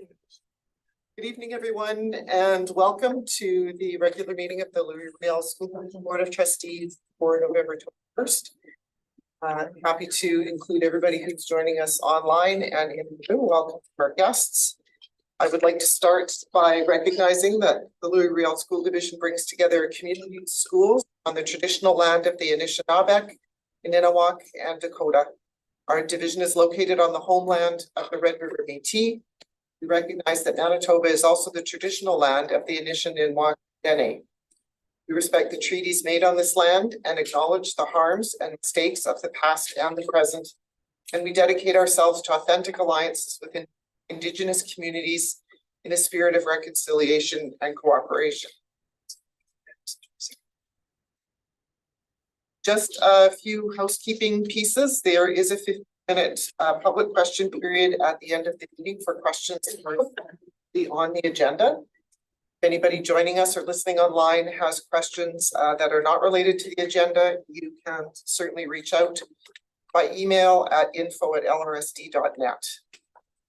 Good evening, everyone, and welcome to the regular meeting of the Louis Riel School Board of Trustees for November 21st. Happy to include everybody who's joining us online and in the room. Welcome to our guests. I would like to start by recognizing that the Louis Riel School Division brings together community schools on the traditional land of the Anishinaabe, Inninawak, and Dakota. Our division is located on the homeland of the Red River Métis. We recognize that Manitoba is also the traditional land of the Anishinaabe Dene. We respect the treaties made on this land and acknowledge the harms and mistakes of the past and the present. And we dedicate ourselves to authentic alliances within Indigenous communities in a spirit of reconciliation and cooperation. Just a few housekeeping pieces. There is a 15-minute public question period at the end of the meeting for questions on the agenda. If anybody joining us or listening online has questions that are not related to the agenda, you can certainly reach out by email at info@lrsd.net.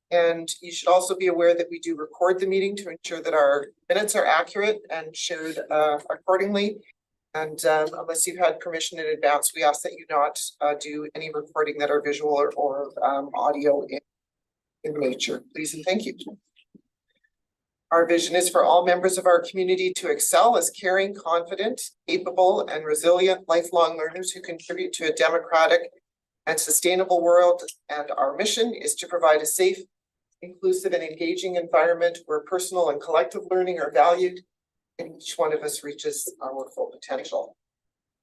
And you should also be aware that we do record the meeting to ensure that our minutes are accurate and shared accordingly. And unless you've had permission in advance, we ask that you not do any recording that are visual or audio in nature. Please and thank you. Our vision is for all members of our community to excel as caring, confident, capable, and resilient lifelong learners who contribute to a democratic and sustainable world. And our mission is to provide a safe, inclusive, and engaging environment where personal and collective learning are valued and each one of us reaches our full potential.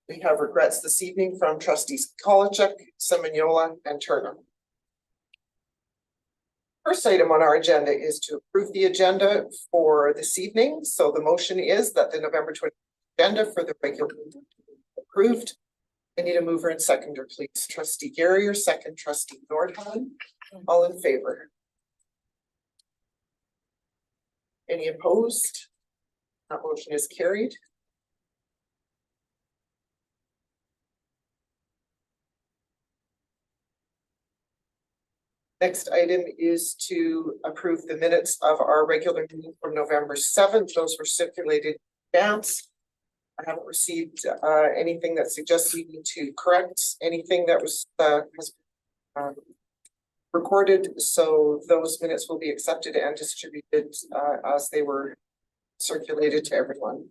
We have regrets this evening from trustees Kolachuk, Semignola, and Turner. First item on our agenda is to approve the agenda for this evening. So the motion is that the November 20th agenda for the regular meeting be approved. I need a mover and seconder, please. Trustee Garrier, second. Trustee Nordheim. All in favor? Any opposed? That motion is carried. Next item is to approve the minutes of our regular meeting from November 7th. Those were circulated in advance. I haven't received anything that suggests we need to correct anything that was recorded. So those minutes will be accepted and distributed as they were circulated to everyone.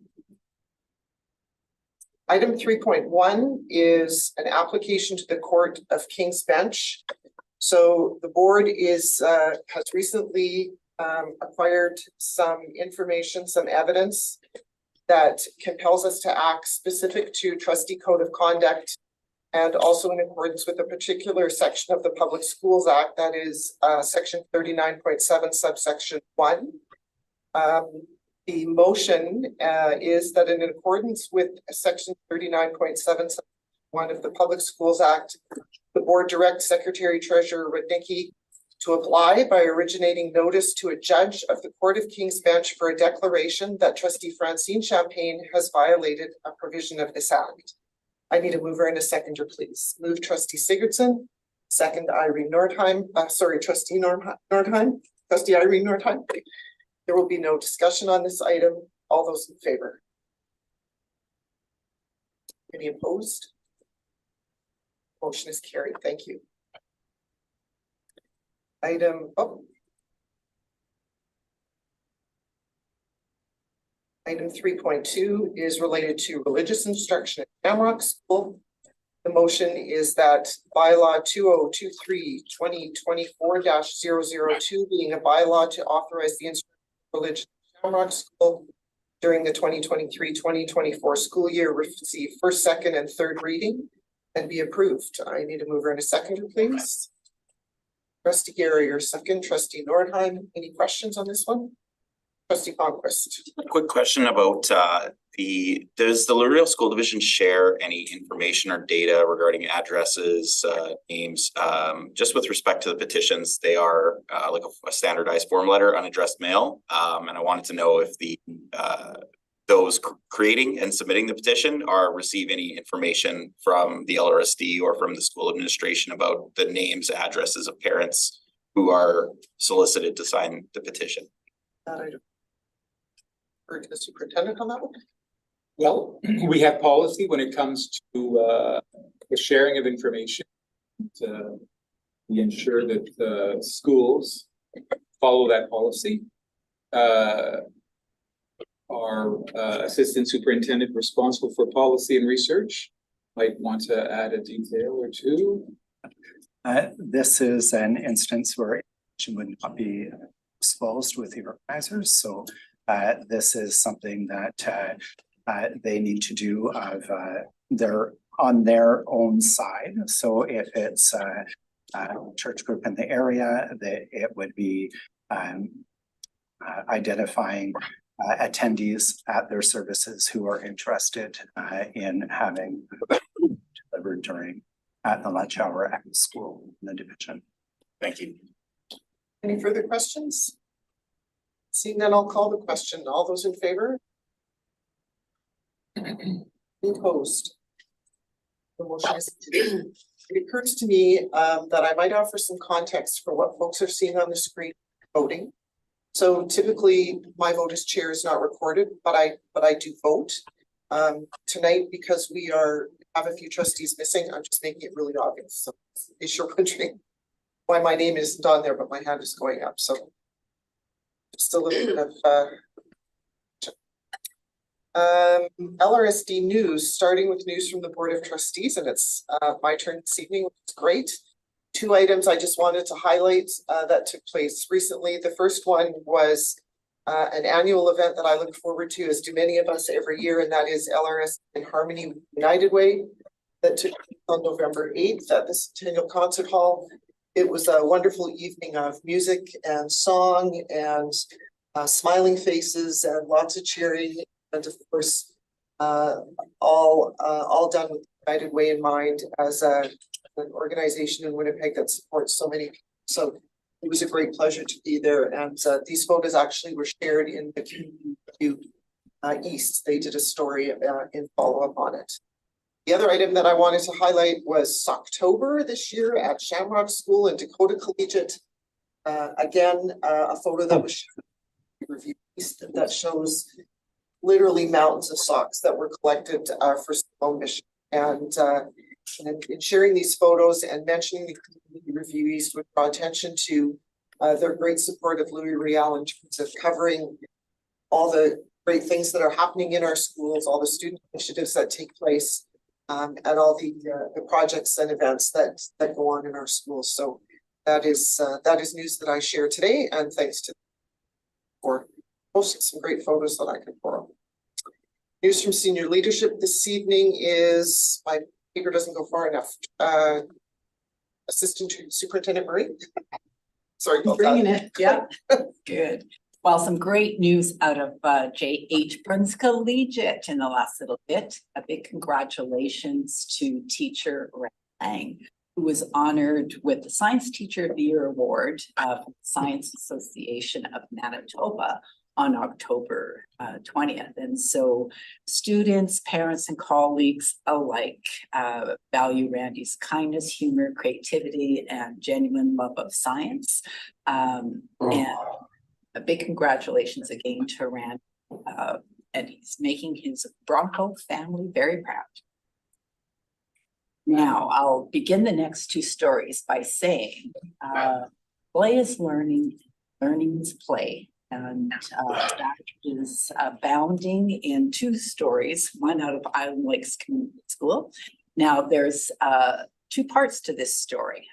Item 3.1 is an application to the Court of King's Bench. So the board has recently acquired some information, some evidence that compels us to act specific to trustee code of conduct and also in accordance with a particular section of the Public Schools Act, that is section 39.7 subsection 1. The motion is that in accordance with section 39.7 1 of the Public Schools Act, the board directs Secretary Treasurer Rudnicki to apply by originating notice to a judge of the Court of King's Bench for a declaration that trustee Francine Champagne has violated a provision of this act. I need a mover and a seconder, please. Move trustee Sigurdsson, second Irene Nordheim, trustee Nordheim, trustee Irene Nordheim. There will be no discussion on this item. All those in favor? Any opposed? Motion is carried. Thank you. Item 3.2 is related to religious instruction at Shamrock School. The motion is that bylaw 2023-2024-002 being a bylaw to authorize the instruction of religion at Shamrock School during the 2023-2024 school year receive first, second, and third reading and be approved. I need a mover and a seconder, please. Trustee Garrier, second. Trustee Nordheim, any questions on this one? Trustee Conquest. A quick question about does the Louis Riel School Division share any information or data regarding addresses, names, just with respect to the petitions? They are like a standardized form letter, unaddressed mail. And I wanted to know if those creating and submitting the petition receive any information from the LRSD or from the school administration about the names, addresses of parents who are solicited to sign the petition. That I don't. Or to the superintendent on that one? Well, we have policy when it comes to the sharing of information. We ensure that the schools follow that policy. Our assistant superintendent responsible for policy and research might want to add a detail or two. This is an instance where information would not be disclosed with the organizers. So this is something that they need to do of on their own side. So if it's a church group in the area, it would be identifying attendees at their services who are interested in having delivered during at the lunch hour at the school in the division. Thank you. Any further questions? Seeing none, I'll call the question. All those in favor? Opposed? The motion is carried. It occurs to me that I might offer some context for what folks are seeing on the screen voting. So typically my vote as chair is not recorded, but I do vote. Tonight, because we have a few trustees missing, I'm just making it really obvious. So in case you're wondering why my name isn't on there, but my hand is going up. So just a little bit of LRSD news, starting with news from the Board of Trustees, and it's my turn this evening, which is great. Two items I just wanted to highlight that took place recently. The first one was an annual event that I look forward to, as do many of us every year, and that is LRS in Harmony with United Way that took place on November 8th at the Centennial Concert Hall. It was a wonderful evening of music and song and smiling faces and lots of cheering, and of course all done with United Way in mind as an organization in Winnipeg that supports so many people. So it was a great pleasure to be there, and these photos actually were shared in the community East. They did a story in follow-up on it. The other item that I wanted to highlight was October this year at Shamrock School and Dakota Collegiate. Again, a photo that was shared that shows literally mountains of socks that were collected for Sloan Mission. And in sharing these photos and mentioning the Community Review East would draw attention to their great support of Louis Riel in terms of covering all the great things that are happening in our schools, all the student initiatives that take place, and all the projects and events that go on in our schools. So that is news that I share today, and thanks to for posting some great photos that I could borrow. News from senior leadership this evening is, my finger doesn't go far enough. Assistant Superintendent Murray. Sorry about bringing that. it, yeah. Good. Well, some great news out of J.H. Bruns Collegiate in the last little bit. A big congratulations to teacher Ray Lang, who was honored with the Science Teacher of the Year Award of Science Association of Manitoba on October 20th. And so students, parents, and colleagues alike value Randy's kindness, humor, creativity, and genuine love of science. And a big congratulations again to Randy. And he's making his Bronco family very proud. Now, I'll begin the next two stories by saying, play is learning, learning is play. And that is abounding in two stories, one out of Island Lakes Community School. Now, there's two parts to this story.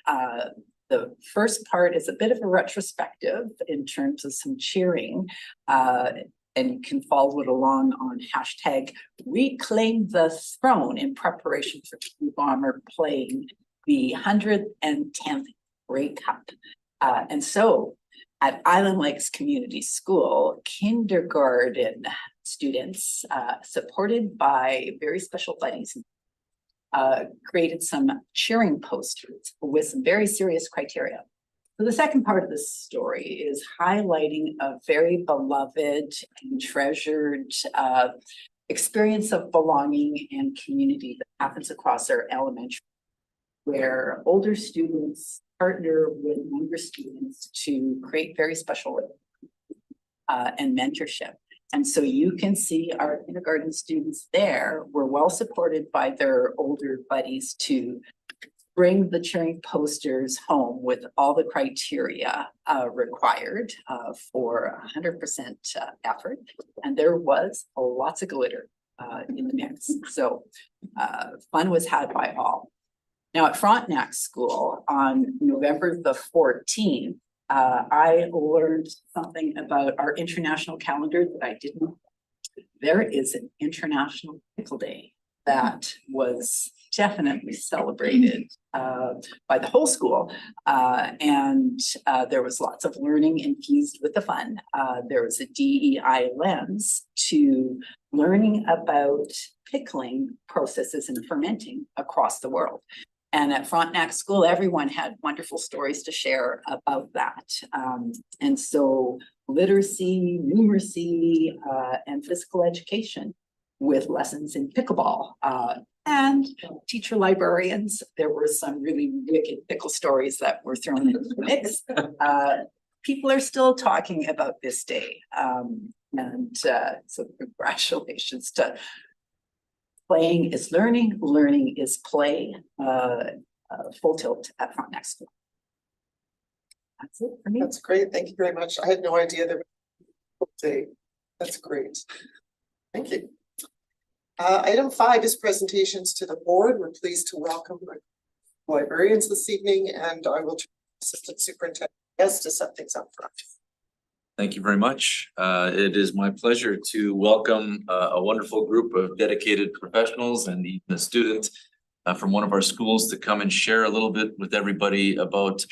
The first part is a bit of a retrospective in terms of some cheering, and you can follow it along on hashtag Reclaim the Throne in preparation for Blue Bomber playing the 110th Grey Cup. And so at Island Lakes Community School, kindergarten students, supported by very special buddies, created some cheering posters with some very serious criteria. So the second part of this story is highlighting a very beloved and treasured experience of belonging and community that happens across our elementary, where older students partner with younger students to create very special and mentorship. And so you can see our kindergarten students there were well supported by their older buddies to bring the cheering posters home with all the criteria required for 100% effort. And there was lots of glitter in the mix. So fun was had by all. Now at Frontenac School on November the 14th, I learned something about our international calendar that I didn't know. There is an International Pickle Day that was definitely celebrated by the whole school. And there was lots of learning infused with the fun. There was a DEI lens to learning about pickling processes and fermenting across the world. And at Frontenac School, everyone had wonderful stories to share about that. And so literacy, numeracy, and physical education with lessons in pickleball. And teacher librarians, there were some really wicked pickle stories that were thrown into the mix. People are still talking about this day. So congratulations to playing is learning, learning is play, full tilt at Frontenac School. That's it for me. That's great. Thank you very much. I had no idea there was a day. That's great. Thank you. Item 5 is presentations to the board. We're pleased to welcome our librarians this evening, and I will turn to Assistant Superintendent to set things up front. Thank you very much. It is my pleasure to welcome a wonderful group of dedicated professionals and even a student from one of our schools to come and share a little bit with everybody about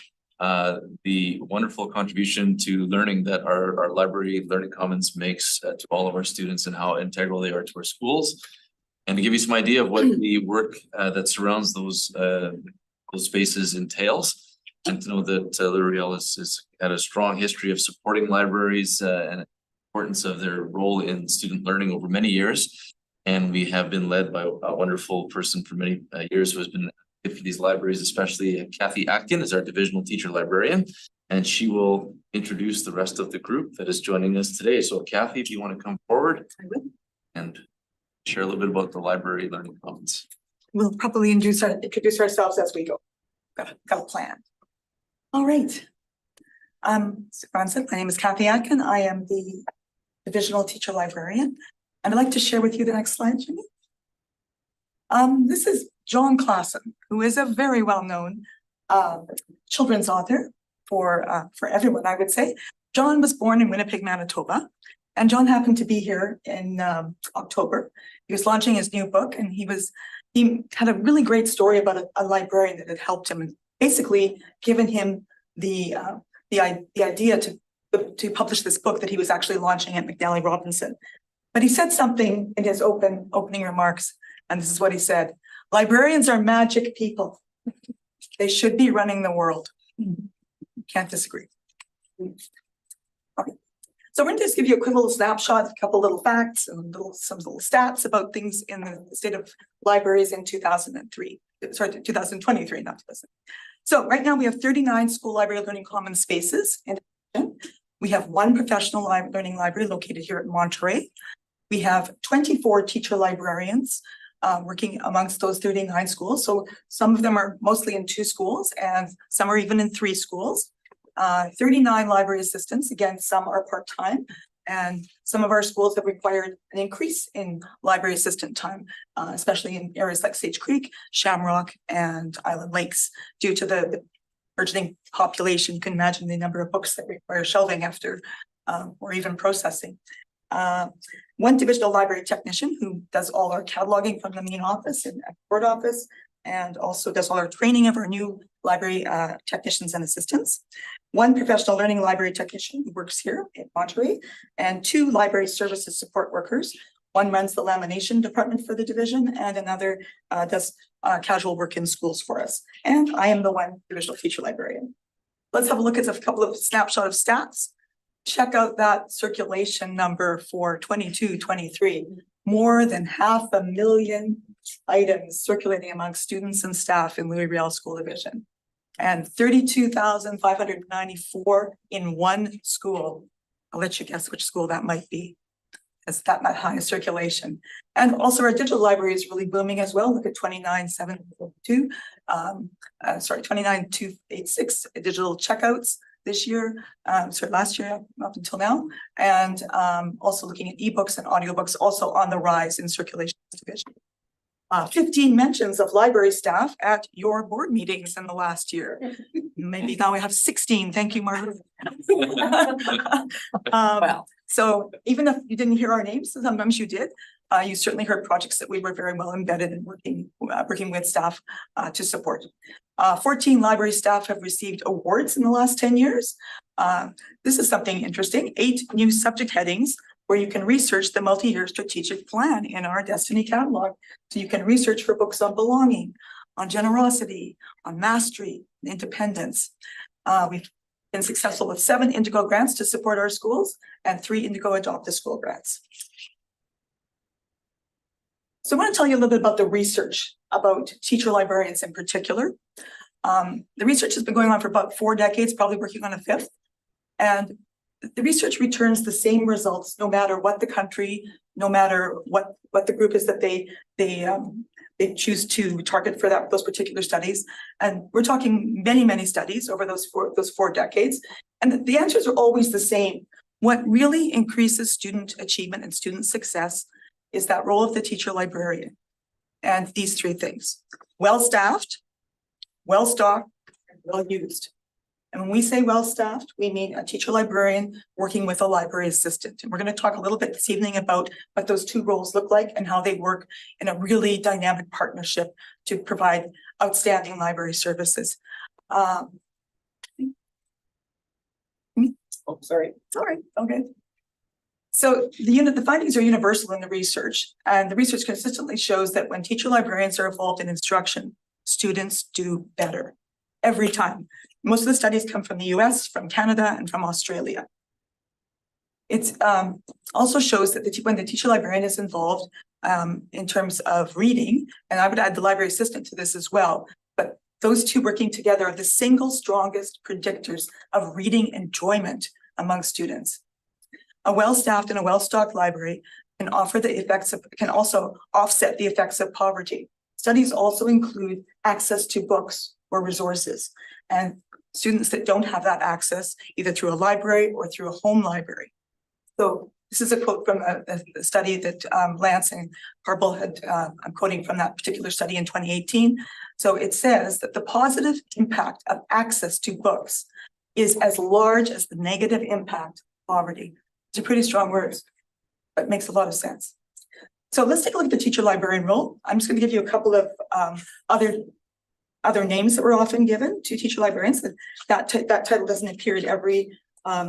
the wonderful contribution to learning that our library Learning Commons makes to all of our students and how integral they are to our schools. And to give you some idea of what the work that surrounds those spaces entails. And to know that L'Oreal has had a strong history of supporting libraries and importance of their role in student learning over many years. And we have been led by a wonderful person for many years who has been active for these libraries, especially Kathy Atkin is our divisional teacher librarian. And she will introduce the rest of the group that is joining us today. So Kathy, if you want to come forward and share a little bit about the library Learning Commons. We'll probably introduce ourselves as we go. Got a plan. All right. So Ron said, my name is Kathy Atkin. I am the divisional teacher librarian. And I'd like to share with you the next slide, Jimmy. This is John Klassen, who is a very well-known children's author for everyone, I would say. John was born in Winnipeg, Manitoba, and John happened to be here in October. He was launching his new book, and he had a really great story about a librarian that had helped him and basically given him the idea to publish this book that he was actually launching at McNally Robinson. But he said something in his opening remarks, and this is what he said: librarians are magic people. They should be running the world. Can't disagree. Okay. So we're going to just give you a quick little snapshot, a couple little facts and some little stats about things in the state of libraries in 2023, not 2000. So right now we have 39 school library Learning Commons spaces. We have 1 professional learning library located here at Monterey. We have 24 teacher librarians working amongst those 39 schools. So some of them are mostly in 2 schools and some are even in 3 schools. 39 library assistants, again, some are part-time, and some of our schools have required an increase in library assistant time, especially in areas like Sage Creek, Shamrock, and Island Lakes, due to the burgeoning population. You can imagine the number of books that require shelving after or even processing. 1 divisional library technician who does all our cataloging from the main office and board office, and also does all our training of our new library technicians and assistants. 1 professional learning library technician who works here in Monterey, and 2 library services support workers. 1 runs the lamination department for the division, and another does casual work in schools for us. And I am the 1 divisional teacher librarian. Let's have a look at a couple of snapshot of stats. Check out that circulation number for 22-23. More than 500,000 items circulating among students and staff in Louis Riel School Division. and 32,594 in one school. I'll let you guess which school that might be. It's that high circulation. And also our digital library is really booming as well. Look at 29,742, 29,286 digital checkouts this year, last year up until now. And also looking at ebooks and audiobooks also on the rise in circulation division. 15 mentions of library staff at your board meetings in the last year. Maybe now we have 16. Thank you, Margaret. Well, So even if you didn't hear our names, sometimes you did. You certainly heard projects that we were very well embedded in working with staff to support. 14 library staff have received awards in the last 10 years. This is something interesting. 8 new subject headings where you can research the multi-year strategic plan in our Destiny catalog. So you can research for books on belonging, on generosity, on mastery, independence. We've been successful with 7 Indigo grants to support our schools and 3 Indigo Adopt a School grants. So I want to tell you a little bit about the research about teacher librarians in particular. The research has been going on for about 4 decades, probably working on a 5th. And the research returns the same results, no matter what the country, no matter what the group is that they choose to target for those particular studies. And we're talking many studies over those four decades. And the answers are always the same. What really increases student achievement and student success is that role of the teacher librarian. And these 3 things: well-staffed, well-stocked, and well-used. And when we say well-staffed, we mean a teacher librarian working with a library assistant. And we're going to talk a little bit this evening about what those 2 roles look like and how they work in a really dynamic partnership to provide outstanding library services. Sorry. Okay. So the findings are universal in the research, and the research consistently shows that when teacher librarians are involved in instruction, students do better every time. Most of the studies come from the US, from Canada, and from Australia. It also shows that when the teacher librarian is involved in terms of reading, and I would add the library assistant to this as well, but those 2 working together are the single strongest predictors of reading enjoyment among students. A well-staffed and a well-stocked library can also offset the effects of poverty. Studies also include access to books or resources, and students that don't have that access, either through a library or through a home library. So this is a quote from a study that Lance and Harble had, I'm quoting from that particular study in 2018. So it says that the positive impact of access to books is as large as the negative impact of poverty. It's a pretty strong words, but makes a lot of sense. So let's take a look at the teacher librarian role. I'm just going to give you a couple of other names that were often given to teacher librarians. That title doesn't appear in every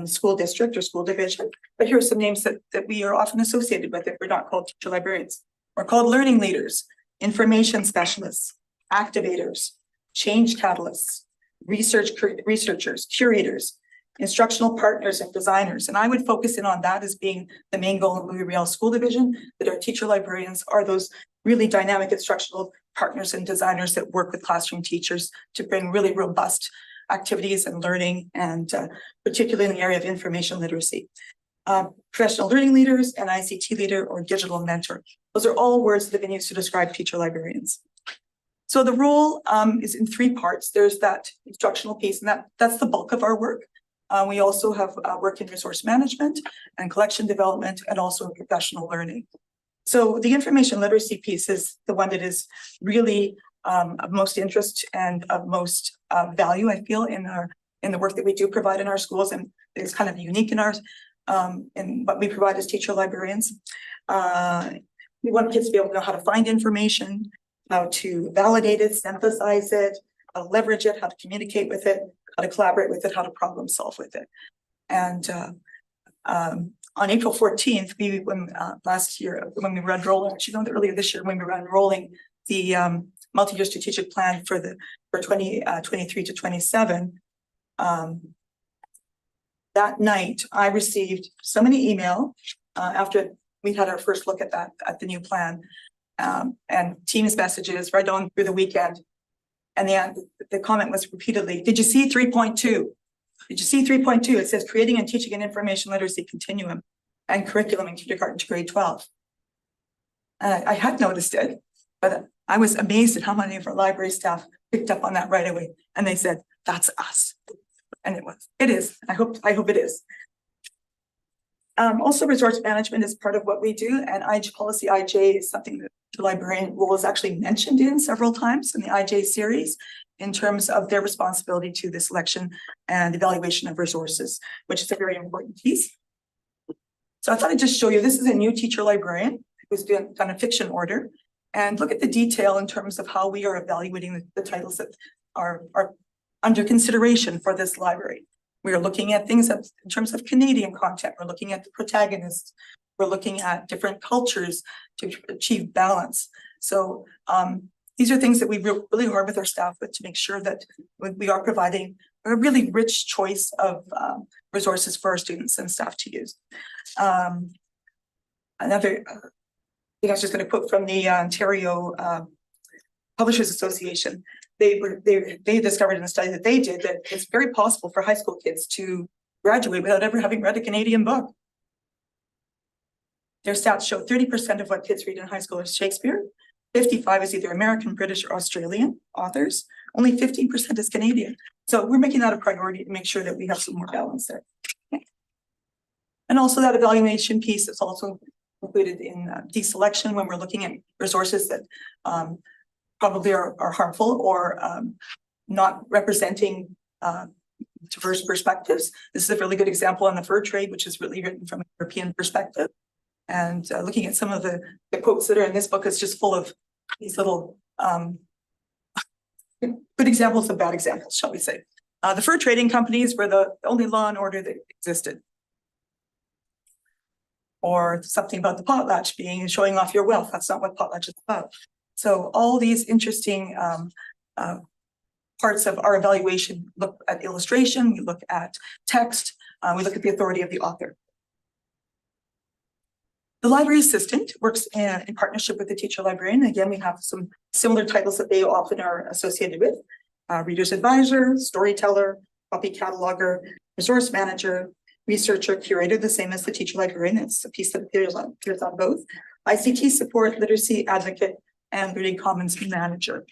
school district or school division, but here are some names that we are often associated with if we're not called teacher librarians. We're called learning leaders, information specialists, activators, change catalysts, researchers, curators, instructional partners, and designers. And I would focus in on that as being the main goal of Louis Riel School Division, that our teacher librarians are those really dynamic instructional partners and designers that work with classroom teachers to bring really robust activities and learning, and particularly in the area of information literacy. Professional learning leaders, an ICT leader, or digital mentor. Those are all words that have been used to describe teacher librarians. So the role is in 3 parts. There's that instructional piece, and that's the bulk of our work. We also have work in resource management and collection development, and also in professional learning. So the information literacy piece is the one that is really of most interest and of most value, I feel, in the work that we do provide in our schools, and it's kind of unique in ours, in what we provide as teacher librarians. We want kids to be able to know how to find information, how to validate it, synthesize it, how to leverage it, how to communicate with it, how to collaborate with it, how to problem solve with it. And on April 14th, last year, when we were enrolling, actually no, earlier this year, when we were enrolling the multi-year strategic plan for 2023 to 27, that night I received so many email after we had our first look at the new plan, and Teams messages right on through the weekend. And the comment was repeatedly, did you see 3.2? Did you see 3.2? It says creating and teaching an information literacy continuum and curriculum in kindergarten to grade 12. I had noticed it, but I was amazed at how many of our library staff picked up on that right away. And they said, that's us. And it is. I hope it is. Also, resource management is part of what we do, and policy IJ is something that the librarian role is actually mentioned in several times in the IJ series in terms of their responsibility to the selection and evaluation of resources, which is a very important piece. So I thought I'd just show you, this is a new teacher librarian who's done a fiction order, and look at the detail in terms of how we are evaluating the titles that are under consideration for this library. We are looking at things in terms of Canadian content. We're looking at the protagonists. We're looking at different cultures to achieve balance. So these are things that we work really hard with our staff with to make sure that we are providing a really rich choice of resources for our students and staff to use. Another thing I was just going to quote from the Ontario Publishers Association. They discovered in a study that they did that it's very possible for high school kids to graduate without ever having read a Canadian book. Their stats show 30% of what kids read in high school is Shakespeare, 55% is either American, British, or Australian authors, only 15% is Canadian. So we're making that a priority to make sure that we have some more balance there. Okay. And also that evaluation piece is also included in deselection when we're looking at resources that probably are harmful or not representing diverse perspectives. This is a really good example on the fur trade, which is really written from a European perspective. And looking at some of the quotes that are in this book is just full of these little good examples of bad examples, shall we say. The fur trading companies were the only law and order that existed. Or something about the potlatch being showing off your wealth. That's not what potlatch is about. So all these interesting parts of our evaluation look at illustration, we look at text, we look at the authority of the author. The library assistant works in partnership with the teacher librarian. Again, we have some similar titles that they often are associated with. Reader's advisor, storyteller, copy cataloger, resource manager, researcher, curator, the same as the teacher librarian. It's a piece that appears on both. ICT support, literacy advocate, and Learning Commons manager.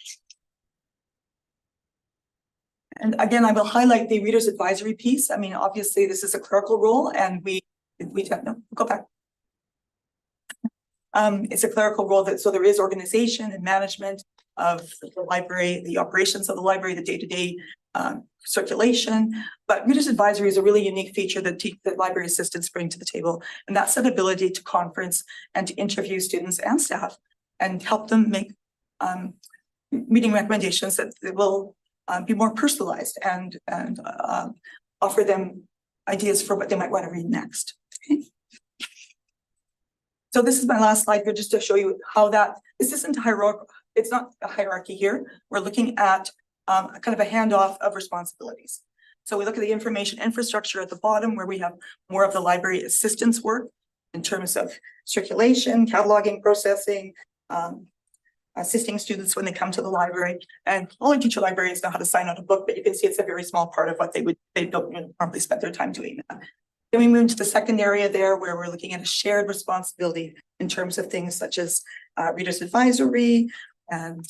And again, I will highlight the reader's advisory piece. I mean, obviously this is a clerical role and we no, go back. It's a clerical role so there is organization and management of the library, the operations of the library, the day-to-day circulation. But reader's advisory is a really unique feature that library assistants bring to the table. And that's an ability to conference and to interview students and staff and help them make meeting recommendations that will be more personalized and offer them ideas for what they might want to read next. Okay. So this is my last slide here just to show you how this isn't a hierarchy. It's not a hierarchy here. We're looking at kind of a handoff of responsibilities. So we look at the information infrastructure at the bottom where we have more of the library assistance work in terms of circulation, cataloging, processing, assisting students when they come to the library. And all our teacher librarians know how to sign out a book, but you can see it's a very small part of what they don't normally spend their time doing that. Then we move to the second area there where we're looking at a shared responsibility in terms of things such as reader's advisory and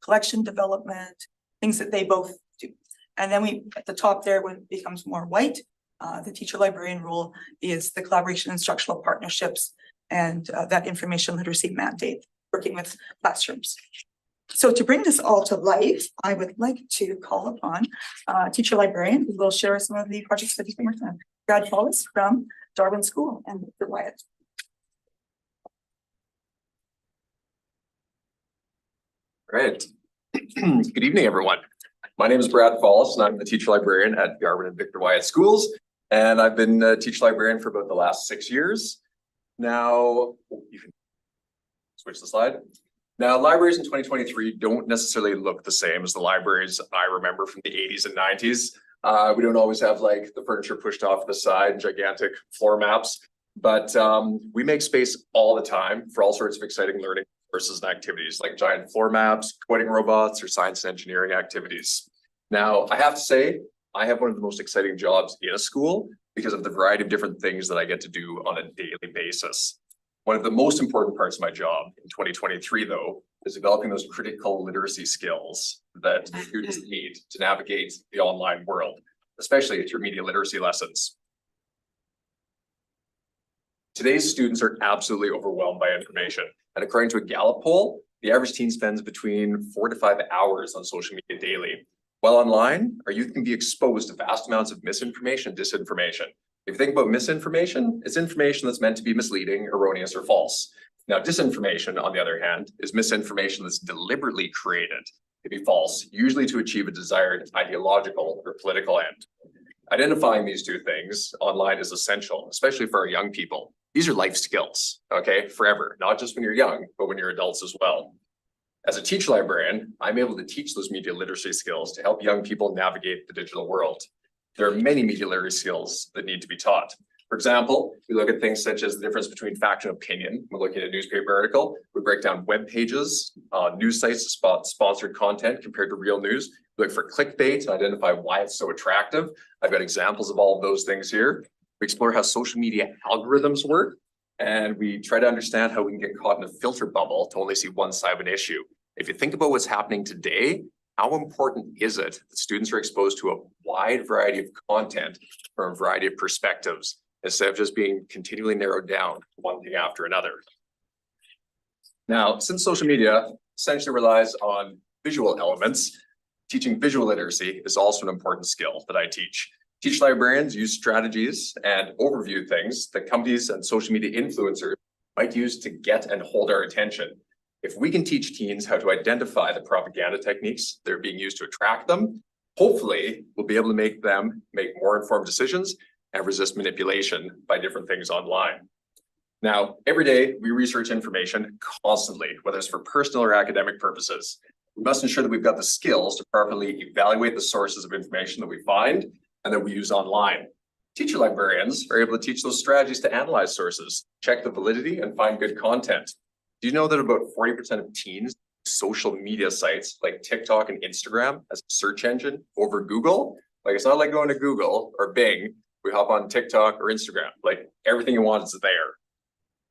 collection development, things that they both do. And then at the top there, when it becomes more white, the teacher librarian role is the collaboration instructional partnerships and that information literacy mandate, working with classrooms. So to bring this all to life, I would like to call upon teacher librarian who will share some of the projects that he's been working on. Brad Follis from Darwin School and Victor Wyatt. Great. Good evening, everyone. My name is Brad Follis, and I'm the teacher librarian at Darwin and Victor Wyatt Schools. And I've been a teacher librarian for about the last 6 years. Now, you can switch the slide. Now, libraries in 2023 don't necessarily look the same as the libraries I remember from the 80s and 90s. We don't always have like the furniture pushed off the side, gigantic floor maps, but we make space all the time for all sorts of exciting learning courses and activities like giant floor maps, coding robots, or science and engineering activities. Now, I have to say, I have one of the most exciting jobs in a school because of the variety of different things that I get to do on a daily basis. One of the most important parts of my job in 2023, though, is developing those critical literacy skills that students need to navigate the online world, especially through media literacy lessons. Today's students are absolutely overwhelmed by information. And according to a Gallup poll, the average teen spends between 4 to 5 hours on social media daily. While online, our youth can be exposed to vast amounts of misinformation and disinformation. If you think about misinformation, it's information that's meant to be misleading, erroneous, or false. Now, disinformation, on the other hand, is misinformation that's deliberately created to be false, usually to achieve a desired ideological or political end. Identifying these two things online is essential, especially for our young people. These are life skills, okay, forever, not just when you're young, but when you're adults as well. As a teacher librarian, I'm able to teach those media literacy skills to help young people navigate the digital world. There are many media literacy skills that need to be taught. For example, we look at things such as the difference between fact and opinion. We're looking at a newspaper article. We break down web pages, news sites to spot sponsored content compared to real news. We look for clickbait to identify why it's so attractive. I've got examples of all of those things here. We explore how social media algorithms work, and we try to understand how we can get caught in a filter bubble to only see one side of an issue. If you think about what's happening today, how important is it that students are exposed to a wide variety of content from a variety of perspectives, instead of just being continually narrowed down one thing after another? Now, since social media essentially relies on visual elements, teaching visual literacy is also an important skill that I teach. Teach librarians use strategies and overview things that companies and social media influencers might use to get and hold our attention. If we can teach teens how to identify the propaganda techniques that are being used to attract them, hopefully we'll be able to make them make more informed decisions and resist manipulation by different things online. Now, every day we research information constantly, whether it's for personal or academic purposes. We must ensure that we've got the skills to properly evaluate the sources of information that we find and that we use online. Teacher librarians are able to teach those strategies to analyze sources, check the validity, and find good content. Do you know that about 40% of teens use social media sites like TikTok and Instagram as a search engine over Google? Like, it's not like going to Google or Bing. We hop on TikTok or Instagram, like everything you want is there.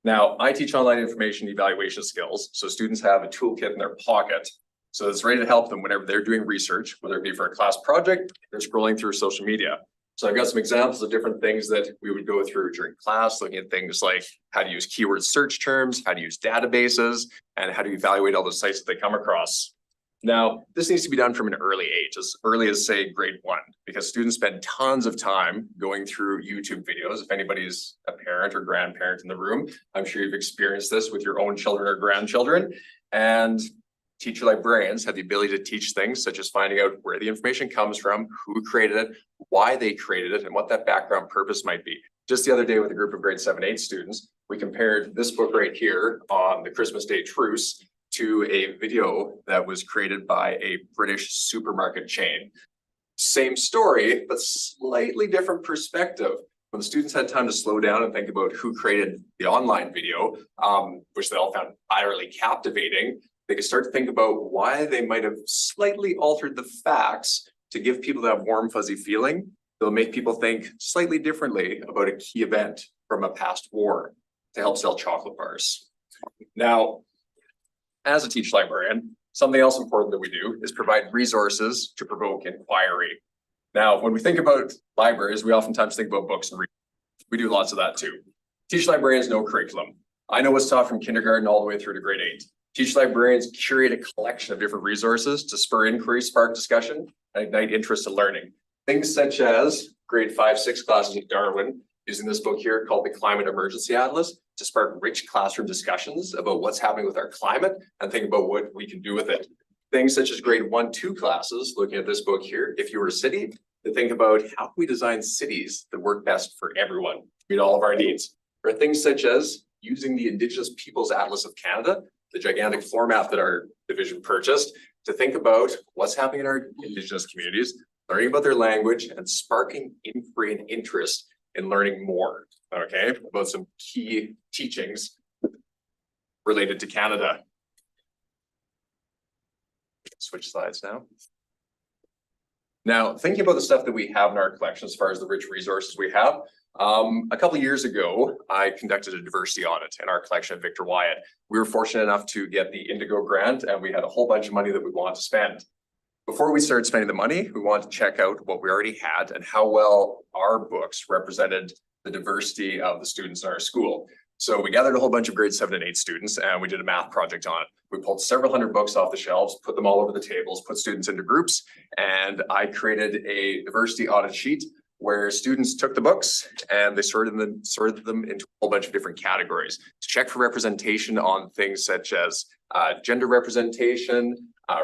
Now, I teach online information evaluation skills, so students have a toolkit in their pocket. So it's ready to help them whenever they're doing research, whether it be for a class project, they're scrolling through social media. So I've got some examples of different things that we would go through during class, looking at things like how to use keyword search terms, how to use databases, and how to evaluate all the sites that they come across. Now, this needs to be done from an early age, as early as, say, grade 1, because students spend tons of time going through YouTube videos. If anybody's a parent or grandparent in the room, I'm sure you've experienced this with your own children or grandchildren. And teacher librarians have the ability to teach things such as finding out where the information comes from, who created it, why they created it, and what that background purpose might be. Just the other day with a group of grade 7-8 students, we compared this book right here on the Christmas Day truce to a video that was created by a British supermarket chain. Same story, but slightly different perspective. When the students had time to slow down and think about who created the online video, which they all found utterly captivating, they could start to think about why they might have slightly altered the facts to give people that warm, fuzzy feeling. They'll make people think slightly differently about a key event from a past war to help sell chocolate bars. Now, as a teacher librarian, something else important that we do is provide resources to provoke inquiry. Now, when we think about libraries, we oftentimes think about books and reading. We do lots of that too. Teacher librarians know curriculum. I know what's taught from kindergarten all the way through to grade 8. Teacher librarians curate a collection of different resources to spur inquiry, spark discussion, and ignite interest in learning. Things such as grade 5-6 classes in Darwin, using this book here called the Climate Emergency Atlas to spark rich classroom discussions about what's happening with our climate and think about what we can do with it. Things such as grade 1-2 classes, looking at this book here, If You Were a City, to think about how we design cities that work best for everyone, to meet all of our needs. Or things such as using the Indigenous Peoples Atlas of Canada, the gigantic floor map that our division purchased, to think about what's happening in our Indigenous communities, learning about their language, and sparking inquiry and interest in learning more, okay, about some key teachings related to Canada. switch slides now. Now, thinking about the stuff that we have in our collection, as far as the rich resources we have, a couple of years ago, I conducted a diversity audit in our collection at Victor Wyatt. We were fortunate enough to get the Indigo grant, and we had a whole bunch of money that we wanted to spend. Before we started spending the money, we wanted to check out what we already had and how well our books represented the diversity of the students in our school. So we gathered a whole bunch of grade 7 and 8 students, and we did a math project on it. We pulled several hundred books off the shelves, put them all over the tables, put students into groups, and I created a diversity audit sheet where students took the books and they sorted them into a whole bunch of different categories to check for representation on things such as gender representation,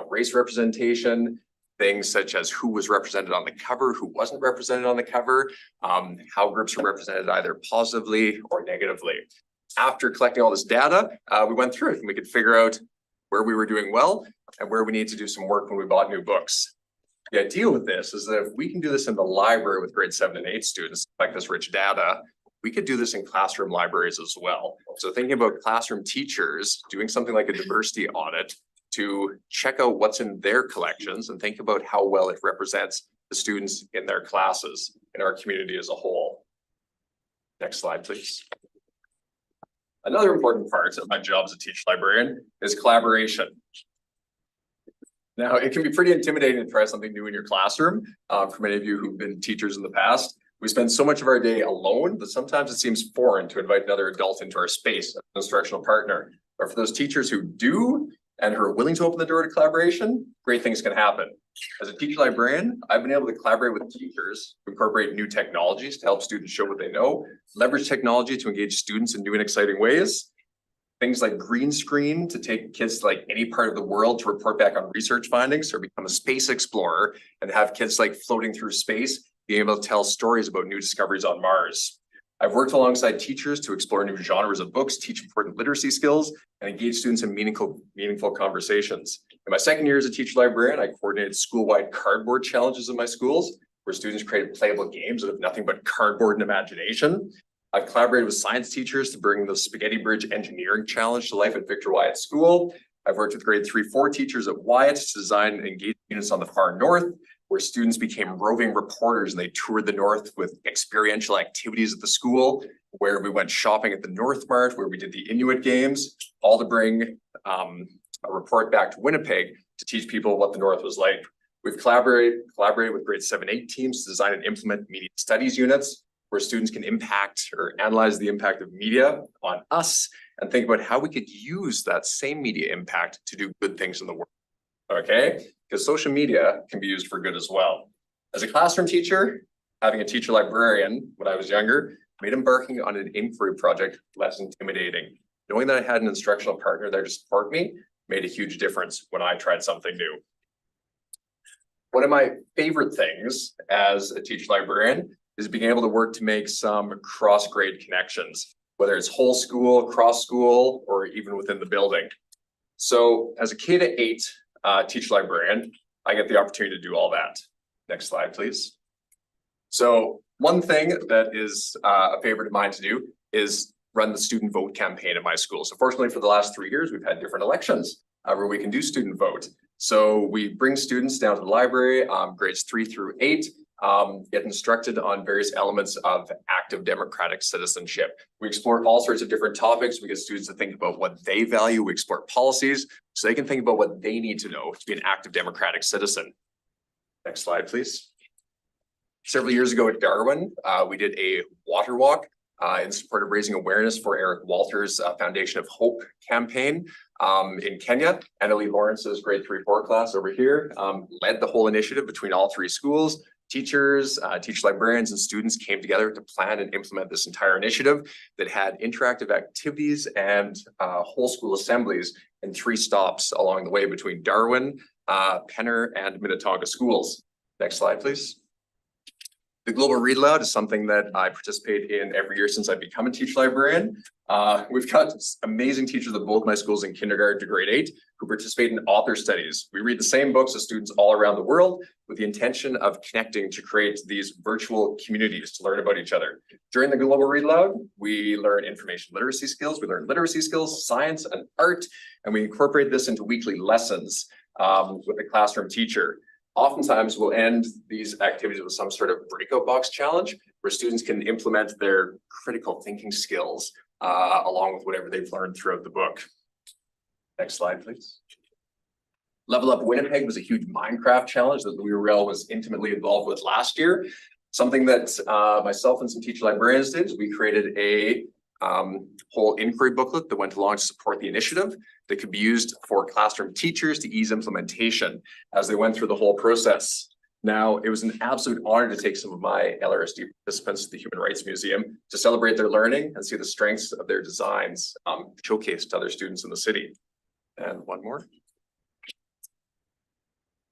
race representation, things such as who was represented on the cover, who wasn't represented on the cover, how groups are represented either positively or negatively. After collecting all this data, we went through it and we could figure out where we were doing well and where we need to do some work when we bought new books. The idea with this is that if we can do this in the library with grade 7 and 8 students, like this rich data, we could do this in classroom libraries as well. So thinking about classroom teachers doing something like a diversity audit to check out what's in their collections and think about how well it represents the students in their classes in our community as a whole. Next slide, please. Another important part of my job as a teacher librarian is collaboration. Now, it can be pretty intimidating to try something new in your classroom. For many of you who've been teachers in the past, we spend so much of our day alone that sometimes it seems foreign to invite another adult into our space, an instructional partner. But for those teachers who do and who are willing to open the door to collaboration, great things can happen. As a teacher librarian, I've been able to collaborate with teachers to incorporate new technologies to help students show what they know, leverage technology to engage students in new and exciting ways. Things like green screen to take kids to like any part of the world to report back on research findings or become a space explorer and have kids like floating through space, being able to tell stories about new discoveries on Mars. I've worked alongside teachers to explore new genres of books, teach important literacy skills, and engage students in meaningful conversations. In my second year as a teacher librarian, I coordinated school-wide cardboard challenges in my schools where students created playable games that have nothing but cardboard and imagination. I've collaborated with science teachers to bring the Spaghetti Bridge Engineering Challenge to life at Victor Wyatt School. I've worked with grade 3-4 teachers at Wyatt to design and engage units on the far north, where students became roving reporters and they toured the north with experiential activities at the school, where we went shopping at the North Mart, where we did the Inuit Games, all to bring a report back to Winnipeg to teach people what the north was like. We've collaborated with grade 7-8 teams to design and implement media studies units, where students can impact or analyze the impact of media on us and think about how we could use that same media impact to do good things in the world. Okay, because social media can be used for good as well. As a classroom teacher, having a teacher librarian when I was younger made embarking on an inquiry project less intimidating. Knowing that I had an instructional partner there to support me made a huge difference when I tried something new. One of my favorite things as a teacher librarian is being able to work to make some cross-grade connections, whether it's whole school, cross school, or even within the building. So as a K-8 teacher librarian, I get the opportunity to do all that. Next slide, please. So one thing that is a favorite of mine to do is run the student vote campaign at my school. So fortunately for the last 3 years, we've had different elections where we can do student vote. So we bring students down to the library, grades 3-8, get instructed on various elements of active democratic citizenship. We explore all sorts of different topics. We get students to think about what they value. We explore policies so they can think about what they need to know to be an active democratic citizen. Next slide, please. Several years ago at Darwin, we did a water walk in support of raising awareness for Eric Walters' Foundation of Hope campaign in Kenya. Annalie Lawrence's grade 3-4 class over here led the whole initiative between all 3 schools. Teachers, teacher librarians, and students came together to plan and implement this entire initiative that had interactive activities and whole school assemblies in 3 stops along the way between Darwin, Penner, and Minnetonka schools. Next slide, please. The Global Read Aloud is something that I participate in every year since I've become a teacher librarian. We've got amazing teachers at both my schools in kindergarten to grade 8 who participate in author studies. We read the same books as students all around the world with the intention of connecting to create these virtual communities to learn about each other. During the Global Read Aloud, we learn information literacy skills, we learn literacy skills, science, and art, and we incorporate this into weekly lessons with a classroom teacher. Oftentimes we'll end these activities with some sort of breakout box challenge where students can implement their critical thinking skills along with whatever they've learned throughout the book. Next slide, please. Level Up Winnipeg was a huge Minecraft challenge that Louis Riel was intimately involved with last year. Something that myself and some teacher librarians did is we created a whole inquiry booklet that went along to support the initiative that could be used for classroom teachers to ease implementation as they went through the whole process. Now, it was an absolute honor to take some of my LRSD participants to the Human Rights Museum to celebrate their learning and see the strengths of their designs showcased to other students in the city. And one more.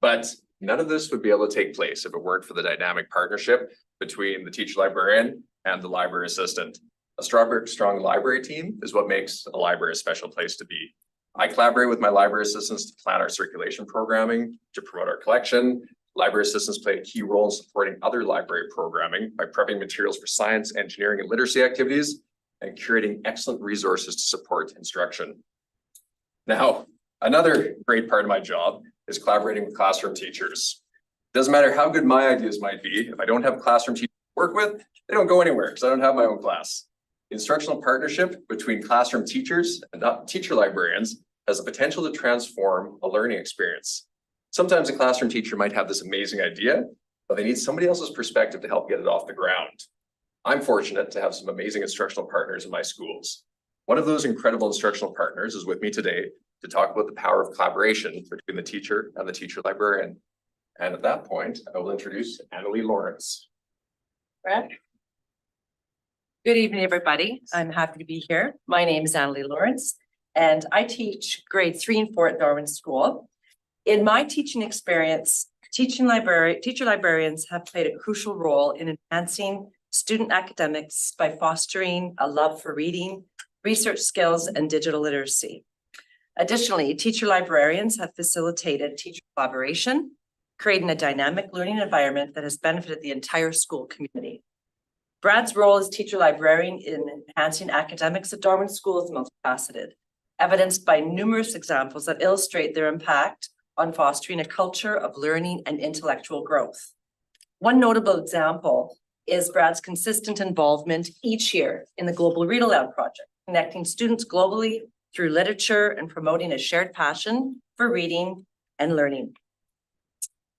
But none of this would be able to take place if it weren't for the dynamic partnership between the teacher librarian and the library assistant. A strong library team is what makes a library a special place to be. I collaborate with my library assistants to plan our circulation programming, to promote our collection. Library assistants play a key role in supporting other library programming by prepping materials for science, engineering, and literacy activities, and curating excellent resources to support instruction. Now, another great part of my job is collaborating with classroom teachers. Doesn't matter how good my ideas might be, if I don't have a classroom teacher to work with, they don't go anywhere because I don't have my own class. Instructional partnership between classroom teachers and teacher librarians has the potential to transform a learning experience. Sometimes a classroom teacher might have this amazing idea, but they need somebody else's perspective to help get it off the ground. I'm fortunate to have some amazing instructional partners in my schools. One of those incredible instructional partners is with me today to talk about the power of collaboration between the teacher and the teacher librarian. And at that point, I will introduce Annalie Lawrence. Brad? Good evening, everybody. I'm happy to be here. My name is Annalie Lawrence, and I teach grade 3 and 4 at Darwin School. In my teaching experience, teacher librarians have played a crucial role in enhancing student academics by fostering a love for reading, research skills, and digital literacy. Additionally, teacher librarians have facilitated teacher collaboration, creating a dynamic learning environment that has benefited the entire school community. Brad's role as teacher librarian in enhancing academics at Darwin School is multifaceted, evidenced by numerous examples that illustrate their impact on fostering a culture of learning and intellectual growth. One notable example is Brad's consistent involvement each year in the Global Read Aloud project, connecting students globally through literature and promoting a shared passion for reading and learning.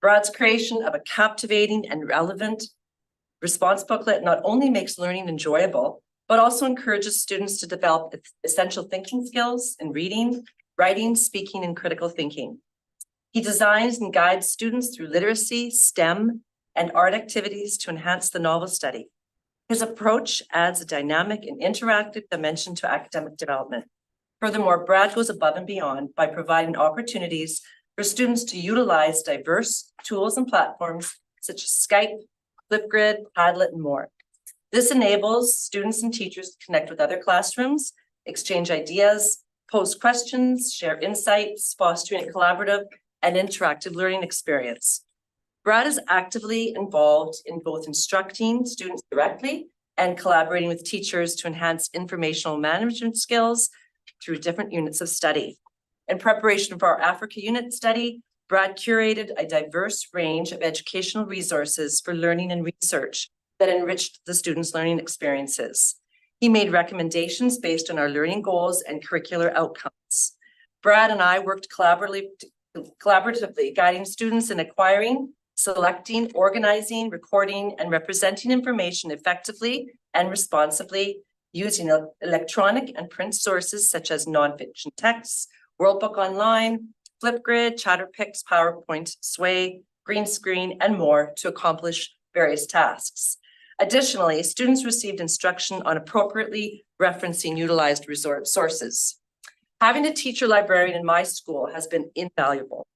Brad's creation of a captivating and relevant response booklet not only makes learning enjoyable, but also encourages students to develop essential thinking skills in reading, writing, speaking, and critical thinking. He designs and guides students through literacy, STEM, and art activities to enhance the novel study. His approach adds a dynamic and interactive dimension to academic development. Furthermore, Brad goes above and beyond by providing opportunities for students to utilize diverse tools and platforms such as Skype, Flipgrid, Padlet, and more. This enables students and teachers to connect with other classrooms, exchange ideas, pose questions, share insights, fostering a collaborative and interactive learning experience. Brad is actively involved in both instructing students directly and collaborating with teachers to enhance informational management skills through different units of study. In preparation for our Africa unit study, Brad curated a diverse range of educational resources for learning and research that enriched the students' learning experiences. He made recommendations based on our learning goals and curricular outcomes. Brad and I worked collaboratively, guiding students in acquiring, selecting, organizing, recording, and representing information effectively and responsibly using electronic and print sources such as nonfiction texts, Worldbook Online, Flipgrid, Chatterpix, PowerPoint, Sway, Green Screen, and more to accomplish various tasks. Additionally, students received instruction on appropriately referencing utilized sources. Having a teacher librarian in my school has been invaluable.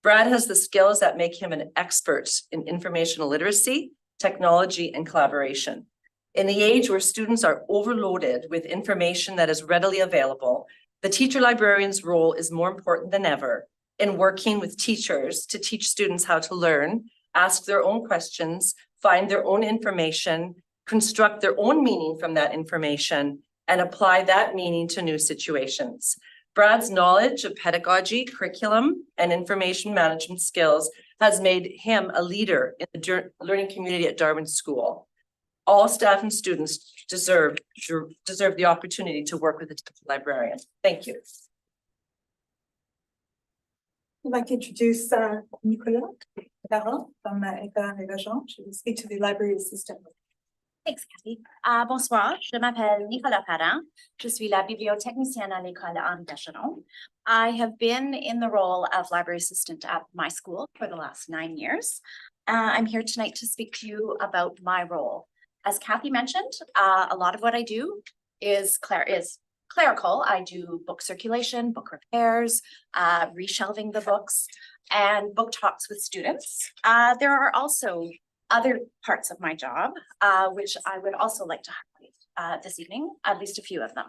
Brad has the skills that make him an expert in informational literacy, technology, and collaboration. In the age where students are overloaded with information that is readily available, the teacher librarian's role is more important than ever in working with teachers to teach students how to learn, ask their own questions, find their own information, construct their own meaning from that information, and apply that meaning to new situations. Brad's knowledge of pedagogy, curriculum, and information management skills has made him a leader in the learning community at Darwin School. All staff and students deserve the opportunity to work with a teacher librarian. Thank you. I'd like to introduce Nicolas Parent from École Régent. She will speak to the library assistant. Thanks, Kathy. Bonsoir, je m'appelle Nicolas Parent. Je suis la bibliotechnicienne à l'école Henri Descheneaux. I have been in the role of library assistant at my school for the last 9 years. I'm here tonight to speak to you about my role. As Kathy mentioned, a lot of what I do is clerical. I do book circulation, book repairs, reshelving the books, and book talks with students. There are also other parts of my job, which I would also like to highlight this evening, at least a few of them.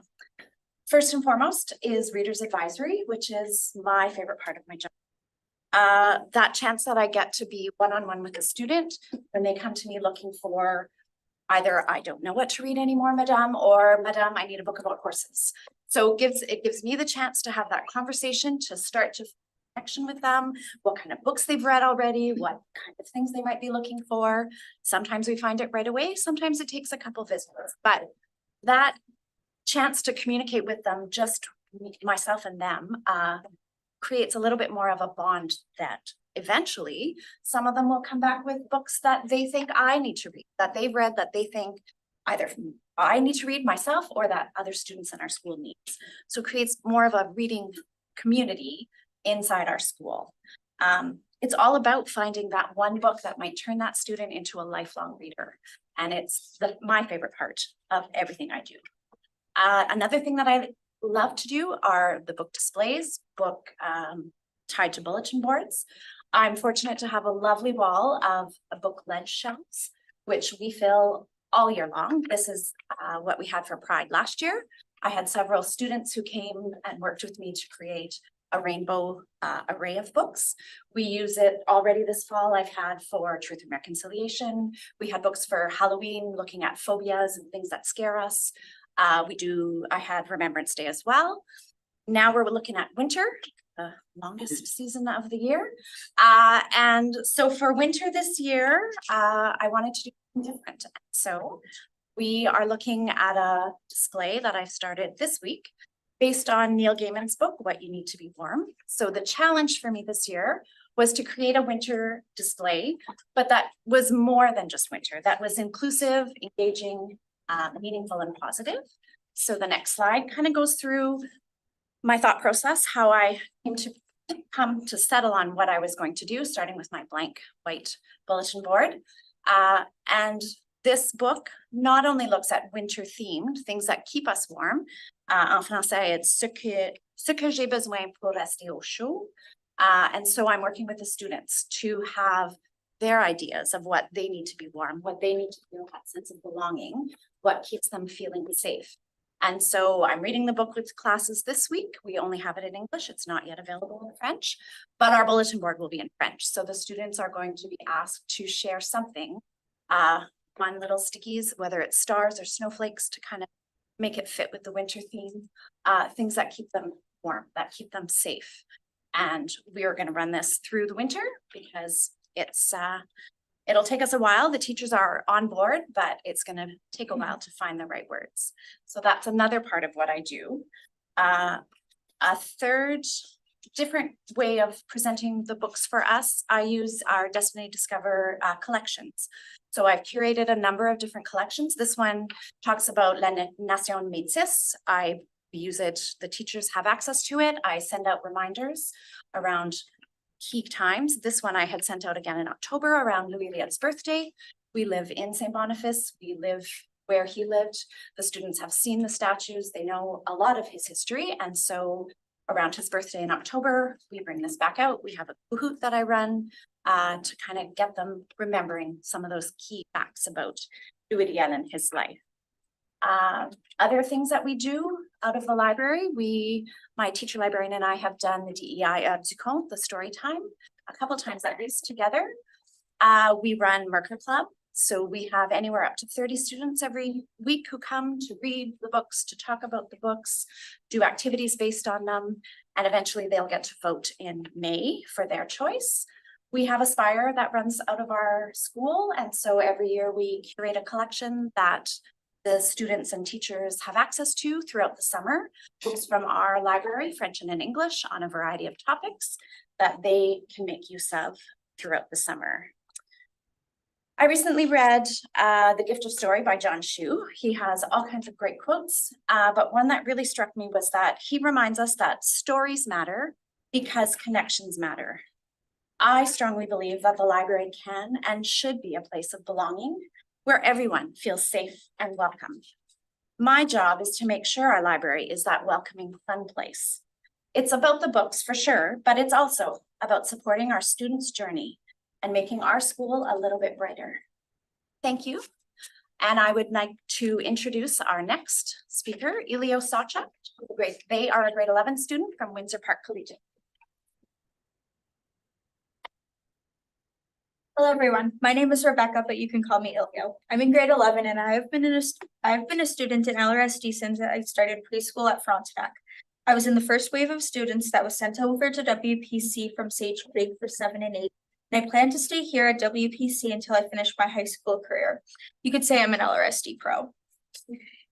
First and foremost is Reader's Advisory, which is my favorite part of my job. That chance that I get to be one-on-one with a student when they come to me looking for either I don't know what to read anymore, Madame, or Madame, I need a book about horses. So it gives me the chance to have that conversation, to start to connection with them, what kind of books they've read already, what kind of things they might be looking for. Sometimes we find it right away, sometimes it takes a couple visits, but that chance to communicate with them, just myself and them, creates a little bit more of a bond that eventually some of them will come back with books that they think I need to read, that they've read, that they think either I need to read myself or that other students in our school needs. So it creates more of a reading community inside our school. It's all about finding that one book that might turn that student into a lifelong reader. And it's my favorite part of everything I do. Another thing that I love to do are the book displays, tied to bulletin boards. I'm fortunate to have a lovely wall of book ledge shelves, which we fill all year long. This is what we had for Pride last year. I had several students who came and worked with me to create a rainbow array of books. We use it already this fall. I've had for Truth and Reconciliation. We had books for Halloween, looking at phobias and things that scare us. I had Remembrance Day as well. Now we're looking at winter, the longest season of the year. And so for winter this year, I wanted to do something different. So we are looking at a display that I've started this week based on Neil Gaiman's book, What You Need to Be Warm. So the challenge for me this year was to create a winter display, but that was more than just winter. That was inclusive, engaging, meaningful, and positive. So the next slide kind of goes through my thought process, how I come to settle on what I was going to do, starting with my blank white bulletin board. And this book not only looks at winter themed, things that keep us warm. En français, it's ce que j'ai besoin pour rester au chaud. And so I'm working with the students to have their ideas of what they need to be warm, what they need to feel that sense of belonging, what keeps them feeling safe. And so I'm reading the book with classes this week. We only have it in English. It's not yet available in French, but our bulletin board will be in French. So the students are going to be asked to share something, fun little stickies, whether it's stars or snowflakes, to kind of make it fit with the winter theme, things that keep them warm, that keep them safe. And we are going to run this through the winter because it'll take us a while. The teachers are on board, but it's going to take a while to find the right words. So that's another part of what I do. A third different way of presenting the books for us, I use our Destiny Discover collections. So I've curated a number of different collections. This one talks about La Nation Métis. I use it, the teachers have access to it. I send out reminders around key times. This one I had sent out again in October around Louis Riet's birthday. We live in St. Boniface. We live where he lived. The students have seen the statues. They know a lot of his history. And so around his birthday in October, we bring this back out. We have a Kahoot that I run to kind of get them remembering some of those key facts about Louis Riet and his life. Other things that we do out of the library, my teacher librarian and I have done the DEI du Conte, the story time, a couple times at least together. We run Merker Club, So we have anywhere up to 30 students every week who come to read the books, to talk about the books, do activities based on them, and eventually they'll get to vote in May for their choice. We have Aspire that runs out of our school, and so every year we curate a collection that the students and teachers have access to throughout the summer. Books from our library, French and in English, on a variety of topics that they can make use of throughout the summer. I recently read The Gift of Story by John Shu. He has all kinds of great quotes, but one that really struck me was that he reminds us that stories matter because connections matter. I strongly believe that the library can and should be a place of belonging where everyone feels safe and welcome. My job is to make sure our library is that welcoming, fun place. It's about the books for sure, but it's also about supporting our students' journey and making our school a little bit brighter. Thank you. And I would like to introduce our next speaker, Elio Sacha. They are a grade 11 student from Windsor Park Collegiate. Hello, everyone. My name is Rebecca, but you can call me Ilio. I'm in grade 11, and I have been a student in LRSD since I started preschool at Frontenac. I was in the first wave of students that was sent over to WPC from Sage Creek for 7 and 8. And I plan to stay here at WPC until I finish my high school career. You could say I'm an LRSD pro.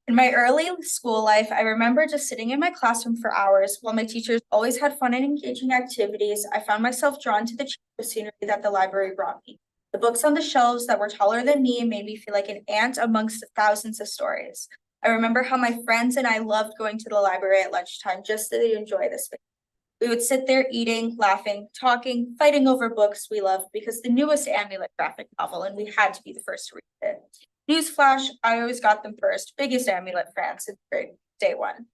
In my early school life, I remember just sitting in my classroom for hours while my teachers always had fun and engaging activities. I found myself drawn to the scenery that the library brought me. The books on the shelves that were taller than me made me feel like an ant amongst thousands of stories. I remember how my friends and I loved going to the library at lunchtime just to enjoy the space. We would sit there eating, laughing, talking, fighting over books we loved because the newest Amulet graphic novel, and we had to be the first to read it. Newsflash, I always got them first. Biggest Amulet fan since day one.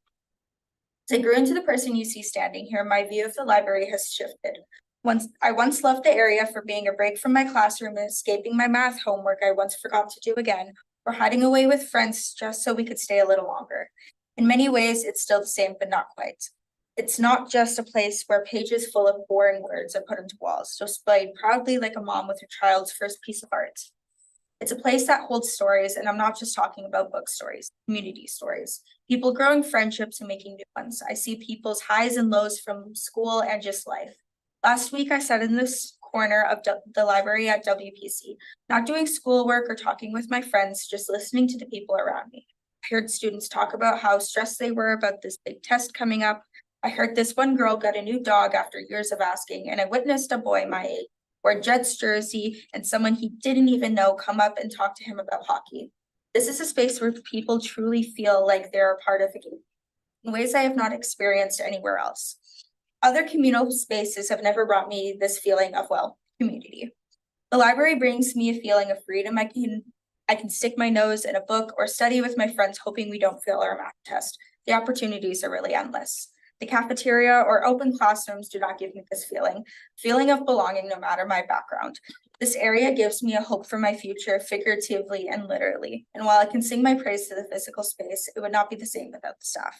As I grew into the person you see standing here, my view of the library has shifted. I once loved the area for being a break from my classroom and escaping my math homework I once forgot to do again, or hiding away with friends just so we could stay a little longer. In many ways, it's still the same, but not quite. It's not just a place where pages full of boring words are put into walls, displayed proudly like a mom with her child's first piece of art. It's a place that holds stories, and I'm not just talking about book stories, community stories, people growing friendships and making new ones. I see people's highs and lows from school and just life. Last week, I sat in this corner of the library at WPC, not doing schoolwork or talking with my friends, just listening to the people around me. I heard students talk about how stressed they were about this big test coming up. I heard this one girl got a new dog after years of asking, and I witnessed a boy my age wear Jets jersey and someone he didn't even know come up and talk to him about hockey. This is a space where people truly feel like they're a part of a game in ways I have not experienced anywhere else. Other communal spaces have never brought me this feeling of, well, community. The library brings me a feeling of freedom. I can stick my nose in a book or study with my friends, hoping we don't fail our math test. The opportunities are really endless. The cafeteria or open classrooms do not give me this feeling of belonging no matter my background. This area gives me a hope for my future, figuratively and literally. And while I can sing my praise to the physical space, it would not be the same without the staff.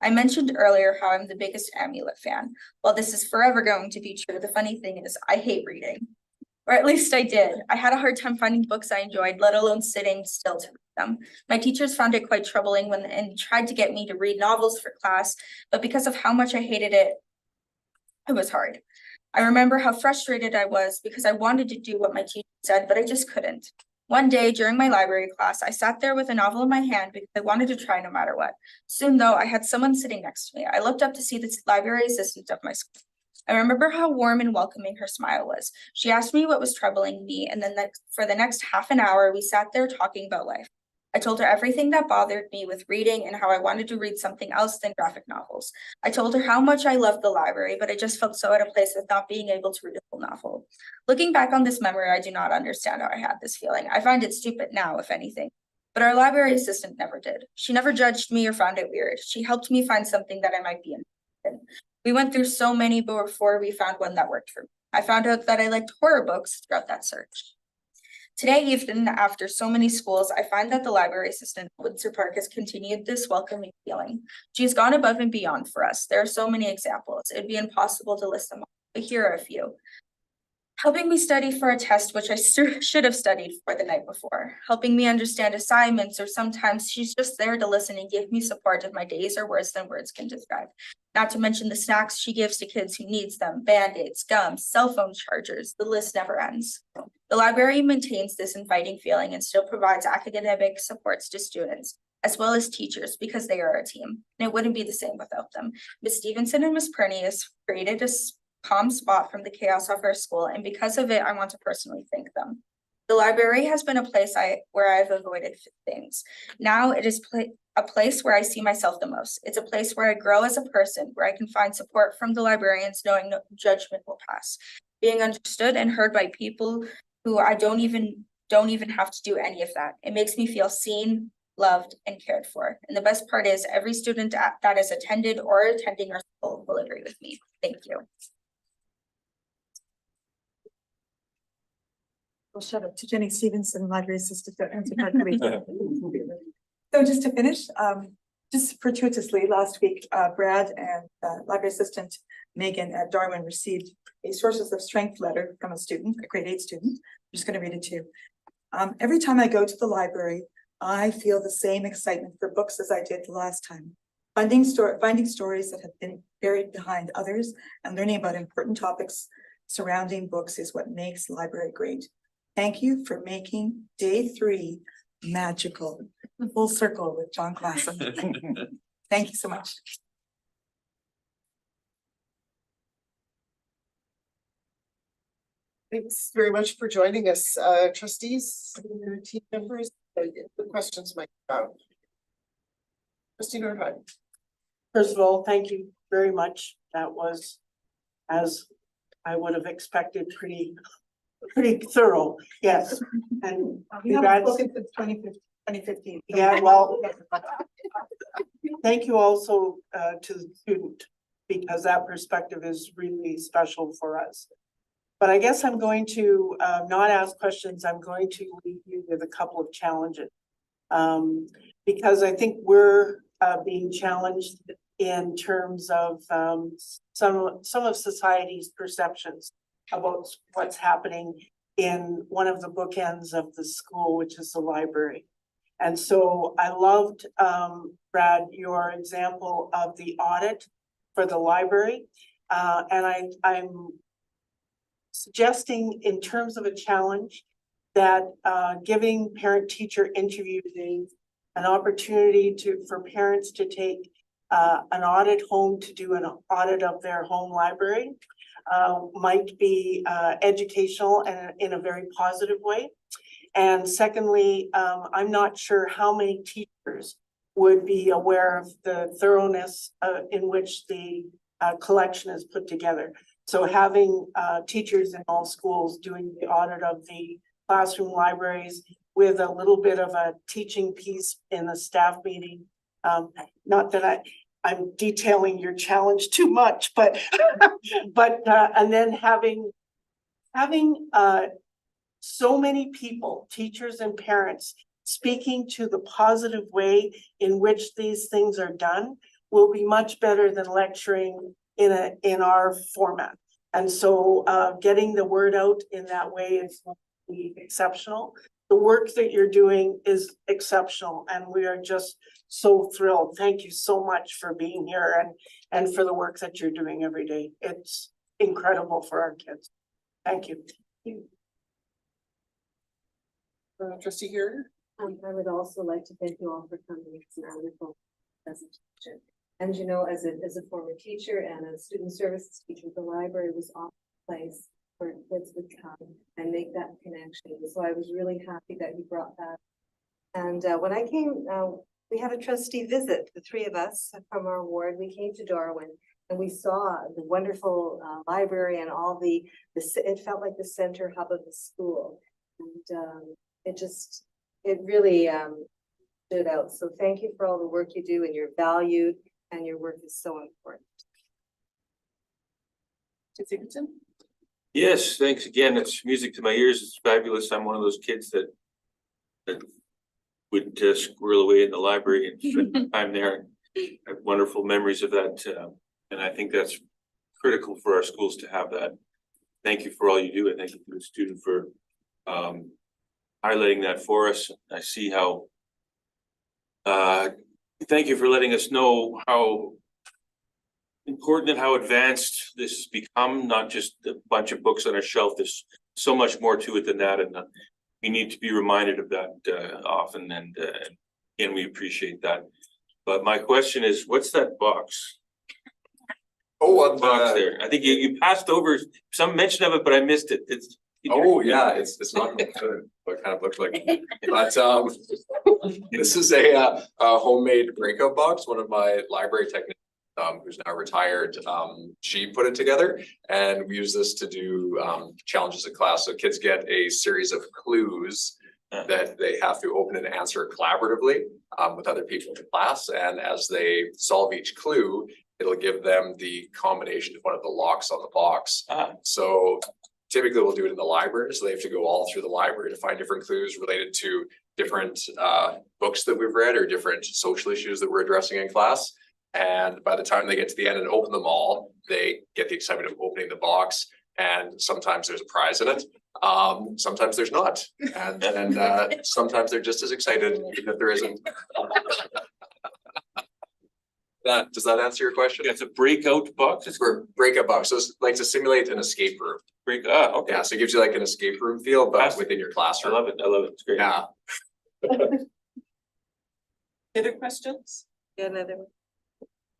I mentioned earlier how I'm the biggest Amulet fan. While this is forever going to be true, the funny thing is I hate reading. Or at least I did. I had a hard time finding books I enjoyed, let alone sitting still to read them. My teachers found it quite troubling and tried to get me to read novels for class, but because of how much I hated it, it was hard. I remember how frustrated I was because I wanted to do what my teacher said, but I just couldn't. One day during my library class, I sat there with a novel in my hand because I wanted to try no matter what. Soon though, I had someone sitting next to me. I looked up to see the library assistant of my school. I remember how warm and welcoming her smile was. She asked me what was troubling me, and then for the next half an hour, we sat there talking about life. I told her everything that bothered me with reading and how I wanted to read something else than graphic novels. I told her how much I loved the library, but I just felt so out of place with not being able to read a full novel. Looking back on this memory, I do not understand how I had this feeling. I find it stupid now, if anything. But our library assistant never did. She never judged me or found it weird. She helped me find something that I might be interested in. We went through so many before we found one that worked for me. I found out that I liked horror books throughout that search. Today, even after so many schools, I find that the library assistant at Windsor Park has continued this welcoming feeling. She has gone above and beyond for us. There are so many examples. It'd be impossible to list them all, but here are a few. helping me study for a test which I should have studied for the night before, helping me understand assignments, or sometimes she's just there to listen and give me support if my days are worse than words can describe. Not to mention the snacks she gives to kids who needs them, Band-Aids, gums, cell phone chargers, the list never ends. The library maintains this inviting feeling and still provides academic supports to students, as well as teachers, because they are a team, and it wouldn't be the same without them. Ms. Stevenson and Ms. Perney has created a calm spot from the chaos of our school, and because of it, I want to personally thank them. The library has been a place where I've avoided things. Now it is a place where I see myself the most. It's a place where I grow as a person, where I can find support from the librarians, knowing no judgment will pass, being understood and heard by people who I don't even have to do any of that. It makes me feel seen, loved, and cared for. And the best part is every student that has attended or attending our school will agree with me. Thank you. We'll shut up to Jenny Stevenson, library assistant to answer part three. So just to finish, just fortuitously, last week, Brad and library assistant Megan at Darwin received a Sources of Strength letter from a student, a grade 8 student. I'm just going to read it to you. Every time I go to the library, I feel the same excitement for books as I did the last time. Finding stories that have been buried behind others and learning about important topics surrounding books is what makes the library great. Thank you for making day 3 magical. Full circle with John Classen. Thank you so much. Thanks very much for joining us, trustees, team members. The questions might be out. Trustee Nordheim. First of all, thank you very much. That was, as I would have expected, pretty thorough. Yes, and We haven't spoken since 2015. yeah, well, thank you also to the student, because that perspective is really special for us. But I guess I'm going to not ask questions. I'm going to leave you with a couple of challenges. Because I think we're being challenged in terms of some of society's perceptions about what's happening in one of the bookends of the school, which is the library. And so I loved, Brad, your example of the audit for the library. And I'm suggesting, in terms of a challenge, that giving parent-teacher interview days an opportunity for parents to take an audit home to do an audit of their home library might be educational and in a very positive way. And secondly, I'm not sure how many teachers would be aware of the thoroughness in which the collection is put together. So having teachers in all schools doing the audit of the classroom libraries with a little bit of a teaching piece in the staff meeting. Not that I'm detailing your challenge too much, but and then having so many people, teachers and parents, speaking to the positive way in which these things are done will be much better than lecturing in our format. And so getting the word out in that way is exceptional. The work that you're doing is exceptional, and we are just so thrilled. Thank you so much for being here and for the work that you're doing every day. It's incredible for our kids. Thank you. Trustee here. I would also like to thank you all for coming. It's a wonderful presentation. And you know, as a former teacher and a student services teacher, the library was often a place where kids would come and make that connection. So I was really happy that you brought that. And when I came, we had a trustee visit, the 3 of us from our ward. We came to Darwin and we saw the wonderful library and all it felt like the center hub of the school. And it really stood out. So thank you for all the work you do, and you're valued, and your work is so important. Yes, thanks again. It's music to my ears. It's fabulous. I'm one of those kids that would squirrel away in the library and spend time there. I have wonderful memories of that. And I think that's critical for our schools to have that. thank you for all you do. And thank you to the student for highlighting that for us. I see how thank you for letting us know how important and how advanced this has become, not just a bunch of books on a shelf. There's so much more to it than that, and we need to be reminded of that often, and we appreciate that. But my question is, what's that box? Oh, Box there. I think you passed over some mention of it, but I missed it. It's oh, yeah, it's not what it kind of looks like. But this is a homemade breakout box. One of my library technicians, who's now retired, she put it together, and we use this to do challenges in class. So kids get a series of clues that they have to open and answer collaboratively with other people in class. And as they solve each clue, it'll give them the combination of one of the locks on the box. So typically we'll do it in the library. So they have to go all through the library to find different clues related to different books that we've read or different social issues that we're addressing in class. And by the time they get to the end and open them all, they get the excitement of opening the box. And sometimes there's a prize in it. Sometimes there's not. And sometimes they're just as excited even if there isn't. Does that answer your question? It's a breakout box. It's for breakout box. So it's like to simulate an escape room. Okay. Yeah, so it gives you like an escape room feel, but within your classroom. I love it. It's great. Yeah. Other questions? Another one.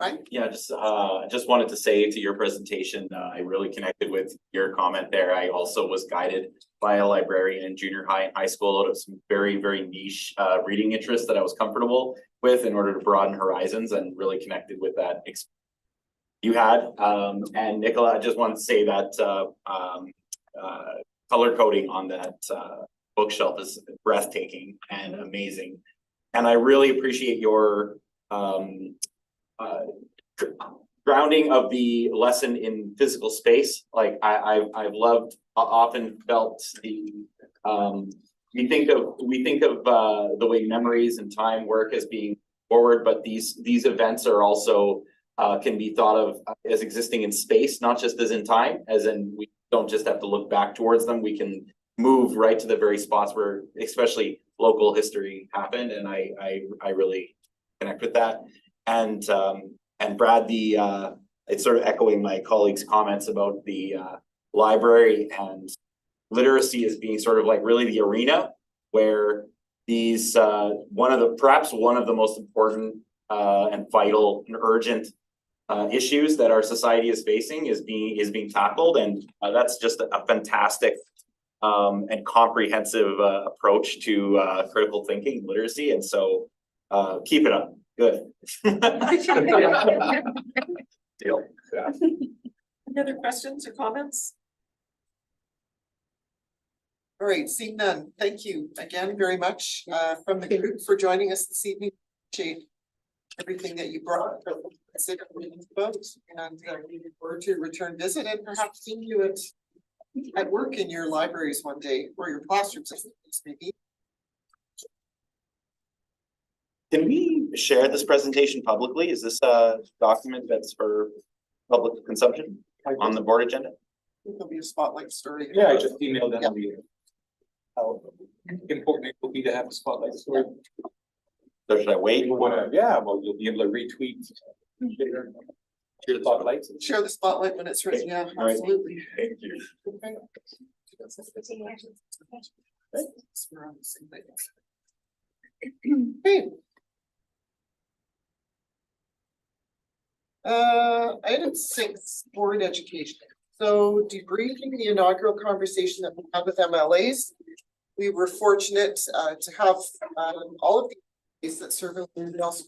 Right? Yeah, just wanted to say to your presentation, I really connected with your comment there. I also was guided by a librarian in junior high and high school out of some very, very niche reading interests that I was comfortable with in order to broaden horizons, and really connected with that experience you had. And Nicola, I just wanted to say that color coding on that bookshelf is breathtaking and amazing. And I really appreciate your grounding of the lesson in physical space. Like I've loved, often felt the we think of the way memories and time work as being forward, but these events are also can be thought of as existing in space, not just as in time, as in we don't just have to look back towards them. We can move right to the very spots where especially local history happened. And I really connect with that. And Brad, it's sort of echoing my colleague's comments about the library and literacy as being sort of like really the arena where these perhaps one of the most important and vital and urgent issues that our society is facing is being tackled, and that's just a fantastic and comprehensive approach to critical thinking, literacy, and so keep it up. Good. Deal. Yeah. Any other questions or comments? All right, seeing none, thank you again very much from the group for joining us this evening. Appreciate everything that you brought about, and we look forward to a return visit and perhaps seeing you at work in your libraries one day, or your classrooms as the case may be. Can we share this presentation publicly? Is this a document that's for public consumption on the board agenda? I think there'll be a spotlight story. Yeah, I just emailed them how important it will be to have a spotlight story. So should I wait? Yeah, well, you'll be able to retweet. Share the spotlights. Share the spotlight when it's written, yeah, All right. absolutely. Thank you. Okay. We're on the same page. Okay. Item 6, board education. So debriefing the inaugural conversation that we had with MLAs. We were fortunate to have all of these that serve in the also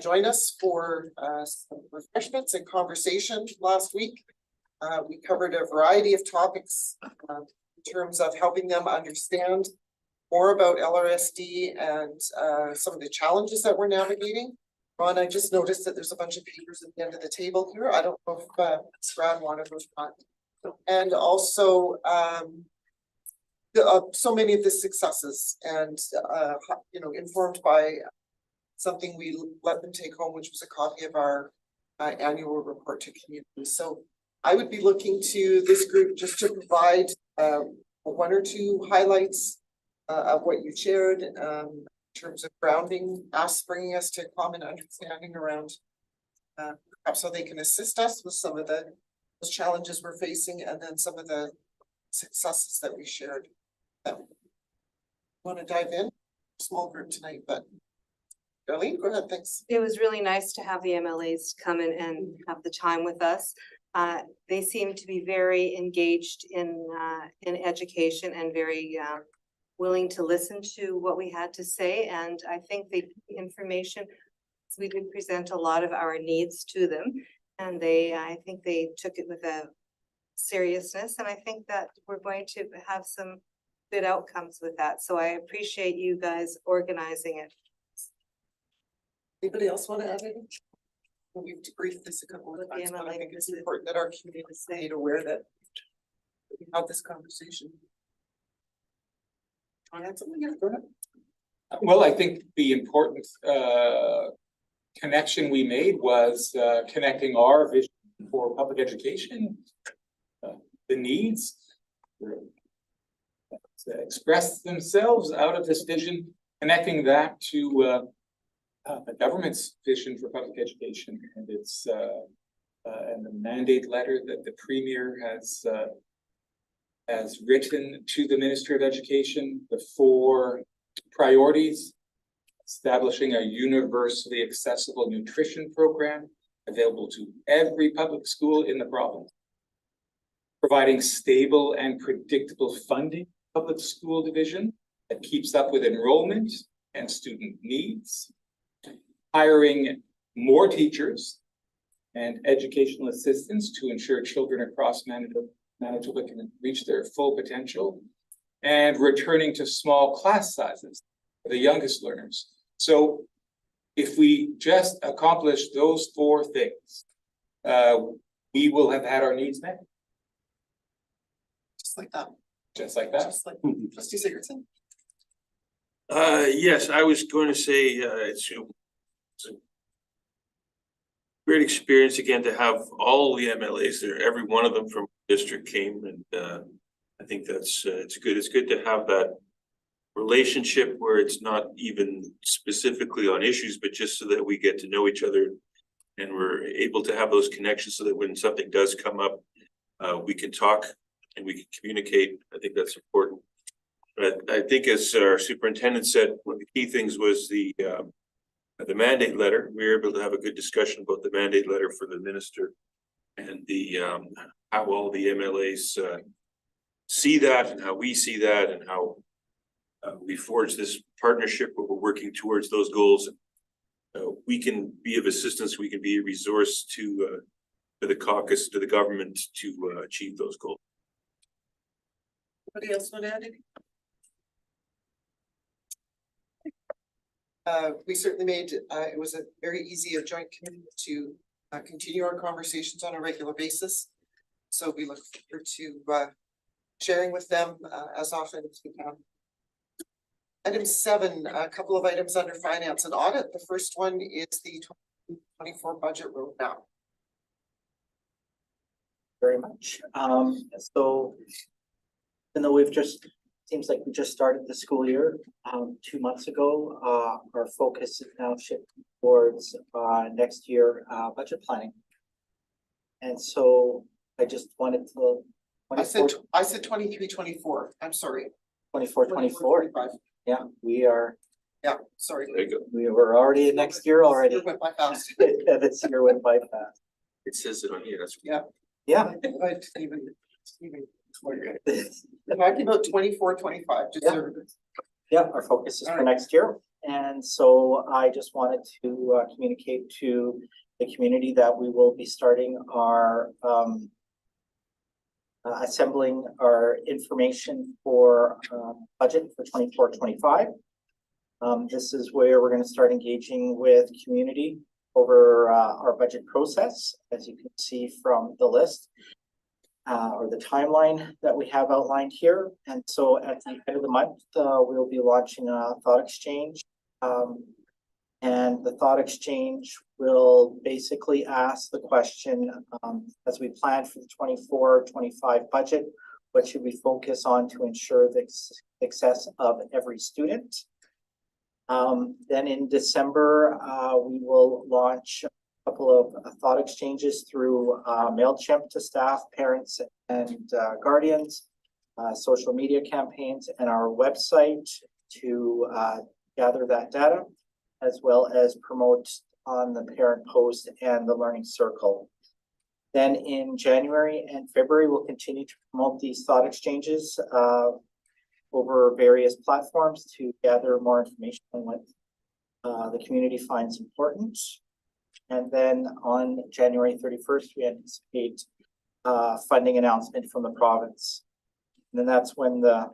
join us for some refreshments and conversation last week. We covered a variety of topics in terms of helping them understand more about LRSD and some of the challenges that we're navigating. Ron, I just noticed that there's a bunch of papers at the end of the table here. I don't know if Brad wanted those on. And also so many of the successes, and informed by something we let them take home, which was a copy of our annual report to community. So I would be looking to this group just to provide one or two highlights of what you shared in terms of grounding us, bringing us to common understanding around perhaps how they can assist us with some of the those challenges we're facing, and then some of the successes that we shared. Want to dive in? Small group tonight, but Darlene, go ahead, thanks. It was really nice to have the MLAs come in and have the time with us. They seem to be very engaged in education and very willing to listen to what we had to say. And I think the information, we did present a lot of our needs to them. And I think they took it with a seriousness. And I think that we're going to have some good outcomes with that. So I appreciate you guys organizing it. Anybody else want to add anything? We've debriefed this a couple of times, but I think it's important that our community is made aware that we had this conversation. Want to add something? Yeah, go ahead. Well, I think the important connection we made was connecting our vision for public education, the needs to express themselves out of this vision, connecting that to the government's vision for public education and its and the mandate letter that the Premier has written to the Ministry of Education, the 4 priorities: establishing a universally accessible nutrition program available to every public school in the province, providing stable and predictable funding for public school division that keeps up with enrollment and student needs, hiring more teachers and educational assistants to ensure children across Manitoba can reach their full potential, and returning to small class sizes for the youngest learners. So if we just accomplish those 4 things, we will have had our needs met. Just like that. Just like that. Just like Trustee Sigurdsson. Yes, I was going to say, it's a great experience again to have all the MLAs there. Every one of them from district came, and I think that's it's good. It's good to have that relationship where it's not even specifically on issues, but just so that we get to know each other and we're able to have those connections so that when something does come up, we can talk and we can communicate. I think that's important. But I think as our superintendent said, one of the key things was the mandate letter. We were able to have a good discussion about the mandate letter for the minister and the how all the MLAs see that and how we see that and how we forge this partnership where we're working towards those goals. We can be of assistance. We can be a resource to the caucus, to the government to achieve those goals. Anybody else want to add anything? We certainly made, it was a very easy joint committee to continue our conversations on a regular basis. So we look forward to sharing with them as often as we can. Item 7, a couple of items under finance and audit. The first one is the 2024 budget roadmap. Very much. So even though seems like we just started the school year 2 months ago, our focus is now shifting towards next year budget planning. And so I just wanted to. I said 23-24. I'm sorry. 24-25. Yeah, we are. Yeah, sorry. There you go. We were already in next year already. It went by fast. This year went by fast. It says it on here. That's Yeah. Yeah. Even talking about 24-25. Yeah, our focus is for next year. And so I just wanted to communicate to the community that we will be starting our assembling our information for budget for 24-25. This is where we're going to start engaging with community over our budget process, as you can see from the list or the timeline that we have outlined here. And so at the end of the month, we'll be launching a thought exchange. And the thought exchange will basically ask the question, as we plan for the 24-25 budget, what should we focus on to ensure the success of every student? Then in December, we will launch a couple of thought exchanges through MailChimp to staff, parents, and guardians, social media campaigns, and our website to gather that data, as well as promote on the parent post and the learning circle. Then in January and February, we'll continue to promote these thought exchanges over various platforms to gather more information on what the community finds important. And then on January 31st, we anticipate funding announcement from the province. And then that's when the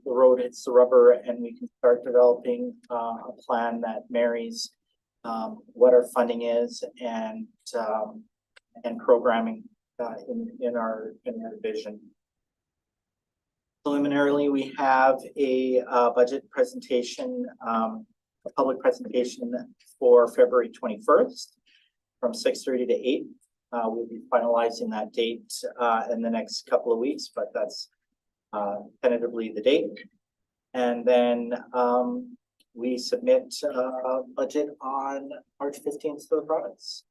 road hits the rubber and we can start developing a plan that marries what our funding is and programming in our vision. Preliminarily, we have a budget presentation, a public presentation for February 21st from 6:30 to 8. We'll be finalizing that date in the next couple of weeks, but that's tentatively the date. And then we submit a budget on March 15th to the province.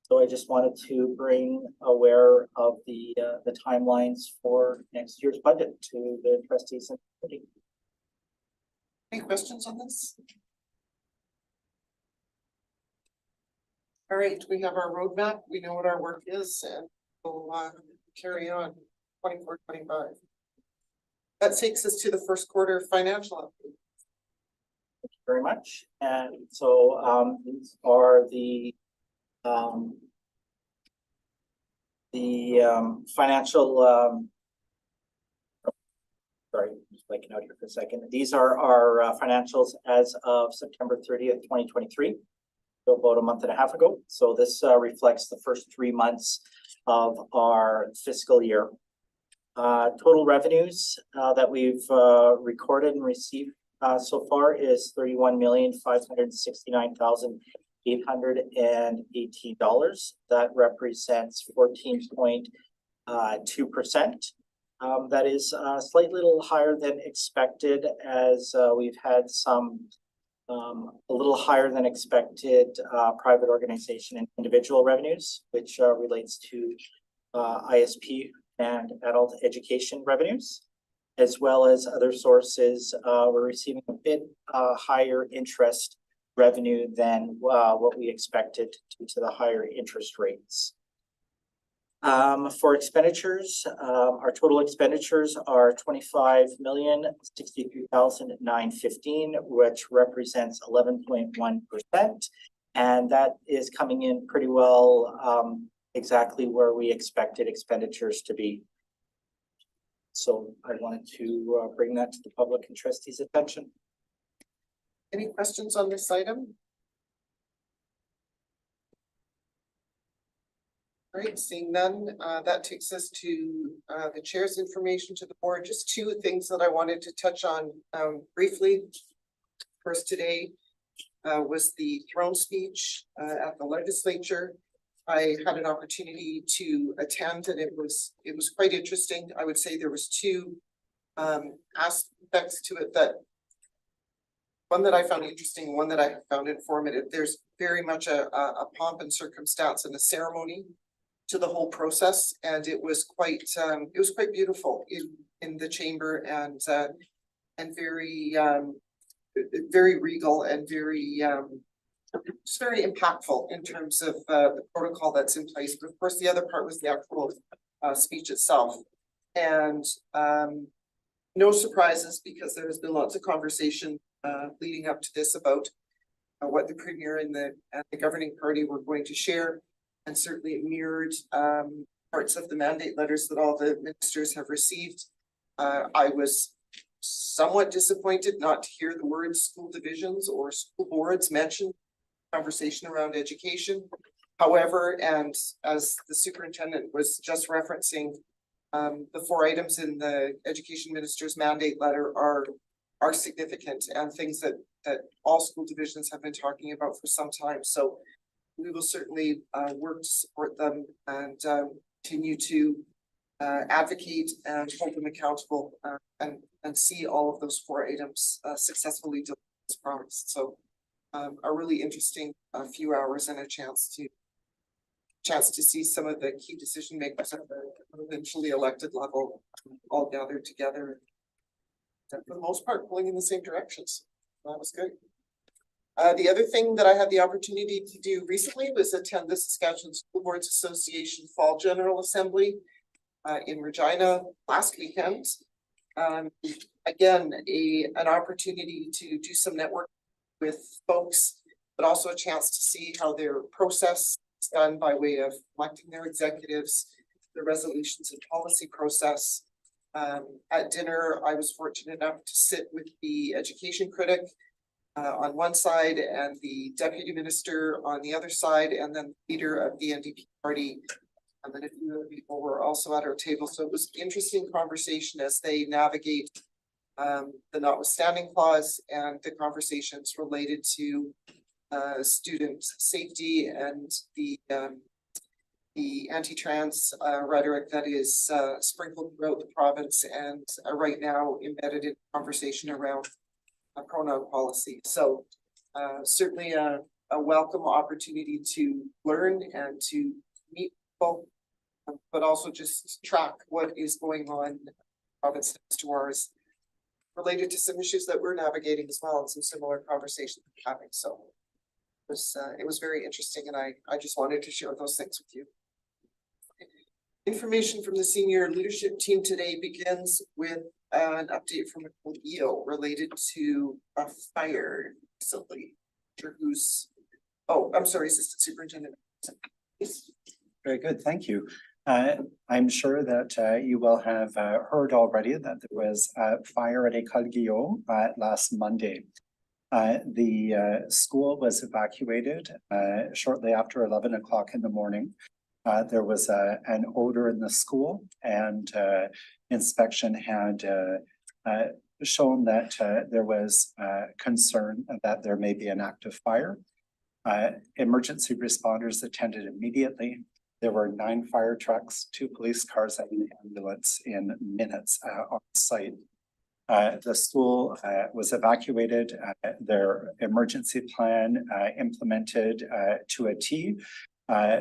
So I just wanted to bring aware of the timelines for next year's budget to the trustees and committee. Any questions on this? All right, we have our roadmap. We know what our work is, and we'll carry on 24-25. That takes us to the first quarter financial update. Thank you very much. And so these are the financial sorry, just blanking out here for a second. These are our financials as of September 30th, 2023. So about a month and a half ago. So this reflects the first 3 months of our fiscal year. Total revenues that we've recorded and received so far is $31,569,818. That represents 14.2%. That is slightly little higher than expected, as we've had some a little higher than expected private organization and individual revenues, which relates to ISP and adult education revenues, as well as other sources. We're receiving a bit higher interest revenue than what we expected due to the higher interest rates. For expenditures, our total expenditures are $25,063,915, which represents 11.1%. And that is coming in pretty well, exactly where we expected expenditures to be. So I wanted to bring that to the public and trustees' attention. Any questions on this item? All right, seeing none, that takes us to the chair's information to the board. Just two things that I wanted to touch on briefly. First today was the throne speech at the legislature. I had an opportunity to attend, and it was quite interesting. I would say there was two aspects to it, that one that I found interesting, one that I found informative. There's very much a pomp and circumstance and a ceremony to the whole process, and it was quite beautiful in the chamber, and very very regal and very just very impactful in terms of the protocol that's in place. But of course, the other part was the actual speech itself, and no surprises, because there has been lots of conversation leading up to this about what the Premier and the governing party were going to share. And certainly it mirrored parts of the mandate letters that all the ministers have received. I was somewhat disappointed not to hear the words school divisions or school boards mentioned in the conversation around education. However, and as the superintendent was just referencing, the 4 items in the education minister's mandate letter are significant and things that all school divisions have been talking about for some time. So we will certainly work to support them and continue to advocate and hold them accountable and see all of those 4 items successfully delivered as promised. So a really interesting few hours and a chance to see some of the key decision makers at the provincially elected level all gathered together. And for the most part, pulling in the same directions. That was good. The other thing that I had the opportunity to do recently was attend the Saskatchewan School Boards Association Fall General Assembly in Regina last weekend. Again, an opportunity to do some network with folks, but also a chance to see how their process is done by way of electing their executives, the resolutions and policy process. At dinner, I was fortunate enough to sit with the education critic on one side and the deputy minister on the other side, and then the leader of the NDP party. And then a few other people were also at our table. So it was an interesting conversation as they navigate the notwithstanding clause and the conversations related to student safety and the anti-trans rhetoric that is sprinkled throughout the province and right now embedded in conversation around pronoun policy. So certainly a welcome opportunity to learn and to meet people, but also just track what is going on in the province next to ours related to some issues that we're navigating as well and some similar conversations we're having. So it was very interesting, and I just wanted to share those things with you. Information from the senior leadership team today begins with an update from EO related to a fire recently. I'm sorry, Assistant Superintendent. Very good, thank you. I'm sure that you will have heard already that there was a fire at École Guillaume last Monday. The school was evacuated shortly after 11 o'clock in the morning. There was an odor in the school, and inspection had shown that there was concern that there may be an active fire. Emergency responders attended immediately. There were 9 fire trucks, 2 police cars, and an ambulance in minutes on site. The school was evacuated, their emergency plan implemented to a T.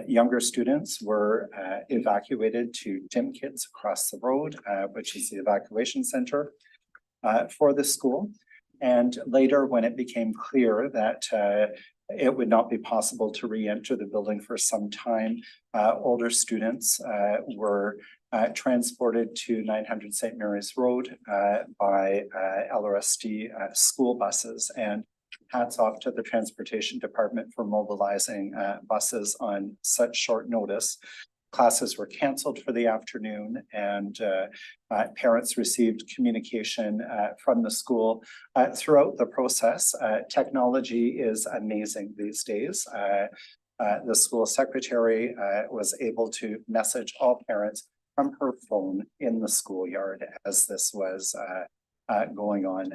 Younger students were evacuated to Jim Kids across the road, which is the evacuation center for the school. And later, when it became clear that it would not be possible to re-enter the building for some time, older students were transported to 900 St. Mary's Road by LRSD school buses. And hats off to the transportation department for mobilizing buses on such short notice. Classes were canceled for the afternoon, and parents received communication from the school throughout the process. Technology is amazing these days. The school secretary was able to message all parents from her phone in the schoolyard as this was going on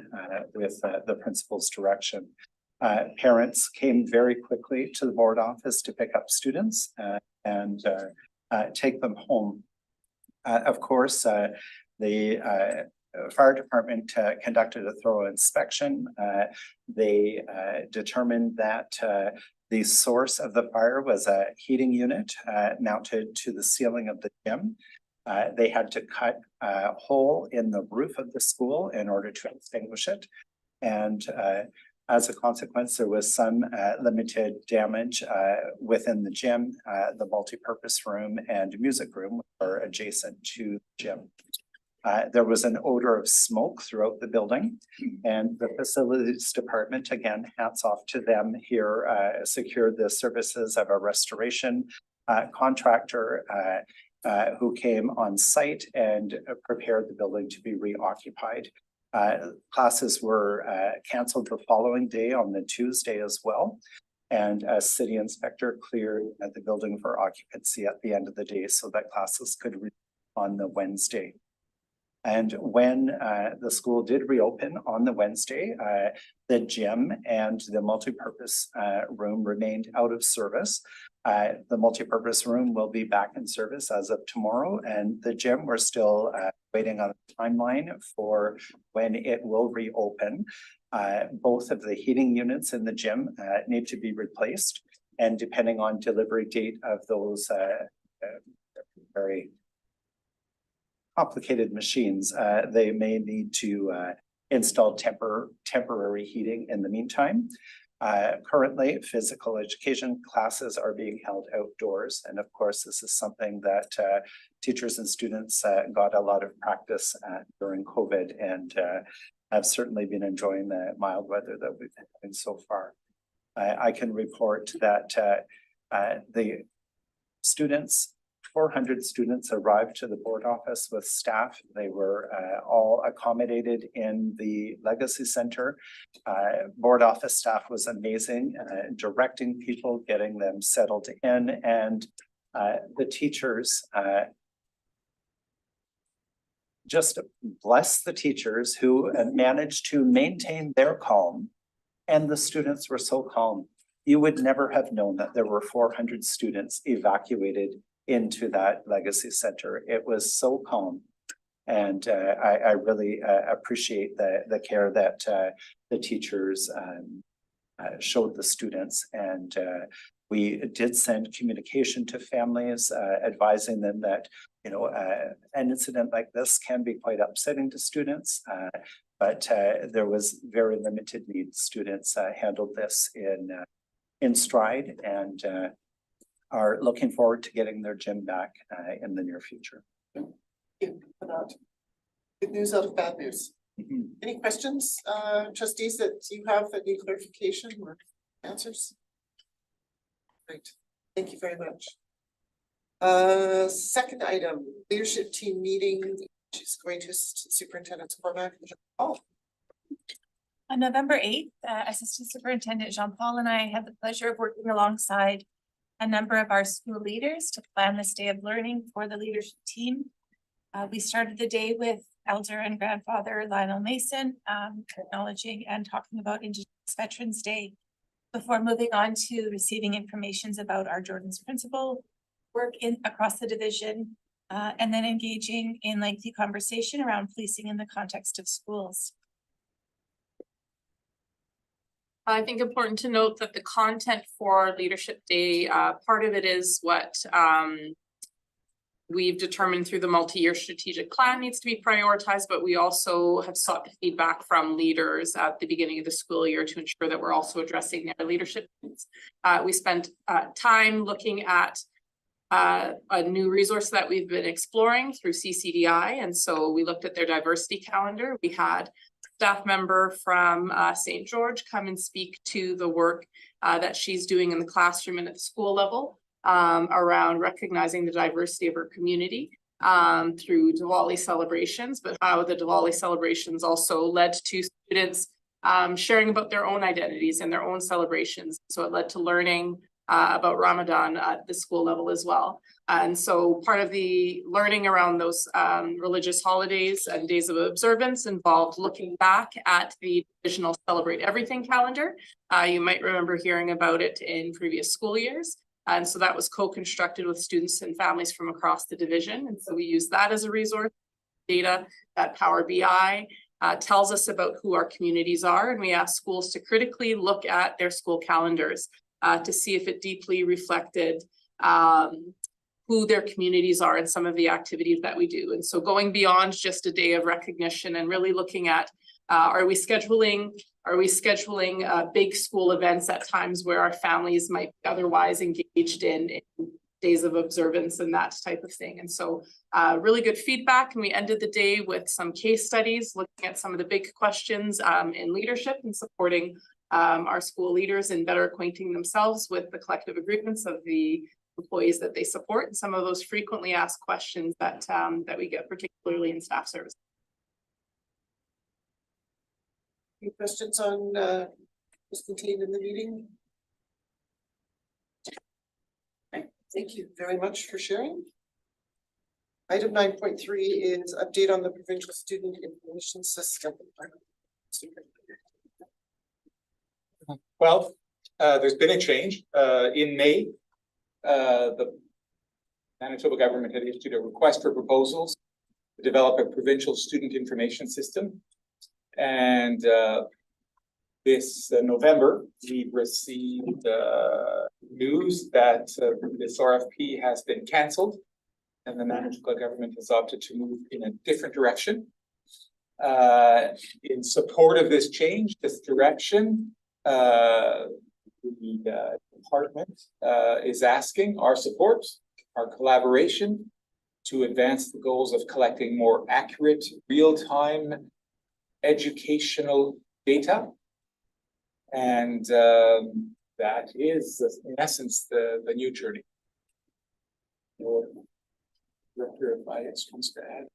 with the principal's direction. Parents came very quickly to the board office to pick up students and take them home. Of course, the fire department conducted a thorough inspection. They determined that the source of the fire was a heating unit mounted to the ceiling of the gym. They had to cut a hole in the roof of the school in order to extinguish it. And as a consequence, there was some limited damage within the gym. The multi-purpose room and music room are adjacent to the gym. There was an odor of smoke throughout the building, and the facilities department, again, hats off to them here, secured the services of a restoration contractor who came on site and prepared the building to be reoccupied. Classes were canceled the following day on the Tuesday as well. And a city inspector cleared the building for occupancy at the end of the day so that classes could resume on the Wednesday. And when the school did reopen on the Wednesday, the gym and the multipurpose room remained out of service. The multipurpose room will be back in service as of tomorrow, and the gym, we're still waiting on a timeline for when it will reopen. Both of the heating units in the gym need to be replaced, and depending on delivery date of those very complicated machines, they may need to install temporary heating in the meantime. Currently, physical education classes are being held outdoors. And of course, this is something that teachers and students got a lot of practice at during COVID, and have certainly been enjoying the mild weather that we've been having so far. I can report that the students, 400 students arrived to the board office with staff. They were all accommodated in the Legacy Center. Board office staff was amazing, directing people, getting them settled in, and the teachers, just bless the teachers who managed to maintain their calm, and the students were so calm. You would never have known that there were 400 students evacuated into that Legacy Center. It was so calm. And I really appreciate the care that the teachers showed the students. And we did send communication to families advising them that, you know, an incident like this can be quite upsetting to students, but there was very limited need. Students handled this in stride, and are looking forward to getting their gym back in the near future. Good news out of bad news. Any questions, trustees, that you have that need clarification or answers? Great, thank you very much. Second item, leadership team meeting, which is going to Superintendent Cormack. Oh. On November 8th, Assistant Superintendent Jean-Paul and I had the pleasure of working alongside a number of our school leaders to plan this day of learning for the leadership team. We started the day with Elder and Grandfather Lionel Mason, acknowledging and talking about Indigenous Veterans Day before moving on to receiving informations about our Jordan's Principal work across the division, and then engaging in lengthy conversation around policing in the context of schools. I think important to note that the content for Leadership Day, part of it is what we've determined through the multi-year strategic plan needs to be prioritized, but we also have sought feedback from leaders at the beginning of the school year to ensure that we're also addressing their leadership needs. We spent time looking at a new resource that we've been exploring through CCDI, and so we looked at their diversity calendar. We had staff member from St. George come and speak to the work that she's doing in the classroom and at the school level around recognizing the diversity of her community through Diwali celebrations, but how the Diwali celebrations also led to students sharing about their own identities and their own celebrations. So it led to learning about Ramadan at the school level as well. And so part of the learning around those religious holidays and days of observance involved looking back at the divisional Celebrate Everything calendar. You might remember hearing about it in previous school years. And so that was co-constructed with students and families from across the division. And so we use that as a resource. Data that Power BI tells us about who our communities are. And we ask schools to critically look at their school calendars to see if it deeply reflected who their communities are and some of the activities that we do. And so going beyond just a day of recognition and really looking at, are we scheduling big school events at times where our families might be otherwise engaged in days of observance and that type of thing. And so really good feedback. And we ended the day with some case studies, looking at some of the big questions in leadership and supporting our school leaders in better acquainting themselves with the collective agreements of the employees that they support, and some of those frequently asked questions that that we get, particularly in staff service. Any questions on what's contained in the meeting? Okay, thank you very much for sharing. Item 9.3 is update on the provincial student information system. Well, there's been a change. In May, the Manitoba government had issued a request for proposals to develop a provincial student information system. And this November, we received news that this RFP has been canceled and the Manitoba government has opted to move in a different direction. In support of this change, this direction, the department is asking our support, our collaboration to advance the goals of collecting more accurate, real-time educational data. And that is, in essence, the new journey. Director of IS wants to add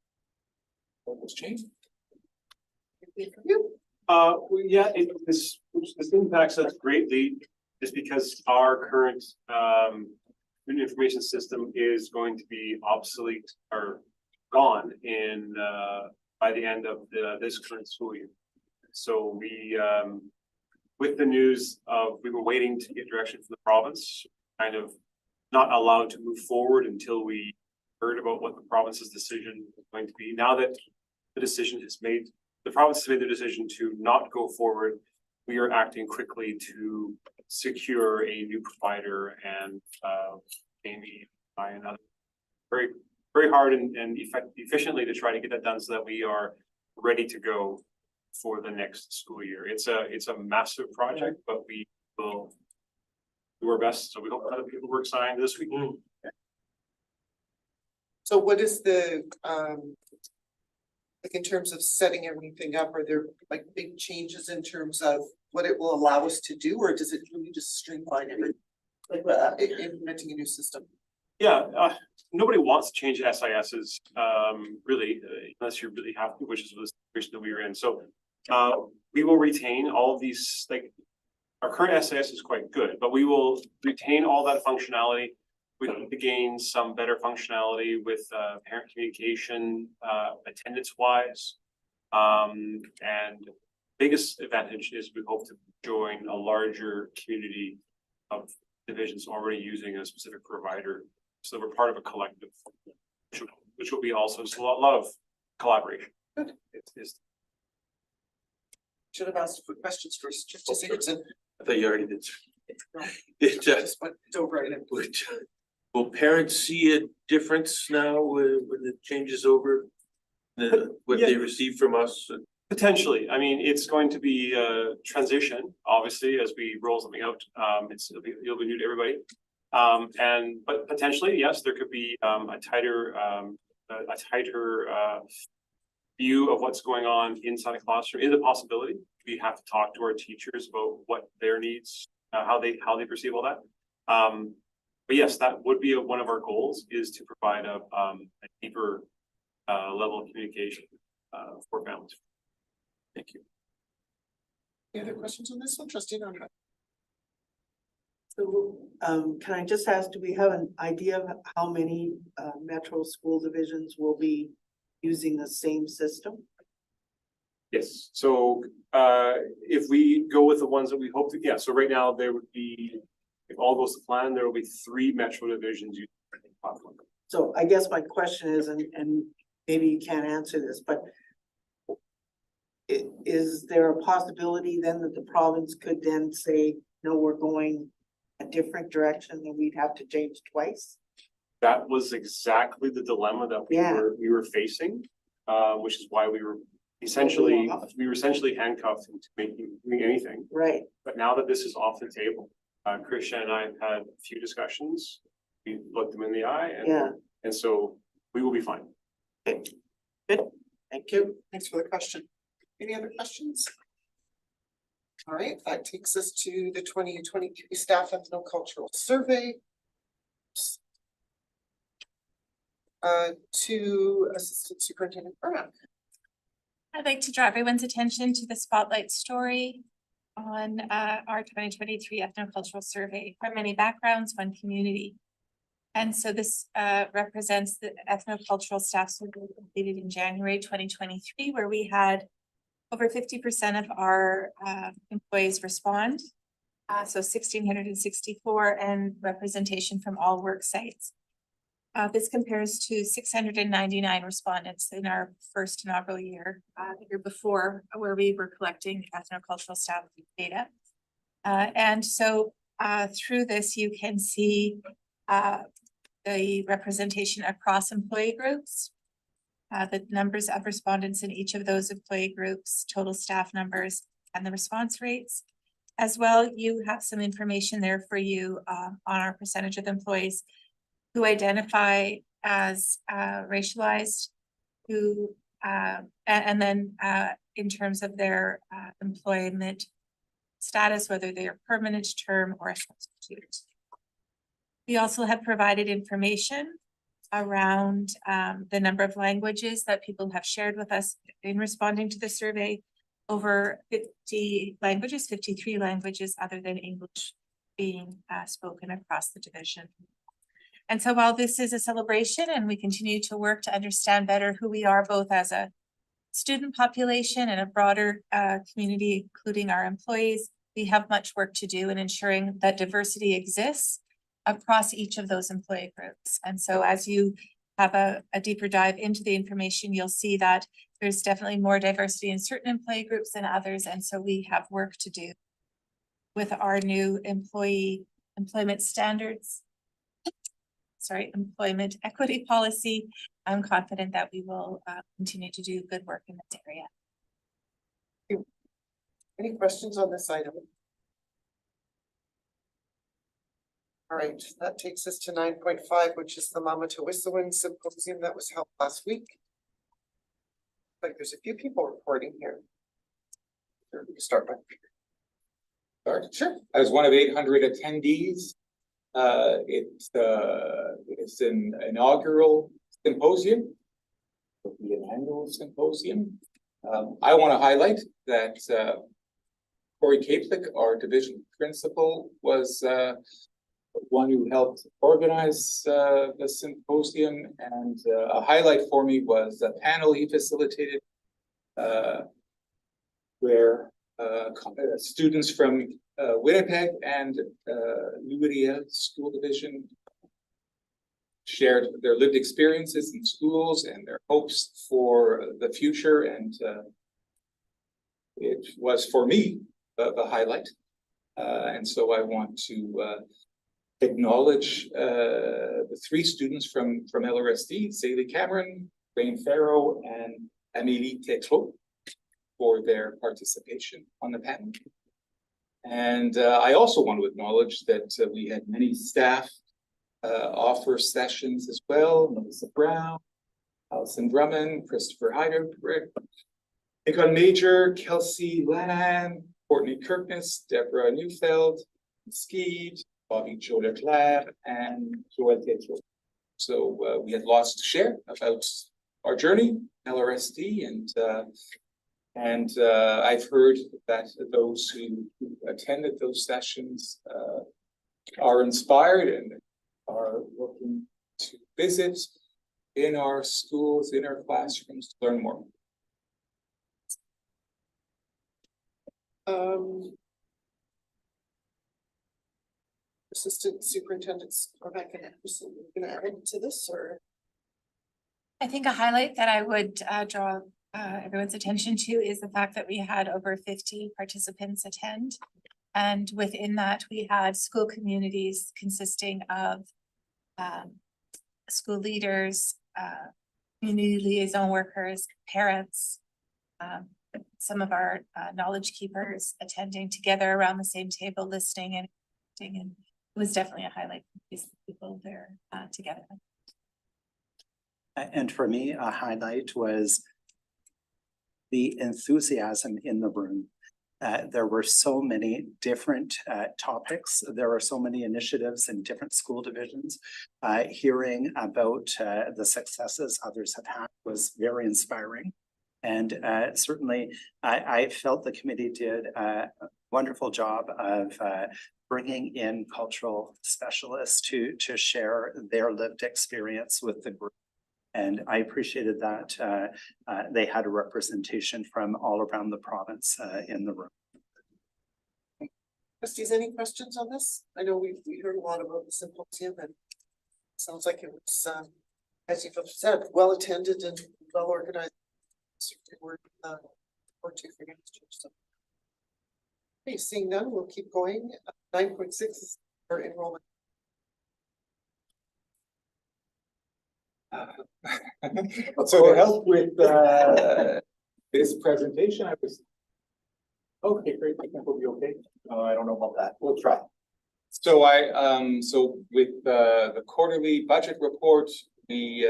what was changed. Well, yeah, this impacts us greatly just because our current student information system is going to be obsolete or gone in by the end of this current school year. So we with the news of we were waiting to get direction from the province, kind of not allowed to move forward until we heard about what the province's decision was going to be. Now that the decision is made, the province has made the decision to not go forward. We are acting quickly to secure a new provider and maybe by another very hard and efficiently to try to get that done so that we are ready to go for the next school year. It's a massive project, but we will do our best. So we hope other people work signed this week. So what is the, like in terms of setting everything up, are there like big changes in terms of what it will allow us to do, or does it really just streamline everything? Like implementing a new system? Yeah, nobody wants to change SISs, really, unless you really have to, which is the situation that we were in. So we will retain all of these, like our current SIS is quite good, but we will retain all that functionality. We hope to gain some better functionality with parent communication, attendance wise. And biggest advantage is we hope to join a larger community of divisions already using a specific provider. So we're part of a collective, which will be also a lot of collaboration. Good. Should have asked for questions first, just to see it's in. I thought you already did. Just went over it. Will parents see a difference now when the change is over? What they receive from us? Potentially. I mean, it's going to be a transition, obviously, as we roll something out. It'll be new to everybody. But potentially, yes, there could be a tighter view of what's going on inside a classroom. Is a possibility. We have to talk to our teachers about what their needs, how they perceive all that. But yes, that would be one of our goals, is to provide a deeper level of communication for families. Thank you. Any other questions on this one, Trustee Nonda? So, can I just ask, do we have an idea of how many metro school divisions will be using the same system? Yes, so if we go with the ones that we hope to, yeah, so right now there would be, if all goes to plan, there will be 3 metro divisions using the platform. So I guess my question is, and maybe you can't answer this, but is there a possibility then that the province could then say, no, we're going a different direction and we'd have to change twice? That was exactly the dilemma that we were facing, which is why we were essentially handcuffed into doing anything. Right. But now that this is off the table, Christian and I have had a few discussions. We looked them in the eye, and so we will be fine. Good. Thank you. Thanks for the question. Any other questions? All right, that takes us to the 2023 Staff Ethnocultural Survey. To Assistant Superintendent Burnham. I'd like to draw everyone's attention to the spotlight story on our 2023 Ethnocultural Survey. From many backgrounds, one community. And so this represents the ethnocultural staff survey completed in January 2023, where we had over 50% of our employees respond. So 1,664 and representation from all work sites. This compares to 699 respondents in our first inaugural year, the year before, where we were collecting ethnocultural staff data. And so through this, you can see the representation across employee groups, the numbers of respondents in each of those employee groups, total staff numbers, and the response rates. As well, you have some information there for you on our percentage of employees who identify as racialized, who and then in terms of their employment status, whether they are permanent, term, or a substitute. We also have provided information around the number of languages that people have shared with us in responding to the survey. Over 50 languages, 53 languages other than English being spoken across the division. And so while this is a celebration and we continue to work to understand better who we are, both as a student population and a broader community, including our employees, we have much work to do in ensuring that diversity exists across each of those employee groups. And so as you have a deeper dive into the information, you'll see that there's definitely more diversity in certain employee groups than others. And so we have work to do with our new employment standards. Employment equity policy. I'm confident that we will continue to do good work in this area. Any questions on this item? All right, that takes us to 9.5, which is the Mamatowissawan Symposium that was held last week. Like there's a few people reporting here. Start by. Sure. As one of 800 attendees, it's an inaugural symposium. It'll be an annual symposium. I want to highlight that Corey Kaplik, our division principal, was one who helped organize the symposium, and a highlight for me was a panel he facilitated where students from Winnipeg and Luria School Division shared their lived experiences in schools and their hopes for the future, and it was for me the highlight. And so I want to acknowledge the three students from LRSD, Zaylee Cameron, Wayne Farrow, and Amélie Tétreault, for their participation on the panel. And I also want to acknowledge that we had many staff offer sessions as well. Melissa Brown, Alison Drummond, Christopher Heidelberg, Nicole Major, Kelsey Lanahan, Courtney Kirkness, Deborah Neufeld, Skeed, Bobby Joe Leclerc, and Joël Tétreault. So we had lots to share about our journey, LRSD, and I've heard that those who attended those sessions are inspired and are looking to visit in our schools, in our classrooms to learn more. Assistant Superintendent Rebecca Anderson, you're gonna add to this, or? I think a highlight that I would draw everyone's attention to is the fact that we had over 50 participants attend. And within that, we had school communities consisting of school leaders, community liaison workers, parents, some of our knowledge keepers attending together around the same table, listening and it was definitely a highlight for these people there together. And for me, a highlight was the enthusiasm in the room. There were so many different topics. There were so many initiatives in different school divisions. Hearing about the successes others have had was very inspiring. And certainly, I felt the committee did a wonderful job of bringing in cultural specialists to share their lived experience with the group. And I appreciated that they had a representation from all around the province in the room. Trustees, any questions on this? I know we heard a lot about the symposium and sounds like it was, as you've said, well attended and well organized. Certainly worth or two for next year. So, okay, seeing none, we'll keep going. 9.6 is our enrollment. So to help with this presentation, I was. Okay, great, I think we'll be okay. I don't know about that. We'll try. So so with the quarterly budget report, we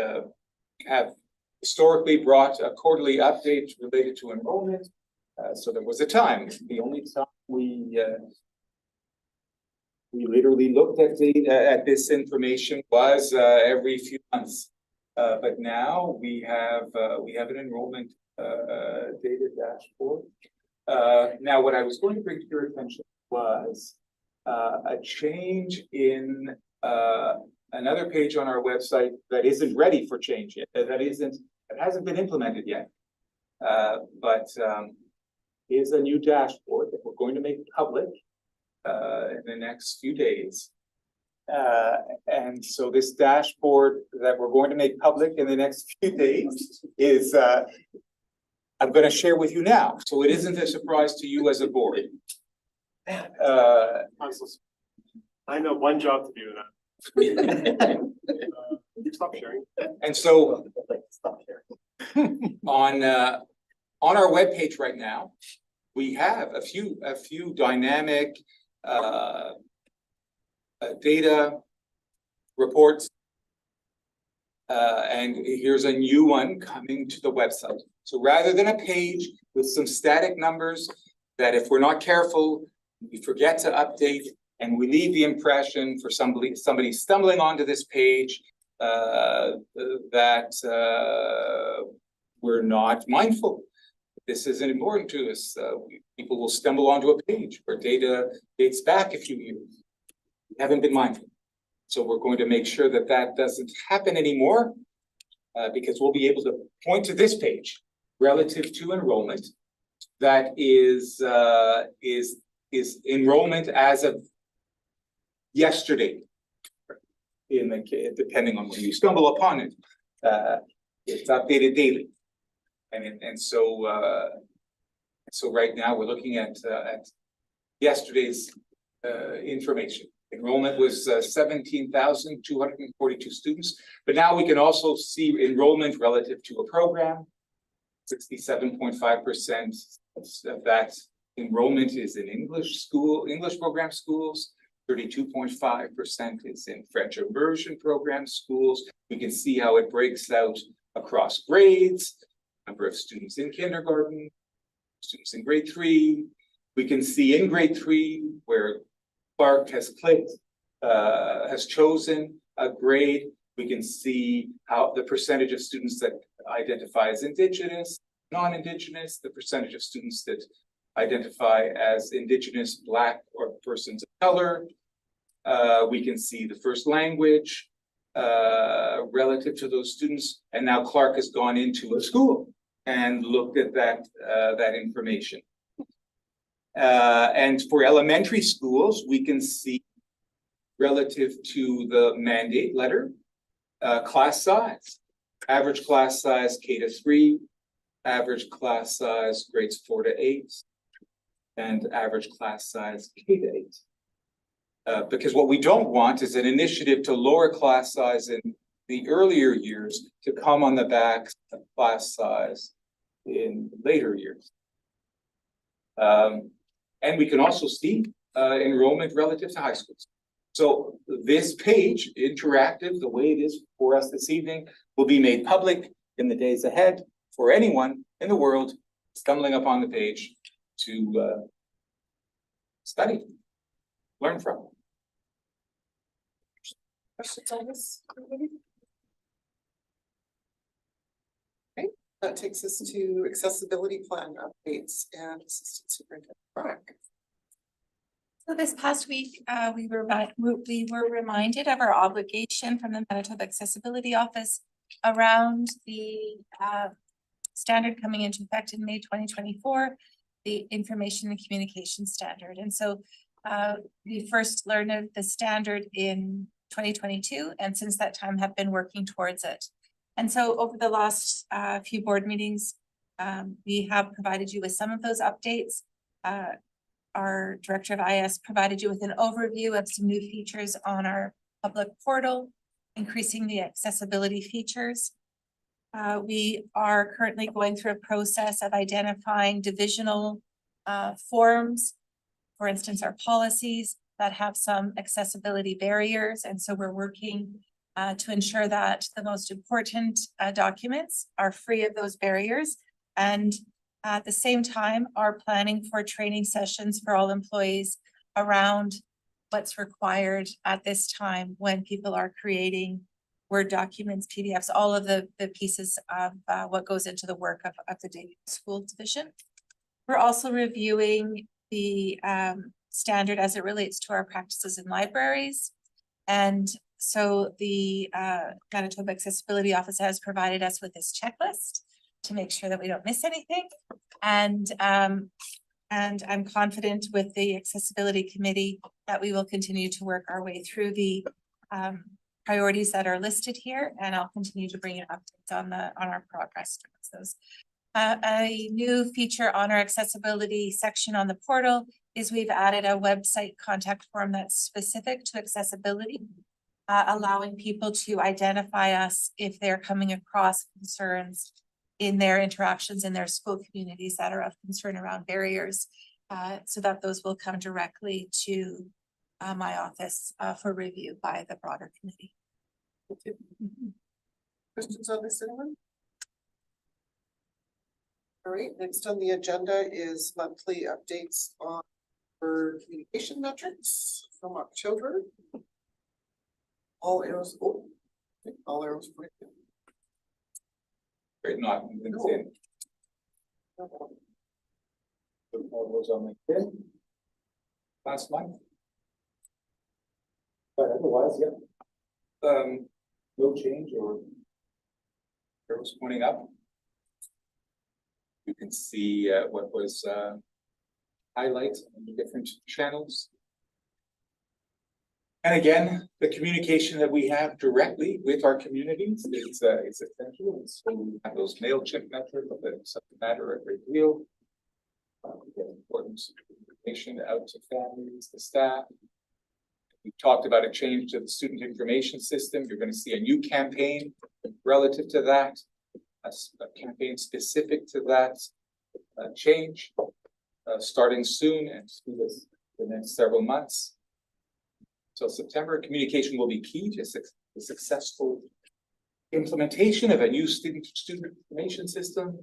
have historically brought a quarterly update related to enrollment. So there was a time, the only time we literally looked at this information was every few months. But now we have an enrollment data dashboard. Now, what I was going to bring to your attention was a change in another page on our website that isn't ready for change yet. It hasn't been implemented yet. But is a new dashboard that we're going to make public in the next few days. And so this dashboard that we're going to make public in the next few days is I'm going to share with you now, so it isn't a surprise to you as a board. I know one job to do that. Stop sharing. And so on our webpage right now, we have a few dynamic data reports. And here's a new one coming to the website. So rather than a page with some static numbers that if we're not careful, we forget to update and we leave the impression for somebody stumbling onto this page that we're not mindful. This isn't important to us. People will stumble onto a page where data dates back a few years. We haven't been mindful. So we're going to make sure that that doesn't happen anymore because we'll be able to point to this page relative to enrollment that is enrollment as of yesterday. Depending on when you stumble upon it, it's updated daily, and so right now we're looking at yesterday's information. Enrollment was 17,242 students, but now we can also see enrollment relative to a program. 67.5% of that enrollment is in English program schools. 32.5% is in French immersion program schools. We can see how it breaks out across grades, number of students in kindergarten, students in grade 3. We can see in grade 3 where Clark has clicked, has chosen a grade. We can see how the percentage of students that identify as Indigenous, non-Indigenous, the percentage of students that identify as Indigenous, Black, or persons of color. We can see the first language relative to those students. And now Clark has gone into a school and looked at that information. And for elementary schools, we can see relative to the mandate letter, class size, average class size K-3, average class size grades 4 to 8, and average class size K-8. Because what we don't want is an initiative to lower class size in the earlier years to come on the back of class size in later years. And we can also see enrollment relative to high schools. So this page, interactive, the way it is for us this evening, will be made public in the days ahead for anyone in the world stumbling upon the page to study, learn from. Questions on this? Okay, That takes us to accessibility plan updates and Assistant Superintendent Brock. So this past week, we were reminded of our obligation from the Manitoba Accessibility Office around the standard coming into effect in May 2024, the Information and Communication Standard. And so we first learned of the standard in 2022, and since that time have been working towards it. And so over the last few board meetings, we have provided you with some of those updates. Our Director of IS provided you with an overview of some new features on our public portal, increasing the accessibility features. We are currently going through a process of identifying divisional forms, for instance, our policies that have some accessibility barriers. And so we're working to ensure that the most important documents are free of those barriers. And at the same time, are planning for training sessions for all employees around what's required at this time when people are creating Word documents, PDFs, all of the pieces of what goes into the work of the Daily School Division. We're also reviewing the standard as it relates to our practices in libraries. And so the Manitoba Accessibility Office has provided us with this checklist to make sure that we don't miss anything. And I'm confident with the Accessibility Committee that we will continue to work our way through the priorities that are listed here, and I'll continue to bring you updates on our progress towards those. A new feature on our accessibility section on the portal is we've added a website contact form that's specific to accessibility, allowing people to identify us if they're coming across concerns in their interactions in their school communities that are of concern around barriers, so that those will come directly to my office for review by the broader committee. Questions on this, anyone? All right, next on the agenda is monthly updates on our communication metrics from October. All arrows, all arrows pointing. Great, not LinkedIn. All those on LinkedIn last month. But otherwise, yeah. No change or arrows pointing up. You can see what was highlighted on the different channels. And again, the communication that we have directly with our communities is essential. And so we have those MailChimp metrics that subject matter a great deal. We get important information out to families, the staff. We've talked about a change to the student information system. You're going to see a new campaign relative to that, a campaign specific to that change, starting soon and through the next several months. So September, communication will be key to the successful implementation of a new student information system.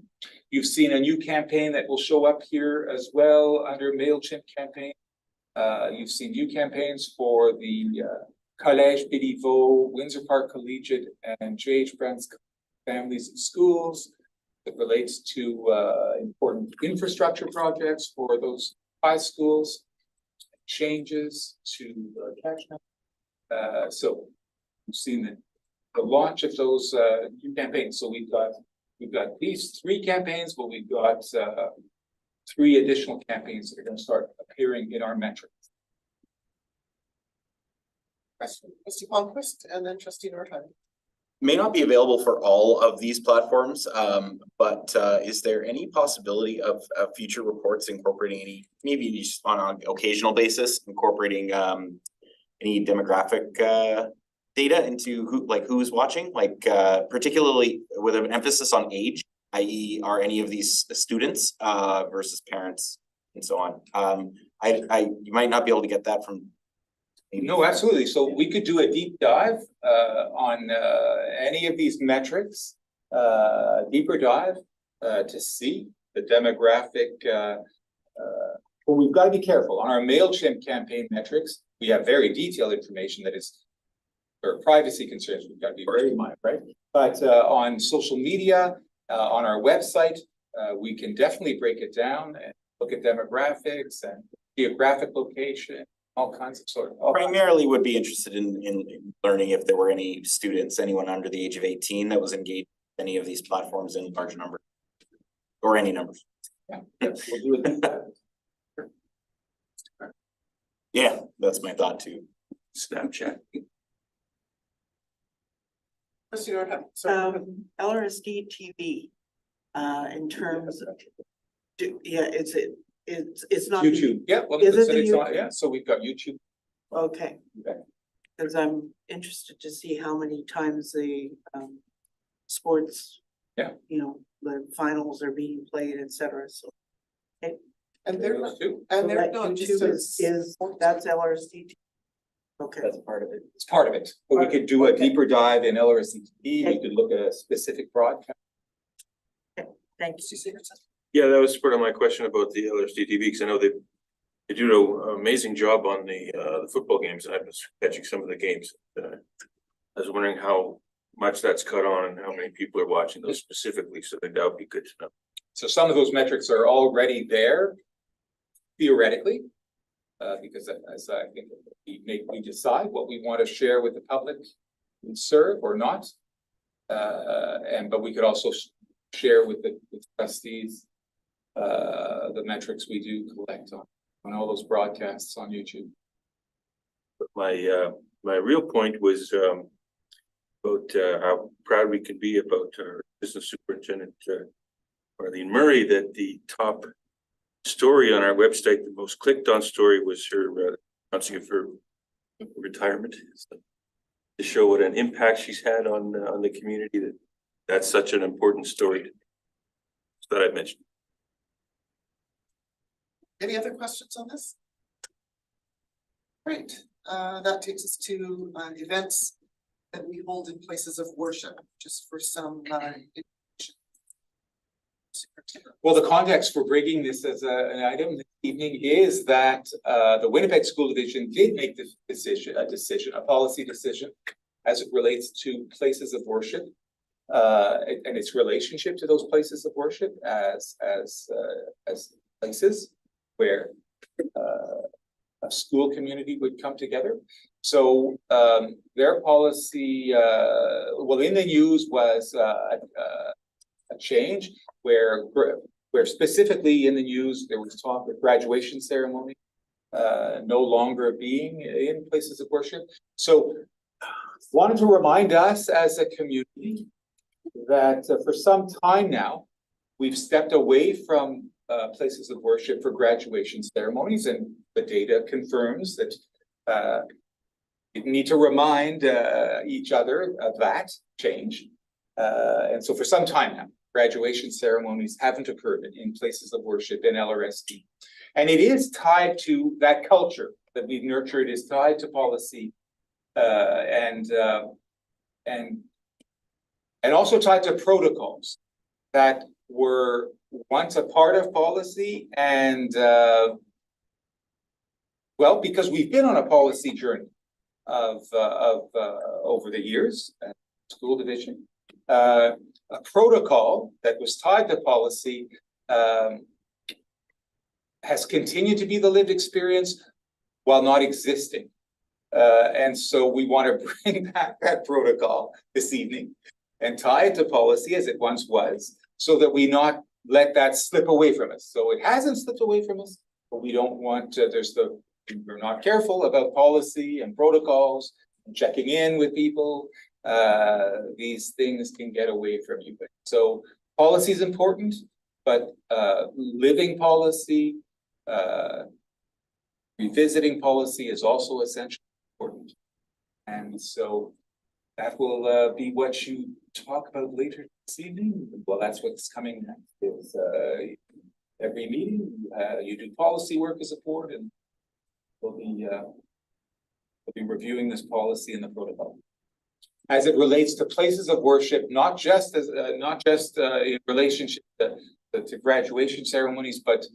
You've seen a new campaign that will show up here as well under MailChimp campaign. You've seen new campaigns for the Collège Béliveau, Windsor Park Collegiate, and J.H. Brown's Families and Schools. It relates to important infrastructure projects for those 5 schools. Changes to catchment. So we've seen the launch of those new campaigns. So we've got these 3 campaigns, but we've got 3 additional campaigns that are going to start appearing in our metrics. Trustee Palmquist and then Trustee Nordheim. May not be available for all of these platforms, but is there any possibility of future reports incorporating any, maybe just on an occasional basis, incorporating any demographic data into who's watching, particularly with an emphasis on age, i.e. are any of these students versus parents and so on? You might not be able to get that from. No, absolutely. So we could do a deep dive on any of these metrics, deeper dive to see the demographic. But we've got to be careful. On our MailChimp campaign metrics, we have very detailed information that is, for privacy concerns, we've got to be very mindful, right? But on social media On our website, we can definitely break it down and look at demographics and geographic location, all kinds of Primarily would be interested in learning if there were any students, anyone under the age of 18 that was engaged in any of these platforms in large numbers. Or any numbers. Yeah, we'll do it. Yeah, that's my thought too. Snapchat. LRSD TV, in terms of, it's not. YouTube, yeah, well, Is it so the it's on, YouTube? yeah, so we've got YouTube. Okay. Okay. Cause I'm interested to see how many times the, sports. Yeah. You know, the finals are being played, et cetera, so. Okay. And they're Those two. and So they're that not just YouTube as. that's LRSD. Okay. That's part of it. It's part of it, but we could do a deeper dive in LRSD. We could look at a specific broadcast. Thank you. Yeah, that was part of my question about the LRSD TV, because I know they do an amazing job on the football games. I was catching some of the games. I was wondering how much that's cut on and how many people are watching those specifically, so that would be good to know. So some of those metrics are already there theoretically. Because as I think we decide what we want to share with the public and serve or not. But we could also share with the trustees the metrics we do collect on all those broadcasts on YouTube. But my real point was about how proud we can be about our business superintendent Marlene Murray, that the top story on our website, the most clicked on story, was her announcing of her retirement. So, to show what an impact she's had on the community, that's such an important story that I mentioned. Any other questions on this? Great, that takes us to events that we hold in places of worship, just for some Well, the context for bringing this as an item this evening is that the Winnipeg School Division did make this a policy decision as it relates to places of worship and its relationship to those places of worship as places where a school community would come together. So their policy, well, in the news was a change where specifically in the news, there was talk of graduation ceremony no longer being in places of worship. So wanted to remind us as a community that for some time now, we've stepped away from places of worship for graduation ceremonies, and the data confirms that you need to remind each other of that change. And so for some time now, graduation ceremonies haven't occurred in places of worship in LRSD. And it is tied to that culture that we've nurtured, is tied to policy and also tied to protocols that were once a part of policy. And well, because we've been on a policy journey of over the years, school division, a protocol that was tied to policy has continued to be the lived experience while not existing. And so we want to bring back that protocol this evening and tie it to policy as it once was, so that we not let that slip away from us. So it hasn't slipped away from us, but we don't want to, we're not careful about policy and protocols and checking in with people. These things can get away from you. So policy is important, but living policy, revisiting policy is also essentially important. And so that will be what you talk about later this evening. Well, that's what's coming next. Is every meeting you do policy work as a board, and we'll be reviewing this policy and the protocol as it relates to places of worship, not just in relationship to graduation ceremonies, but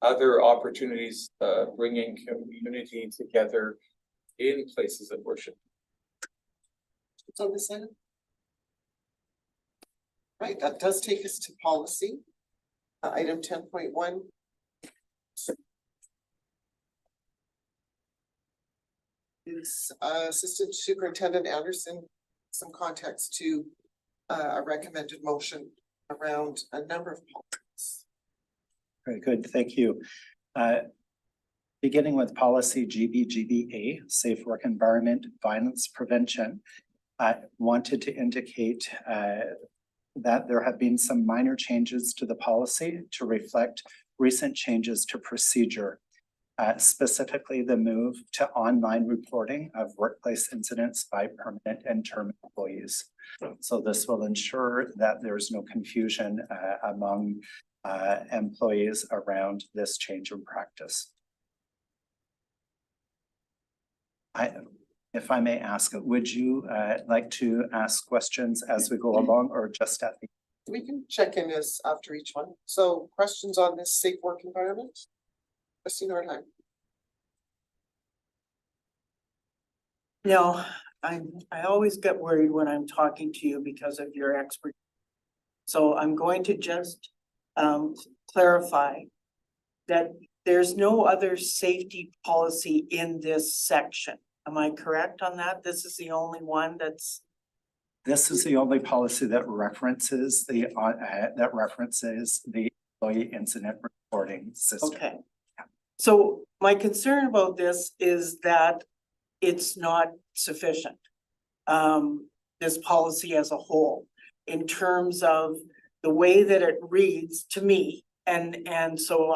other opportunities bringing community together in places of worship. It's on the Senate. Right, that does take us to policy. Item 10.1. Is Assistant Superintendent Anderson some context to a recommended motion around a number of policies? Very good, thank you. Beginning with policy GBGBA, Safe Work Environment Violence Prevention, I wanted to indicate that there have been some minor changes to the policy to reflect recent changes to procedure. Specifically, the move to online reporting of workplace incidents by permanent and term employees. So this will ensure that there's no confusion among employees around this change in practice. If I may ask, would you like to ask questions as we go along or just at the? We can check in as after each one. So questions on this safe work environment? Trustee Nordheim. No, I always get worried when I'm talking to you because of your expertise. So I'm going to just clarify that there's no other safety policy in this section. Am I correct on that? This is the only one that's. This is the only policy that references the employee incident reporting system. Okay. So my concern about this is that it's not sufficient. This policy as a whole, in terms of the way that it reads to me. And so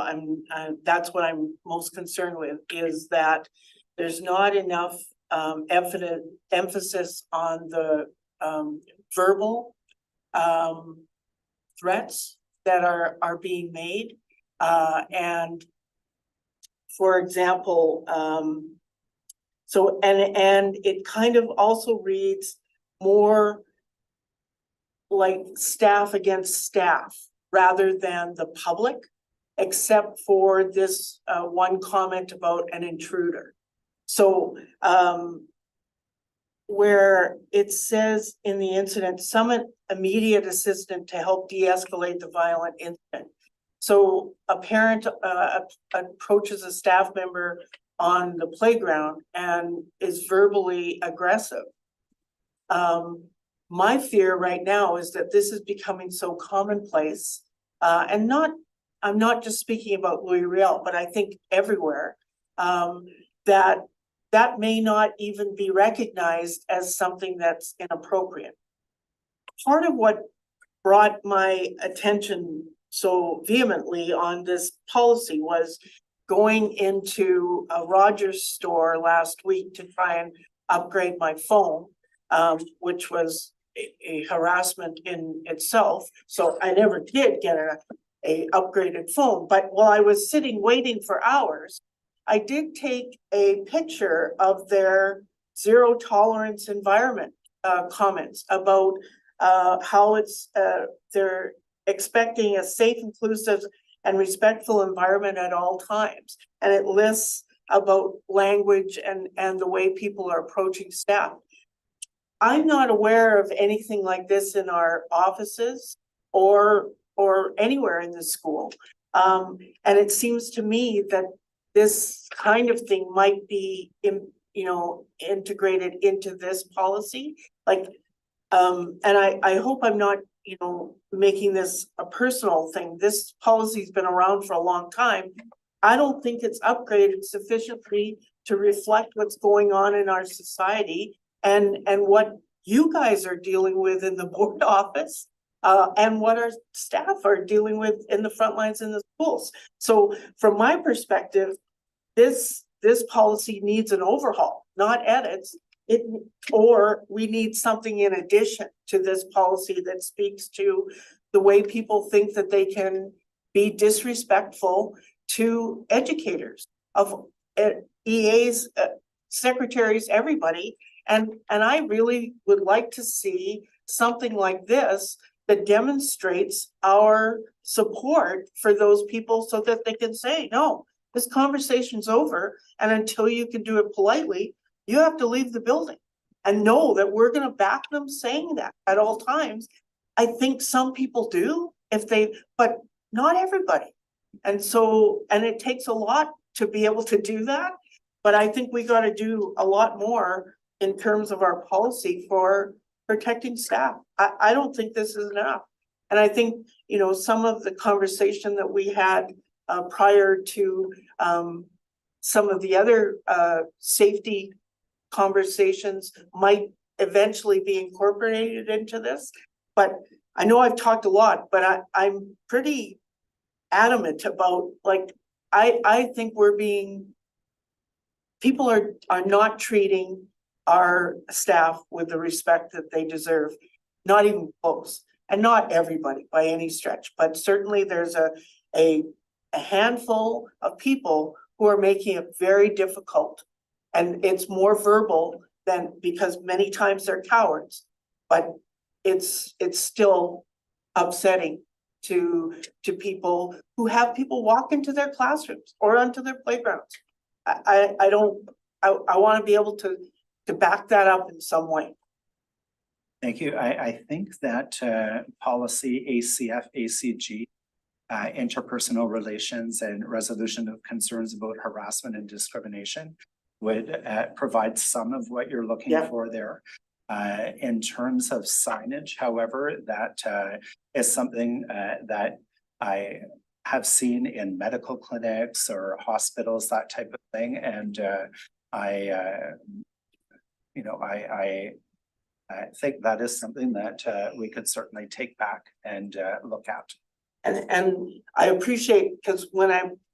that's what I'm most concerned with, is that there's not enough emphasis on the verbal threats that are being made. And for example, so and it kind of also reads more like staff against staff rather than the public, except for this one comment about an intruder. So where it says in the incident, summon immediate assistance to help de-escalate the violent incident. So a parent approaches a staff member on the playground and is verbally aggressive. My fear right now is that this is becoming so commonplace, and I'm not just speaking about Louis Riel, but I think everywhere, that may not even be recognized as something that's inappropriate. Part of what brought my attention so vehemently on this policy was going into a Rogers store last week to try and upgrade my phone, which was a harassment in itself. So I never did get a upgraded phone, but while I was sitting waiting for hours, I did take a picture of their zero tolerance environment comments about how it's they're expecting a safe, inclusive, and respectful environment at all times. And it lists about language and the way people are approaching staff. I'm not aware of anything like this in our offices or anywhere in the school. And it seems to me that this kind of thing might be, integrated into this policy. Like, and I hope I'm not, making this a personal thing. This policy's been around for a long time. I don't think it's upgraded sufficiently to reflect what's going on in our society and what you guys are dealing with in the board office. And what our staff are dealing with in the front lines in the schools. So from my perspective, this policy needs an overhaul, not edits. Or we need something in addition to this policy that speaks to the way people think that they can be disrespectful to educators, of EAs, secretaries, everybody. And I really would like to see something like this that demonstrates our support for those people so that they can say, no, this conversation's over. And until you can do it politely, you have to leave the building and know that we're going to back them saying that at all times. I think some people do but not everybody. And so, and it takes a lot to be able to do that. But I think we gotta do a lot more in terms of our policy for protecting staff. I don't think this is enough. And I think, you know, some of the conversation that we had prior to some of the other safety conversations might eventually be incorporated into this. But I know I've talked a lot, but I'm pretty adamant about, like, I think people are not treating our staff with the respect that they deserve, not even close. And not everybody by any stretch, but certainly there's a handful of people who are making it very difficult. And it's more verbal than, because many times they're cowards, but it's still upsetting to people who have people walk into their classrooms or onto their playgrounds. I want to be able to back that up in some way. Thank you. I think that policy ACF-ACG, interpersonal relations and resolution of concerns about harassment and discrimination, would provide some of what you're looking for there. In terms of signage, however, that is something that I have seen in medical clinics or hospitals, that type of thing. And I think that is something that we could certainly take back and look at. And I appreciate, because when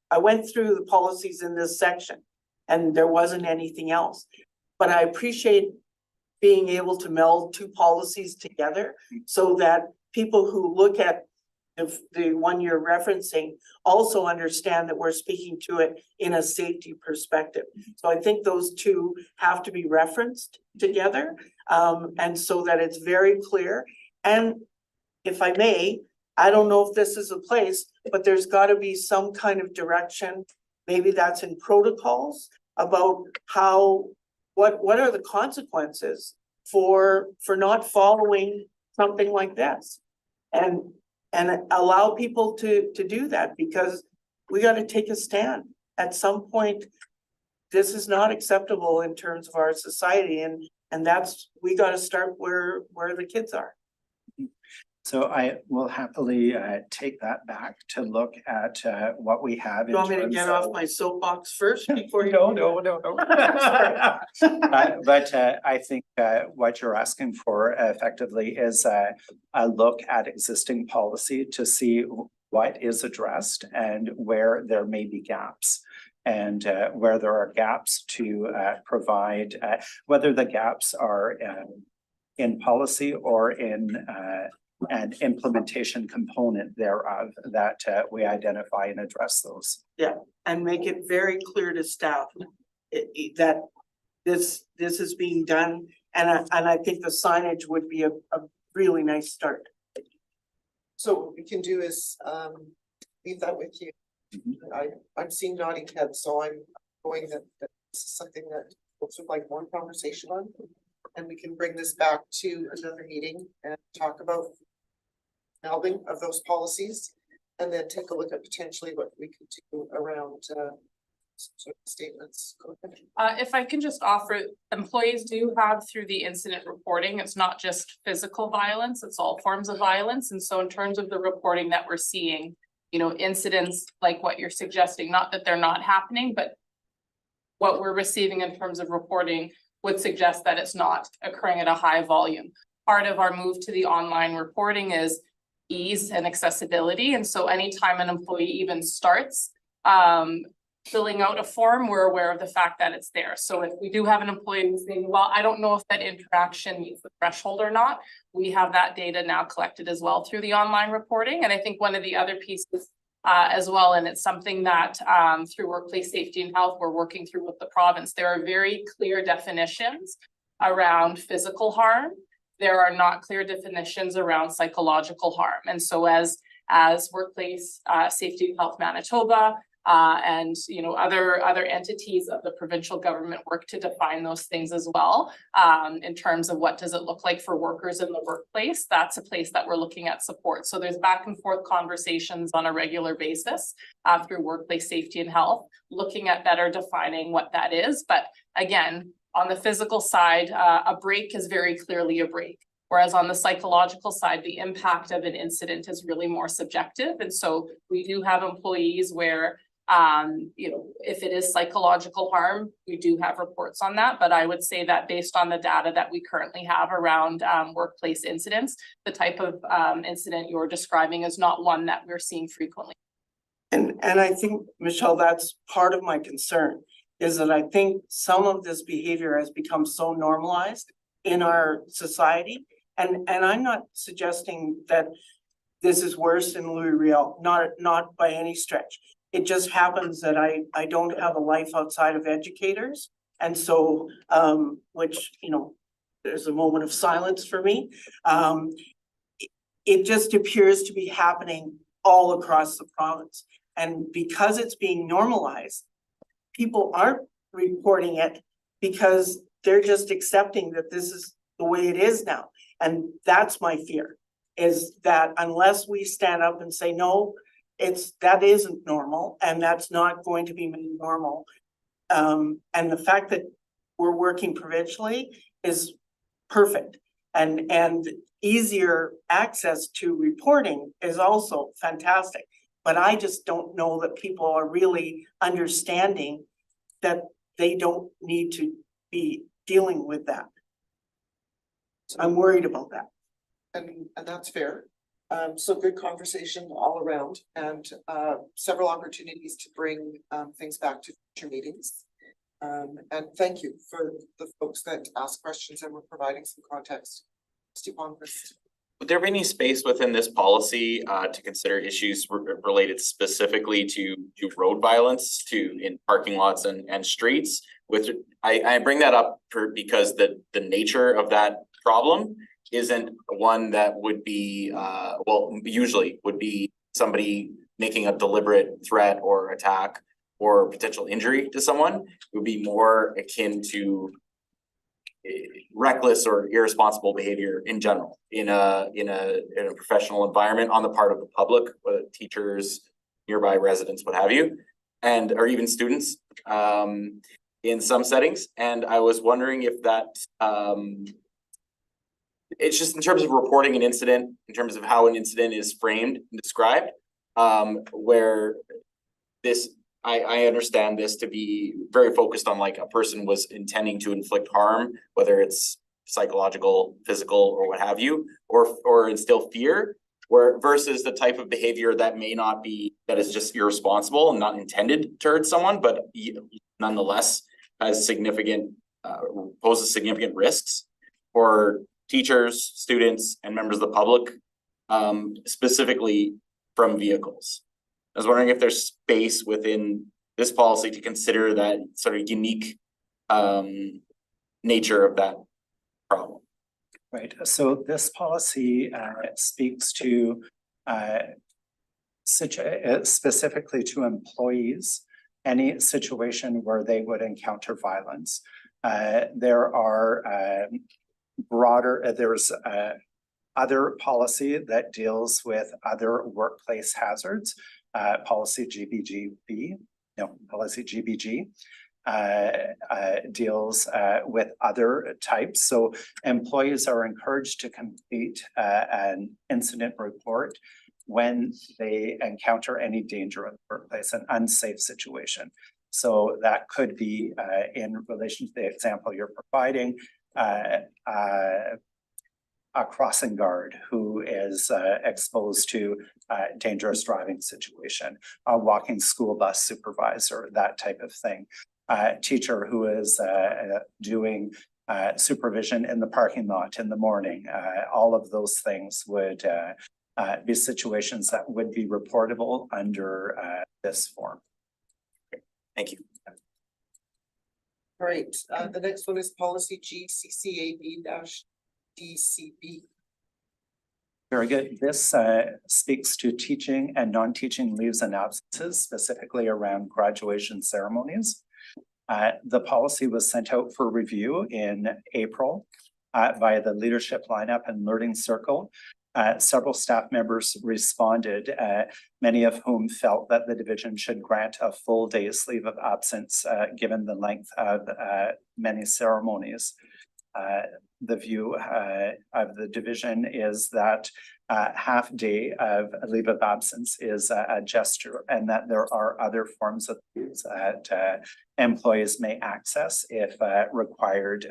I went through the policies in this section and there wasn't anything else, but I appreciate being able to meld two policies together so that people who look at the one you're referencing also understand that we're speaking to it in a safety perspective. So I think those two have to be referenced together, and so that it's very clear. And if I may, I don't know if this is a place, but there's got to be some kind of direction, maybe that's in protocols, about what are the consequences for not following something like this, and allow people to do that, because we got to take a stand. At some point, this is not acceptable in terms of our society, and that's, we got to start where the kids are. So I will happily take that back to look at what we have. You want me to get off my soapbox first before you? No. But I think what you're asking for effectively is a look at existing policy to see what is addressed and where there may be gaps. And where there are gaps to provide, whether the gaps are in policy or in an implementation component thereof, that we identify and address those. Yeah, and make it very clear to staff that this is being done, and I think the signage would be a really nice start. So what we can do is leave that with you. I'm seeing nodding heads, so I'm going that this is something that folks would like more conversation on. And we can bring this back to another meeting and talk about melding of those policies, and then take a look at potentially what we could do around sort of statements. If I can just offer, employees do have through the incident reporting, it's not just physical violence, it's all forms of violence. And so in terms of the reporting that we're seeing, you know, incidents like what you're suggesting, not that they're not happening, but what we're receiving in terms of reporting would suggest that it's not occurring at a high volume. Part of our move to the online reporting is ease and accessibility. And so anytime an employee even starts filling out a form, we're aware of the fact that it's there. So if we do have an employee who's saying, well, I don't know if that interaction meets the threshold or not, we have that data now collected as well through the online reporting. And I think one of the other pieces as well, and it's something that through Workplace Safety and Health, we're working through with the province. There are very clear definitions around physical harm. There are not clear definitions around psychological harm. And so as Workplace Safety and Health Manitoba, and, you know, other entities of the provincial government work to define those things as well. In terms of what does it look like for workers in the workplace, that's a place that we're looking at support. So there's back and forth conversations on a regular basis through workplace safety and health, looking at better defining what that is. But again, on the physical side, a break is very clearly a break. Whereas on the psychological side, the impact of an incident is really more subjective. And so we do have employees where, you know, if it is psychological harm, we do have reports on that. But I would say that based on the data that we currently have around workplace incidents, the type of incident you're describing is not one that we're seeing frequently. And I think, Michelle, that's part of my concern, is that I think some of this behavior has become so normalized in our society. And I'm not suggesting that this is worse in Louis Riel, not by any stretch. It just happens that I don't have a life outside of educators. And so, which, you know, there's a moment of silence for me. It just appears to be happening all across the province. And because it's being normalized, people aren't reporting it because they're just accepting that this is the way it is now. And that's my fear, is that unless we stand up and say, no, that isn't normal, and that's not going to be made normal. And the fact that we're working provincially is perfect. And easier access to reporting is also fantastic. But I just don't know that people are really understanding that they don't need to be dealing with that. I'm worried about that. And that's fair. So good conversation all around, and several opportunities to bring things back to future meetings. And thank you for the folks that asked questions and were providing some context. Would there be any space within this policy to consider issues related specifically to road violence in parking lots and streets? I bring that up because the nature of that problem isn't one that would be usually would be somebody making a deliberate threat or attack or potential injury to someone. It would be more akin to reckless or irresponsible behavior in general in a professional environment on the part of the public, whether teachers, nearby residents, what have you, or even students in some settings. And I was wondering if that it's just in terms of reporting an incident, in terms of how an incident is framed and described, where this I understand this to be very focused on like a person was intending to inflict harm, whether it's psychological, physical, or what have you, or instill fear, versus the type of behavior that may not be, that is just irresponsible and not intended to hurt someone, but nonetheless has poses significant risks for teachers, students, and members of the public, specifically from vehicles. I was wondering if there's space within this policy to consider that sort of unique nature of that problem. Right, so this policy speaks to specifically to employees, any situation where they would encounter violence. There are there's other policy that deals with other workplace hazards. Policy GBG deals with other types. So employees are encouraged to complete an incident report when they encounter any danger in the workplace, an unsafe situation. So that could be in relation to the example you're providing, a crossing guard who is exposed to a dangerous driving situation, a walking school bus supervisor, that type of thing. Teacher who is doing supervision in the parking lot in the morning. All of those things would be situations that would be reportable under this form. Thank you. All right, the next one is policy GCCAB-DCB. Very good. This speaks to teaching and non-teaching leaves and absences, specifically around graduation ceremonies. The policy was sent out for review in April via the leadership lineup and learning circle. Several staff members responded, many of whom felt that the division should grant a full day's leave of absence given the length of many ceremonies. The view of the division is that half day of a leave of absence is a gesture, and that there are other forms of leaves that employees may access if required,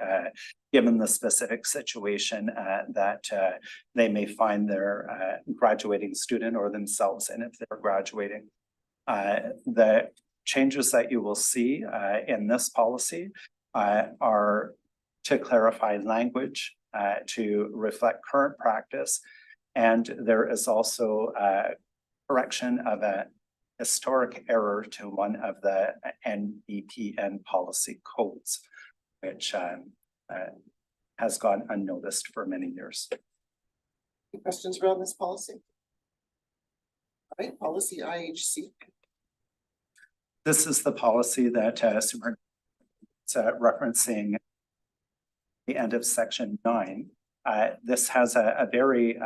given the specific situation that they may find their graduating student or themselves in if they're graduating. The changes that you will see in this policy are to clarify language, to reflect current practice. And there is also a correction of a historic error to one of the NEPN policy codes, which has gone unnoticed for many years. Any questions around this policy? All right, policy IHC. This is the policy that Superintendent referencing the end of section 9. This has a very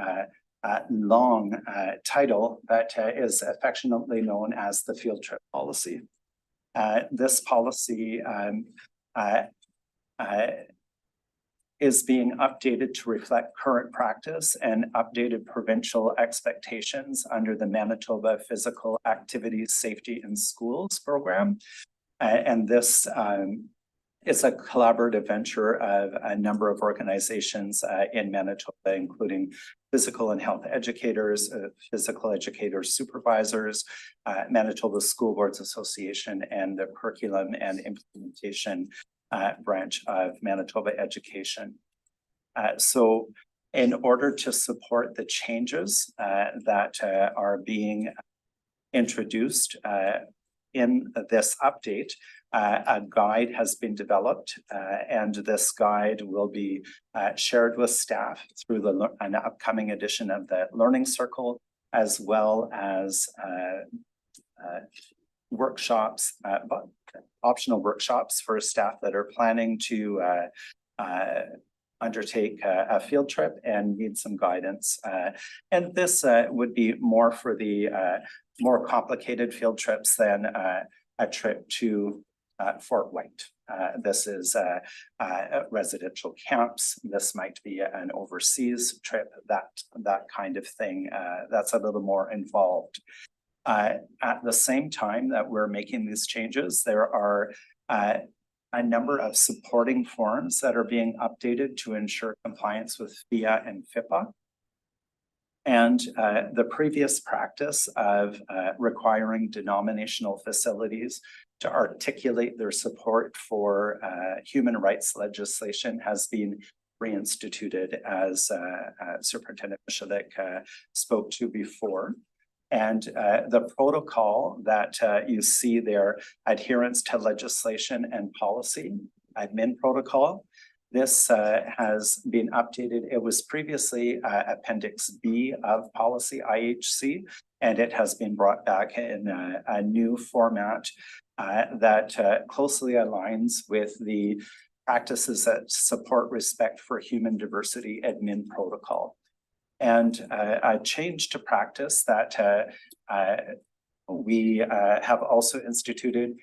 long title that is affectionately known as the field trip policy. This policy is being updated to reflect current practice and updated provincial expectations under the Manitoba Physical Activities Safety in Schools program. And this it's a collaborative venture of a number of organizations in Manitoba, including physical and health educators, physical educators supervisors, Manitoba School Boards Association, and the Curriculum and Implementation branch of Manitoba Education. So in order to support the changes that are being introduced in this update, a guide has been developed, and this guide will be shared with staff through an upcoming edition of the Learning Circle, as well as workshops, optional workshops for staff that are planning to undertake a field trip and need some guidance. And this would be more for the more complicated field trips than a trip to Fort White. This is residential camps. This might be an overseas trip, that kind of thing. That's a little more involved. At the same time that we're making these changes, there are a number of supporting forms that are being updated to ensure compliance with FIA and FIPA. And the previous practice of requiring denominational facilities to articulate their support for human rights legislation has been reinstituted, as Superintendent Michalik spoke to before. And the protocol that you see there, adherence to legislation and policy, admin protocol, this has been updated. It was previously Appendix B of policy IHC, and it has been brought back in a new format that closely aligns with the practices that support respect for human diversity admin protocol. And a change to practice that we have also instituted.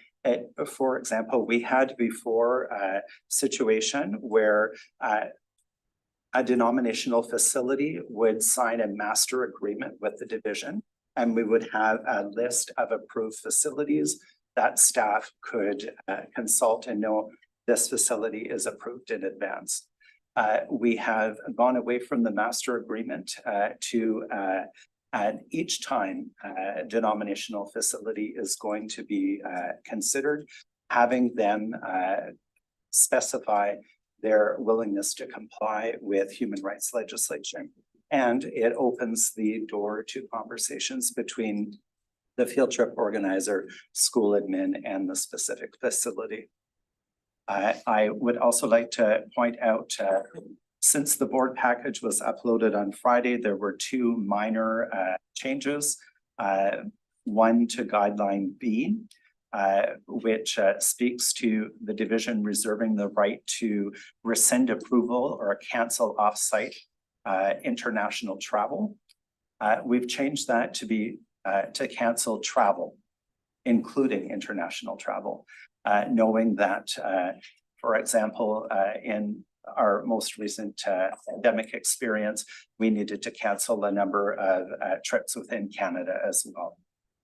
For example, we had before a situation where a denominational facility would sign a master agreement with the division, and we would have a list of approved facilities that staff could consult and know this facility is approved in advance. We have gone away from the master agreement to and each time a denominational facility is going to be considered, having them specify their willingness to comply with human rights legislation. And it opens the door to conversations between the field trip organizer, school admin, and the specific facility. I would also like to point out Since the board package was uploaded on Friday, there were two minor changes. One to guideline B, which speaks to the division reserving the right to rescind approval or cancel offsite international travel. We've changed that to be to cancel travel, including international travel, knowing that, for example, in our most recent pandemic experience, we needed to cancel a number of trips within Canada as well.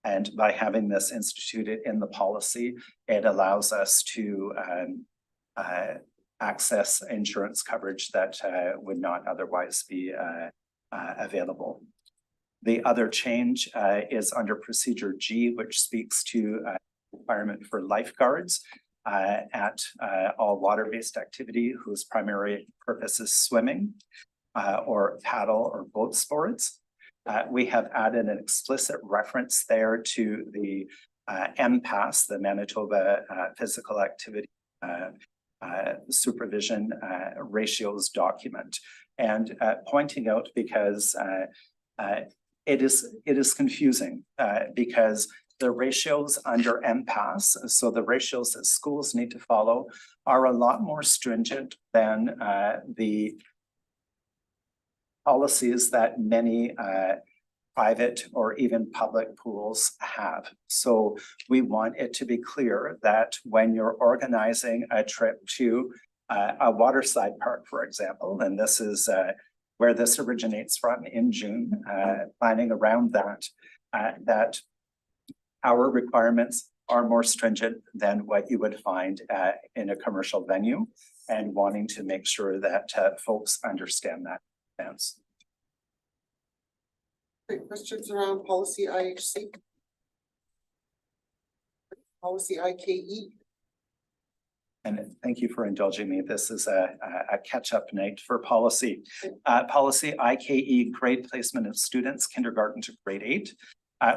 And by having this instituted in the policy, it allows us to access insurance coverage that would not otherwise be available. The other change is under procedure G, which speaks to requirement for lifeguards at all water-based activity whose primary purpose is swimming or paddle or boat sports. We have added an explicit reference there to the MPAS, the Manitoba Physical Activity Supervision Ratios document, and pointing out because it is confusing because the ratios under MPAS, so the ratios that schools need to follow, are a lot more stringent than the policies that many private or even public pools have. So we want it to be clear that when you're organizing a trip to a waterside park, for example, and this is where this originates from in June, planning around that, that our requirements are more stringent than what you would find in a commercial venue, and wanting to make sure that folks understand that. Great, questions around policy IHC? Policy IKE? And thank you for indulging me. This is a catch-up night for policy. Policy IKE, grade placement of students, kindergarten to grade 8,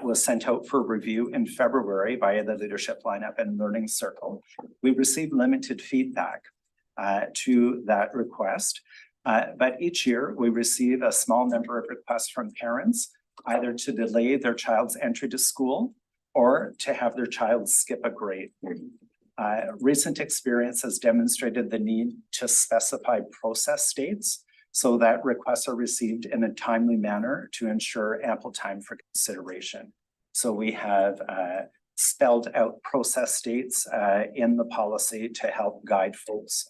was sent out for review in February via the leadership lineup and learning circle. We received limited feedback to that request. But each year we receive a small number of requests from parents, either to delay their child's entry to school or to have their child skip a grade. Recent experience has demonstrated the need to specify process dates so that requests are received in a timely manner to ensure ample time for consideration. So we have spelled out process dates in the policy to help guide folks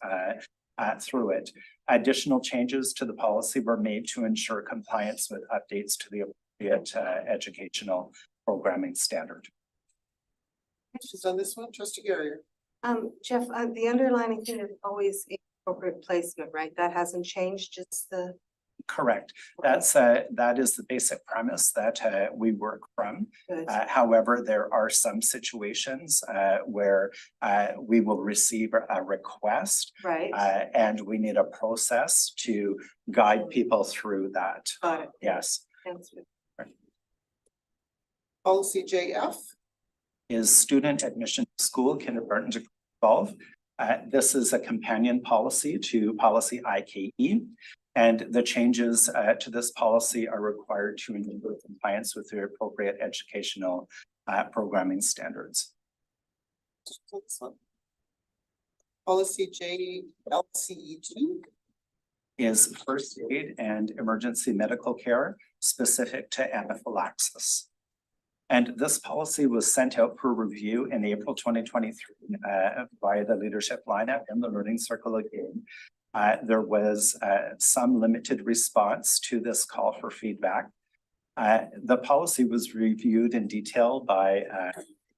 through it. Additional changes to the policy were made to ensure compliance with updates to the appropriate educational programming standard. Questions on this one, Trustee Garrier? Jeff, the underlining thing is always appropriate placement, right? That hasn't changed, just the. Correct. That's that is the basic premise that we work from. However, there are some situations where we will receive a request, right, and we need a process to guide people through that. Got it. Yes. Policy JF is student admission to school, kindergarten to 12. This is a companion policy to policy IKE. And the changes to this policy are required to ensure compliance with the appropriate educational programming standards. Policy JLCE2 is first aid and emergency medical care specific to anaphylaxis. And this policy was sent out for review in April 2023 via the leadership lineup and the learning circle again. There was some limited response to this call for feedback. The policy was reviewed in detail by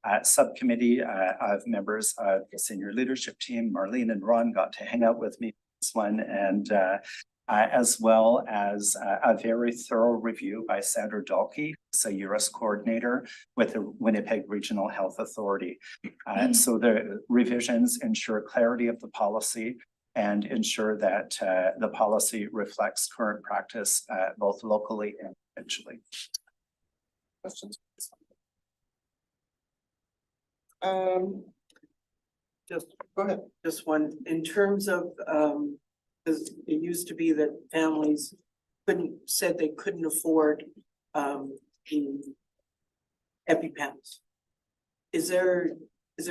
a subcommittee of members of the senior leadership team. Marlene and Ron got to hang out with me this one, and as well as a very thorough review by Sandra Dalkey, who's a URIS coordinator with the Winnipeg Regional Health Authority. So the revisions ensure clarity of the policy and ensure that the policy reflects current practice both locally and provincially. Questions? Just go ahead. Just one, in terms of Cause it used to be that families said they couldn't afford the EpiPens. Is there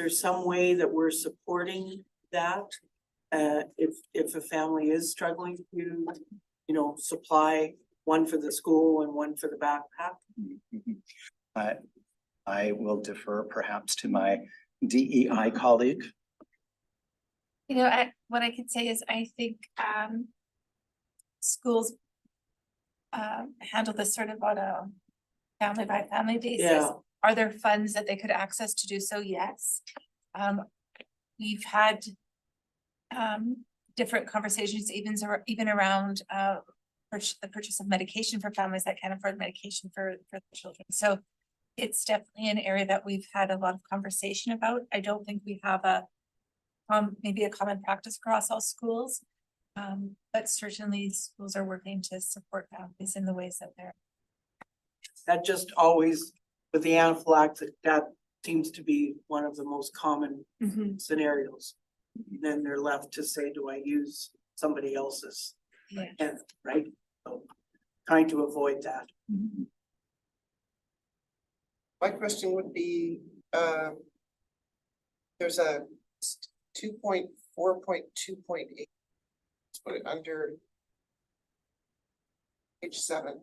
some way that we're supporting that? If a family is struggling to, supply one for the school and one for the backpack? I will defer perhaps to my DEI colleague. What I could say is I think schools handle this sort of on a family by family basis. Yeah. Are there funds that they could access to do so? Yes. We've had different conversations even around the purchase of medication for families that can't afford medication for their children. So it's definitely an area that we've had a lot of conversation about. I don't think we have maybe a common practice across all schools. But certainly schools are working to support families in the ways that they're. That just always, with the anaphylaxis, that seems to be one of the most common scenarios. Then they're left to say, do I use somebody else's? Yeah. And, right? So trying to avoid that. My question would be, there's a 2.4.2.8. Put it under page 7.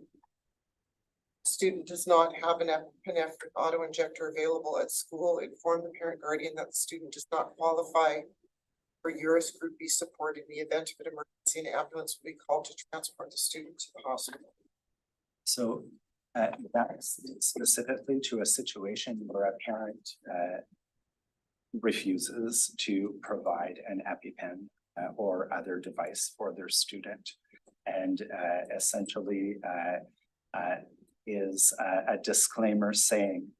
Student does not have an epinephrine auto injector available at school. Inform the parent guardian that the student does not qualify for Eurus Group B support. In the event of an emergency, an ambulance will be called to transport the student to the hospital. So that's specifically to a situation where a parent refuses to provide an EpiPen or other device for their student, and essentially is a disclaimer saying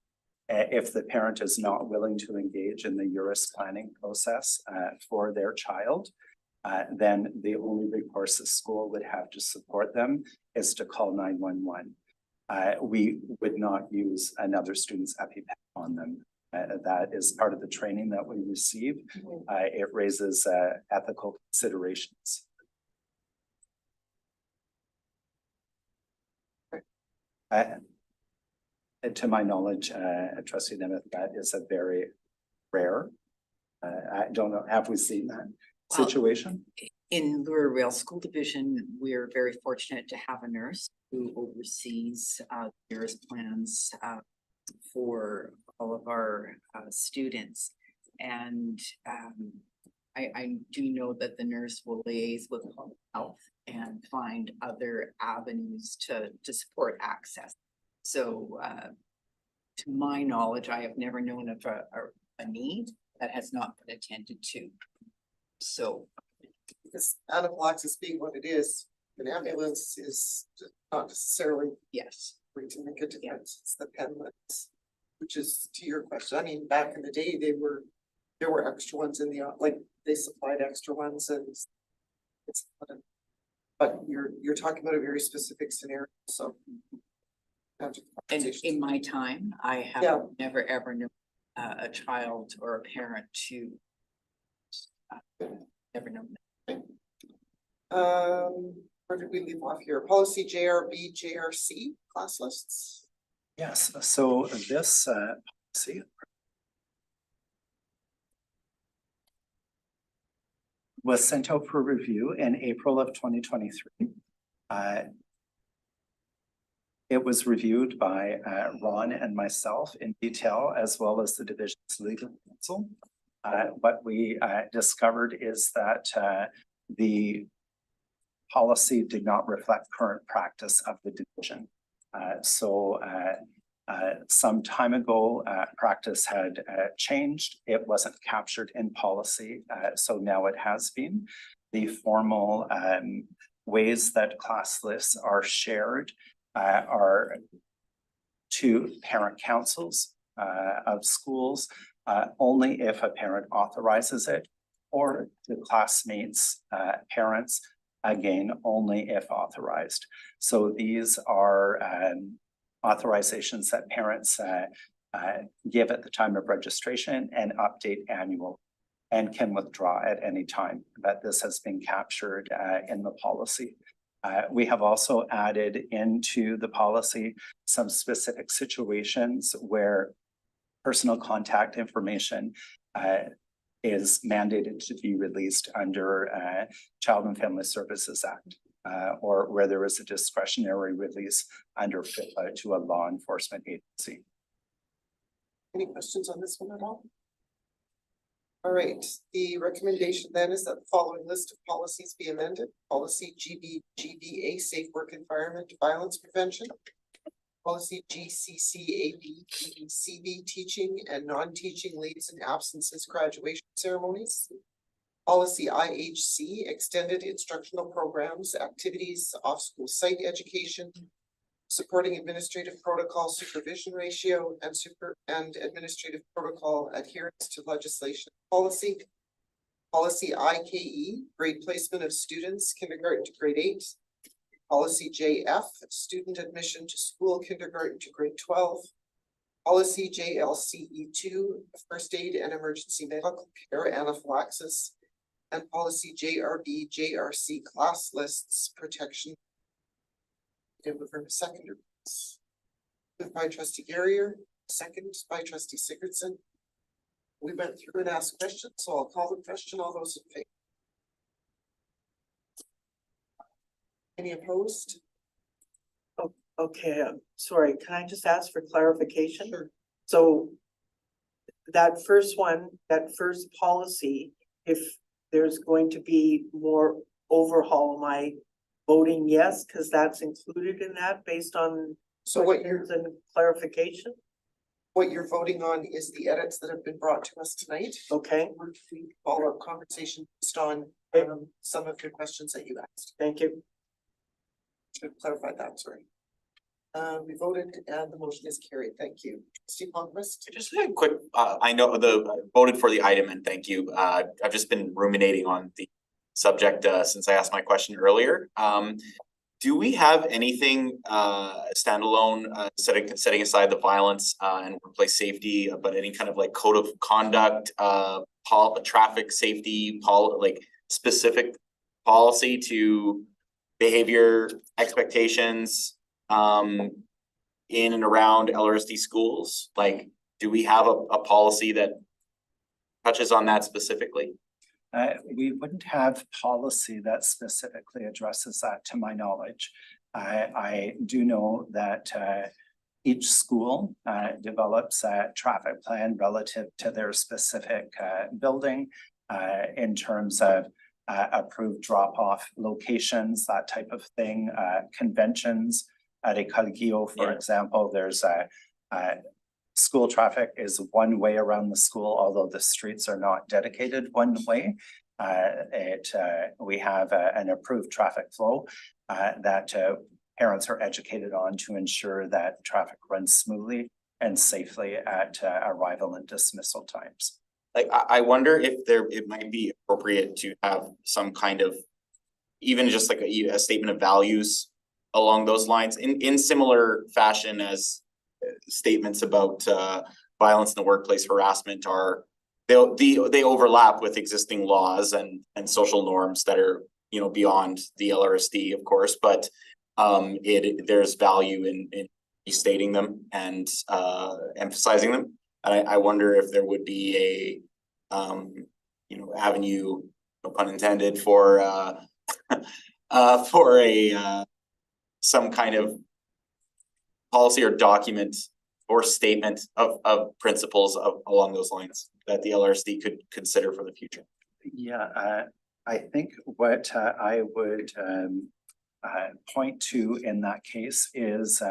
if the parent is not willing to engage in the Eurus planning process for their child, then the only recourse the school would have to support them is to call 911. We would not use another student's EpiPen on them. That is part of the training that we receive. It raises ethical considerations. To my knowledge, Trustee Nemeth, that is a very rare. I don't know, have we seen that situation? In Lura Rail School Division, we're very fortunate to have a nurse who oversees Eurus plans for all of our students. And I do know that the nurse will liaise with home health and find other avenues to support access. So to my knowledge, I have never known of a need that has not been attended to. So this anaphylaxis being what it is, an ambulance is not necessarily going to make a difference. It's the pen lens, which is to your question. I mean, back in the day, there were extra ones in the, like they supplied extra ones, and it's, but you're talking about a very specific scenario, so. And in my time, I have never ever known a child or a parent to never known that. Where did we leave off here? Policy JRB, JRC class lists. Yes, so this policy was sent out for review in April of 2023. It was reviewed by Ron and myself in detail, as well as the division's legal counsel. What we discovered is that the policy did not reflect current practice of the division. Some time ago, practice had changed. It wasn't captured in policy, so now it has been. The formal ways that class lists are shared are to parent councils of schools, only if a parent authorizes it, or to classmates, parents, again, only if authorized. So these are authorizations that parents give at the time of registration and update annually. and can withdraw at any time, but this has been captured in the policy. We have also added into the policy some specific situations where personal contact information is mandated to be released under Child and Family Services Act, or where there is a discretionary release under FIPA to a law enforcement agency. Any questions on this one at all? All right, the recommendation then is that the following list of policies be amended. Policy GBA, Safe Work Environment Violence Prevention. Policy GCCAB, CB, Teaching and Non-Teaching Leaves and Absences Graduation Ceremonies. Policy IHC, Extended Instructional Programs, Activities, Off-School Site Education, Supporting Administrative Protocol Supervision Ratio, and Administrative Protocol Adherence to Legislation Policy. Policy IKE, Grade Placement of Students, Kindergarten to Grade 8. Policy JF, Student Admission to School, Kindergarten to Grade 12. Policy JLCE2, First Aid and Emergency Medical Care Anaphylaxis. And Policy JRB, JRC Class Lists Protection. Second, moved by Trustee Garrier, second by Trustee Sigurdsson. We went through and asked questions, so I'll call the question. All those in favor? Any opposed? Oh, okay, sorry, can I just ask for clarification? Sure. So that first one, that first policy, if there's going to be more overhaul, am I voting yes, because that's included in that based on so what you're and clarification? What you're voting on is the edits that have been brought to us tonight. Okay. Follow-up conversation based on some of your questions that you asked. Thank you. Should clarify that, sorry. We voted and the motion is carried. Thank you. Steve Palmquist. Just a quick, I know voted for the item and thank you. I've just been ruminating on the subject since I asked my question earlier. Do we have anything standalone setting aside the violence and workplace safety, but any kind of like code of conduct, traffic safety, like specific policy to behavior expectations in and around LRSD schools? Like, do we have a policy that touches on that specifically? We wouldn't have policy that specifically addresses that, to my knowledge. I do know that each school develops a traffic plan relative to their specific building in terms of approved drop-off locations, that type of thing, conventions. At Ecalgio, for example, there's school traffic is one way around the school, although the streets are not dedicated one way. We have an approved traffic flow that parents are educated on to ensure that traffic runs smoothly and safely at arrival and dismissal times. Like, I wonder if it might be appropriate to have some kind of, even just like a statement of values along those lines in similar fashion as statements about violence in the workplace, harassment are, they overlap with existing laws and social norms that are, you know, beyond the LRSD, of course, but there's value in restating them and emphasizing them. And I wonder if there would be a avenue, no pun intended, for some kind of policy or document or statement of principles along those lines that the LRSD could consider for the future. Yeah, I think what I would point to in that case is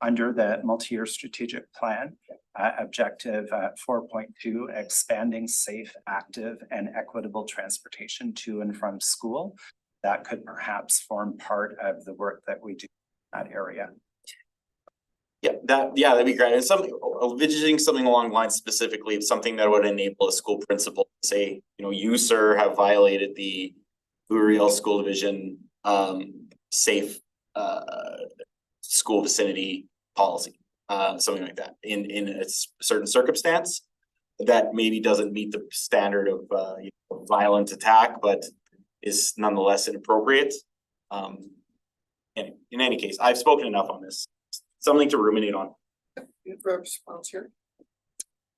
under the multi-year strategic plan, objective 4.2, expanding safe, active, and equitable transportation to and from school. That could perhaps form part of the work that we do in that area. Yeah, that'd be great. And visiting something along the lines specifically of something that would enable a school principal to say, you know, you, sir, have violated the Uriel School Division safe school vicinity policy, something like that in a certain circumstance. that maybe doesn't meet the standard of violent attack, but is nonetheless inappropriate. In any case, I've spoken enough on this. Something to ruminate on. You have a response here?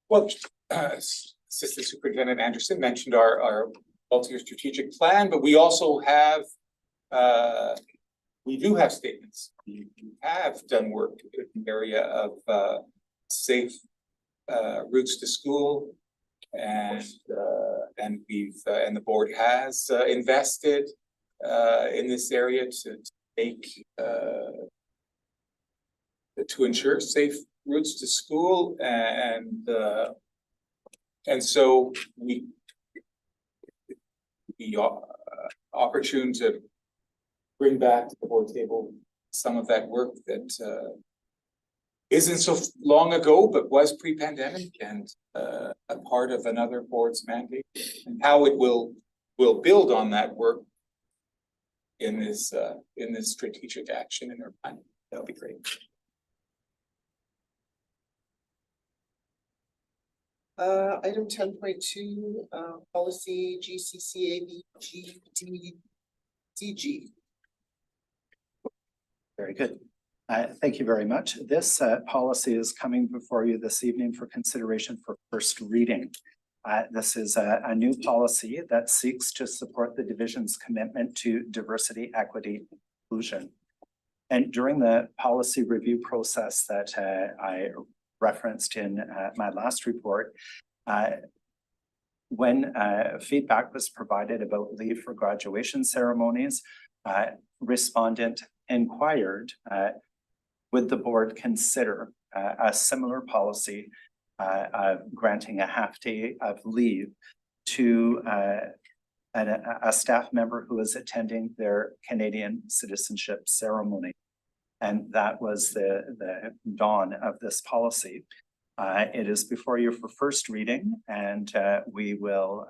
Well, Assistant Superintendent Anderson mentioned our multi-year strategic plan, but we also have we do have statements. We have done work in the area of safe routes to school, and we've and the board has invested in this area to take to ensure safe routes to school, and so we opportune to bring back to the board table some of that work that isn't so long ago, but was pre-pandemic and a part of another board's mandate, and how it will build on that work in this strategic action in our plan. That would be great. Item 10.2, policy GCCABGDCG. Very good. Thank you very much. This policy is coming before you this evening for consideration for first reading. This is a new policy that seeks to support the division's commitment to diversity, equity, inclusion. And during the policy review process that I referenced in my last report, when feedback was provided about leave for graduation ceremonies, respondent inquired, would the board consider a similar policy granting a half day of leave to a staff member who is attending their Canadian citizenship ceremony? And that was the dawn of this policy. It is before you for first reading, and we will,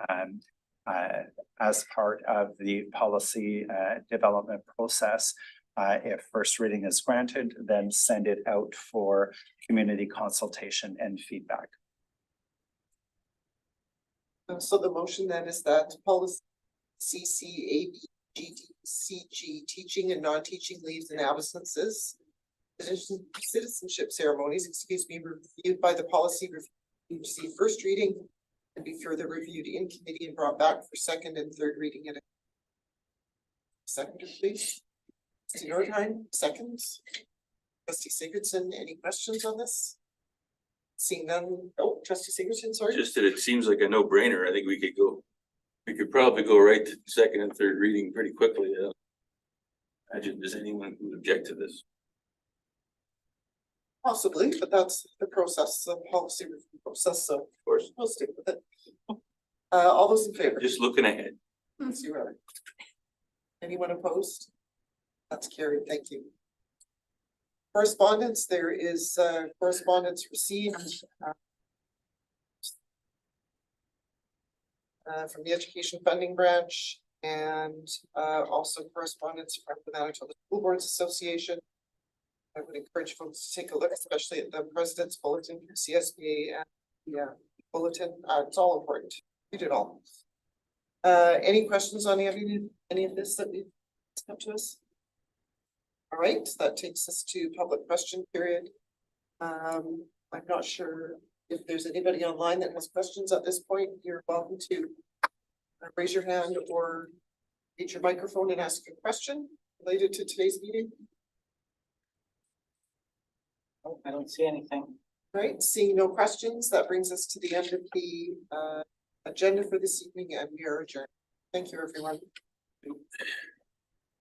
as part of the policy development process, if first reading is granted, then send it out for community consultation and feedback. So the motion then is that policy CCABGDCG, teaching and non-teaching leaves and absences, citizenship ceremonies, reviewed by the policy review, receive first reading and be further reviewed in committee and brought back for second and third reading at a seconder, please. Trustee Nordheim, seconds. Trustee Sigurdson, any questions on this? Seeing none. Oh, Trustee Sigurdson, sorry. Just that it seems like a no-brainer. I think we could probably go right to second and third reading pretty quickly. Imagine there's anyone who would object to this. Possibly, but that's the process, the policy review process, so of course we'll stick with it. All those in favor? Just looking ahead. See you later. Anyone opposed? That's carried, thank you. Correspondence, there is correspondence received from the Education Funding Branch, and also correspondence from the Manitoba School Boards Association. I would encourage folks to take a look, especially at the President's Bulletin from CSBA and the bulletin. It's all important. Read it all. Any questions on any of this that we've come to us? All right, that takes us to public question period. I'm not sure if there's anybody online that has questions at this point. You're welcome to raise your hand or hit your microphone and ask a question related to today's meeting. Oh, I don't see anything. Right, seeing no questions, that brings us to the end of the agenda for this evening, and we are adjourned. Thank you, everyone.